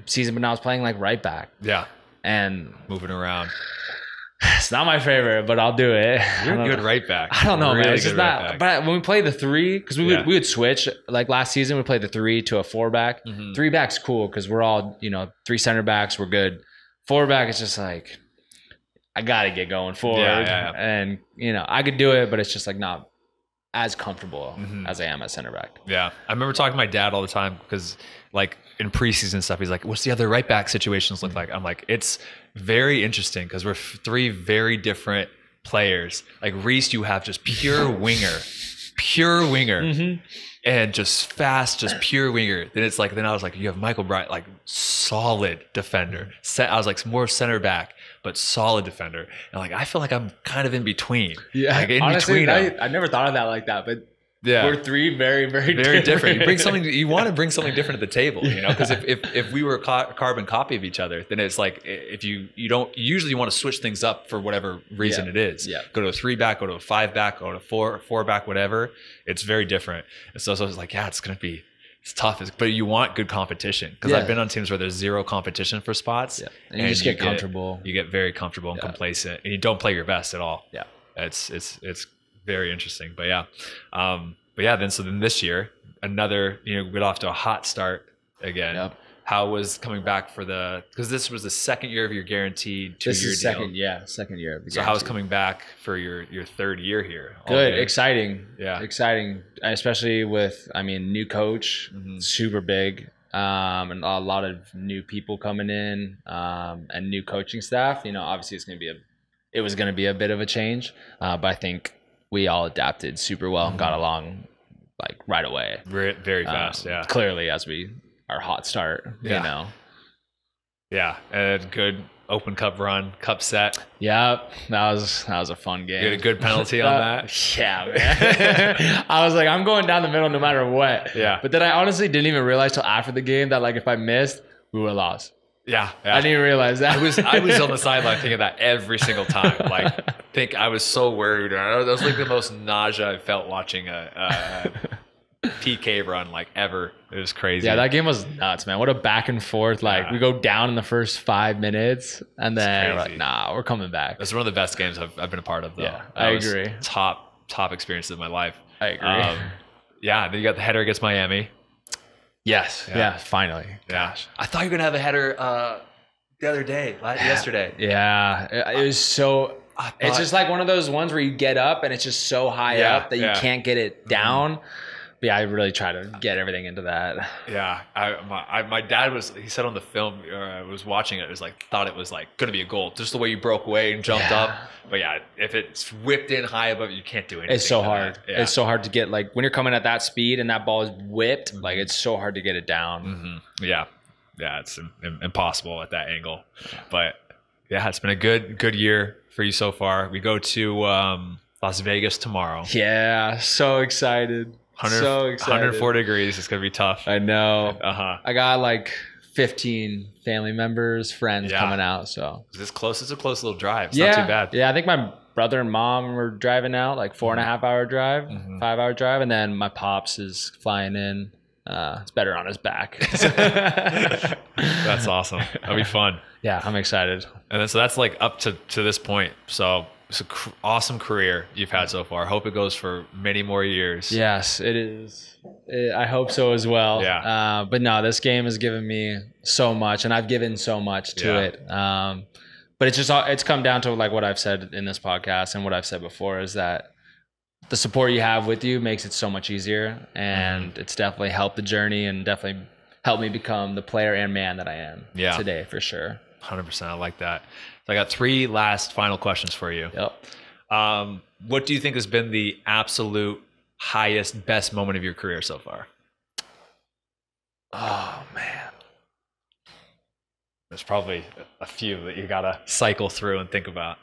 season, but now I was playing like right back. Yeah. And moving around. It's not my favorite, but I'll do it. You're a good right back. I don't know, really man. It's just not. But when we play the 3, because we would switch. Like last season, we played the 3 to a 4-back. 3-back's cool because we're all 3 center backs. We're good. 4-back is just like I gotta get going forward, and I could do it, but it's just like not as comfortable as I am at center back. Yeah, I remember talking to my dad all the time because like in preseason stuff, he's like, "What's the other right back situations look like?" I'm like, "It's very interesting because we're 3 very different players. Like Reese, you have just pure winger, and just fast, just pure winger. Then it's like, then I was like, you have Michael Bryant, like solid defender. I was like more center back, but solid defender. And like, I feel like I'm kind of in between. Yeah, like in honestly, between. I never thought of that like that, but yeah, we're 3 very, very, very different. You bring something. You want to bring something different at the table, because if we were a carbon copy of each other, then it's like if you usually want to switch things up for whatever reason it is. Yeah. Go to a 3-back, go to a 5-back, go to a 4-back, whatever. It's very different. And so I was like, yeah, it's tough, but you want good competition because I've been on teams where there's 0 competition for spots, and you just get comfortable. You get very comfortable and complacent, and you don't play your best at all. Yeah, it's very interesting, but yeah. Then this year, another, we got off to a hot start again. Yep. How was coming back because this was the second year of your guaranteed 2-year deal. Second year of the guarantee. So how was coming back for your 3rd year here? Good, exciting. Yeah. Exciting, especially with, new coach, super big, and a lot of new people coming in, and new coaching staff. Obviously it was going to be a bit of a change, but I think we all adapted super well and got along like right away. Very fast, clearly as our hot start, Yeah, and good Open Cup run, cup set. Yeah, that was a fun game. You had a good penalty on that? Yeah, man. I was like, I'm going down the middle no matter what. Yeah. But then I honestly didn't even realize till after the game that like if I missed, we would have lost. Yeah. I didn't even realize that. I was on the sideline thinking that every single time. Like, I was so worried. That was like the most nausea I felt watching a PK run like ever. It was crazy. Yeah, that game was nuts, man. What a back and forth. Like we go down in the first 5 minutes and then we're like, nah, we're coming back. That's one of the best games I've been a part of though. Yeah, I agree. Top experiences of my life. I agree. Then you got the header against Miami. Yes. Yeah, finally. Gosh. I thought you were going to have a header the other day, yesterday. Yeah. It was so... It's just like one of those ones where you get up and it's just so high up that you can't get it down. But yeah, I really try to get everything into that. Yeah. My dad he said on the film, I was watching it was like, thought it was like going to be a goal. Just the way you broke away and jumped up. But yeah, if it's whipped in high above, you can't do anything. It's so hard. Yeah. It's so hard to get, like when you're coming at that speed and that ball is whipped, like it's so hard to get it down. Mm-hmm. Yeah. Yeah. It's impossible at that angle. But yeah, it's been a good year for you so far. We go to Las Vegas tomorrow. Yeah. So excited. So excited. 104 degrees. It's going to be tough. I know. I got like 15 family members, friends coming out. So it's close. It's a close little drive. It's not too bad. Yeah. I think my brother and mom were driving out, like 4.5 hour drive, 5 hour drive. And then my pops is flying in. It's better on his back. That's awesome. That'll be fun. Yeah. I'm excited. And then, so that's like up to this point. So it's an awesome career you've had so far. I hope it goes for many more years. Yes, it is. I hope so as well. Yeah. But no, this game has given me so much, and I've given so much to it. But it's come down to like what I've said in this podcast and what I've said before is that the support you have with you makes it so much easier, and it's definitely helped the journey and definitely helped me become the player and man that I am today, for sure. 100%. I like that. So I got 3 last final questions for you. Yep. What do you think has been the absolute highest, best moment of your career so far? Oh, man. There's probably a few that you got to cycle through and think about.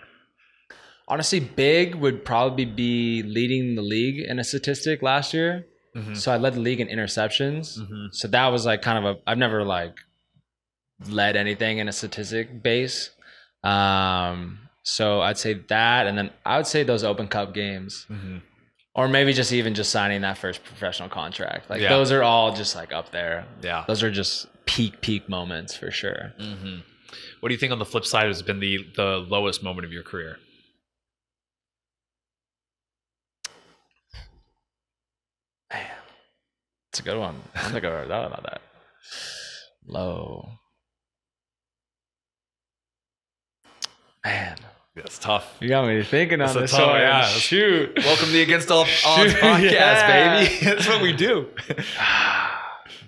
Honestly, big would probably be leading the league in a statistic last year. So I led the league in interceptions. So that was like kind of I've never like led anything in a statistic base. So I'd say that, and then I would say those Open Cup games, or maybe just signing that first professional contract. Like those are all just like up there. Yeah, those are just peak moments for sure. What do you think on the flip side has been the lowest moment of your career? Man, it's a good one. I don't think I've ever thought about that. Low. Man. That's tough. You got me thinking on this one. Yeah. Shoot. Welcome to the Against All Odds podcast, baby. That's what we do.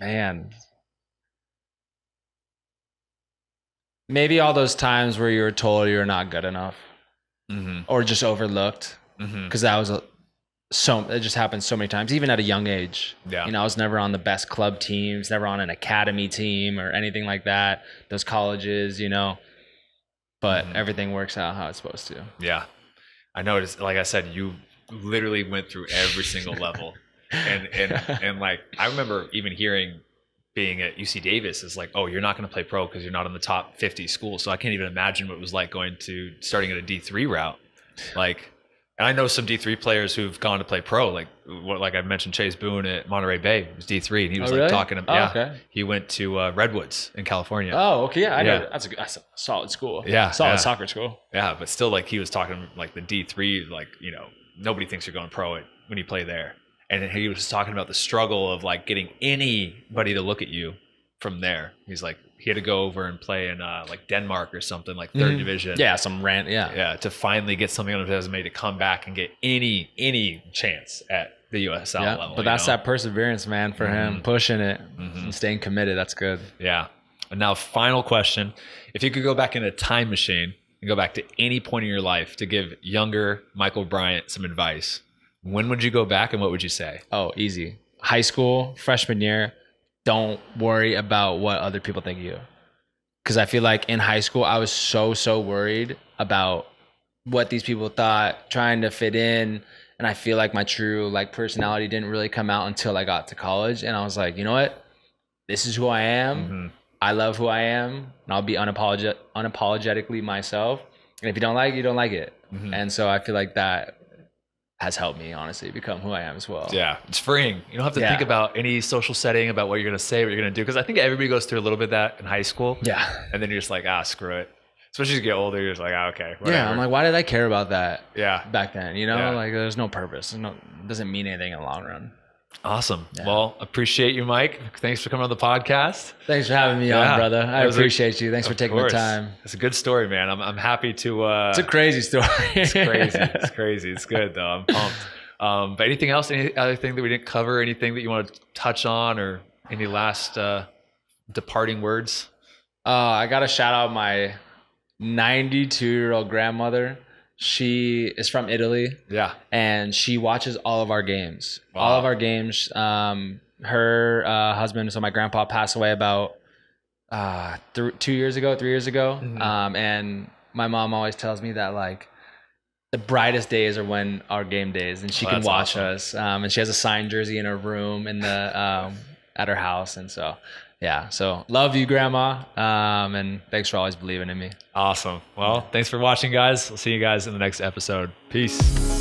Man. Maybe all those times where you were told you were not good enough, or just overlooked, because that was it just happened so many times, even at a young age. Yeah. You know, I was never on the best club teams, never on an academy team or anything like that. Those colleges, you know. But everything works out how it's supposed to. Yeah. I noticed, like I said, you literally went through every single level. And like, I remember even hearing being at UC Davis is like, oh, you're not going to play pro because you're not in the top 50 schools. So I can't even imagine what it was like starting at a D3 route. Like, and I know some D3 players who've gone to play pro, like I mentioned, Chase Boone at Monterey Bay was D3, and he was really? talking about, okay. He went to Redwoods in California. Oh, okay, yeah, I know. That's a solid school. Yeah, solid soccer school. Yeah, but still, like he was talking like the D3, like, you know, nobody thinks you're going pro when you play there, and he was talking about the struggle of like getting anybody to look at you from there. He's like, he had to go over and play in like Denmark or something, like third division. Yeah, some rant. Yeah, to finally get something on his resume to come back and get any chance at the USL level. But that's that perseverance, man, for him, pushing it and staying committed. That's good. Yeah. And now, final question: if you could go back in a time machine and go back to any point in your life to give younger Michael Bryant some advice, when would you go back and what would you say? Oh, easy. High school, freshman year. Don't worry about what other people think of you. Because I feel like in high school, I was so worried about what these people thought, trying to fit in. And I feel like my true like personality didn't really come out until I got to college. And I was like, you know what? This is who I am. I love who I am. And I'll be unapologetically myself. And if you don't like it, you don't like it. And so I feel like that has helped me, honestly, become who I am as well. Yeah, it's freeing. You don't have to think about any social setting, about what you're going to say, what you're going to do. Because I think everybody goes through a little bit of that in high school. Yeah. And then you're just like, screw it. Especially as you get older, you're just like, okay, whatever. Yeah, I'm like, why did I care about that back then? You know, Yeah. like there's no purpose. It doesn't mean anything in the long run. Awesome. Yeah. Well, appreciate you, Mike. Thanks for coming on the podcast. Thanks for having me on, brother. I appreciate you. Thanks for taking the time. It's a good story, man. I'm happy to. It's a crazy story. It's crazy. It's crazy. It's good, though. I'm pumped. But anything else, any other thing that we didn't cover, anything that you want to touch on, or any last departing words? I got to shout out my 92-year-old grandmother. She is from Italy. Yeah. And she watches all of our games. Wow. All of our games. Her husband, so my grandpa, passed away about 3 years ago. And my mom always tells me that like the brightest days are when our game days, and she can watch us. And she has a signed jersey in her room in the at her house, and so. Yeah, so love you, Grandma, and thanks for always believing in me. Awesome. Well, thanks for watching, guys. We'll see you guys in the next episode. Peace.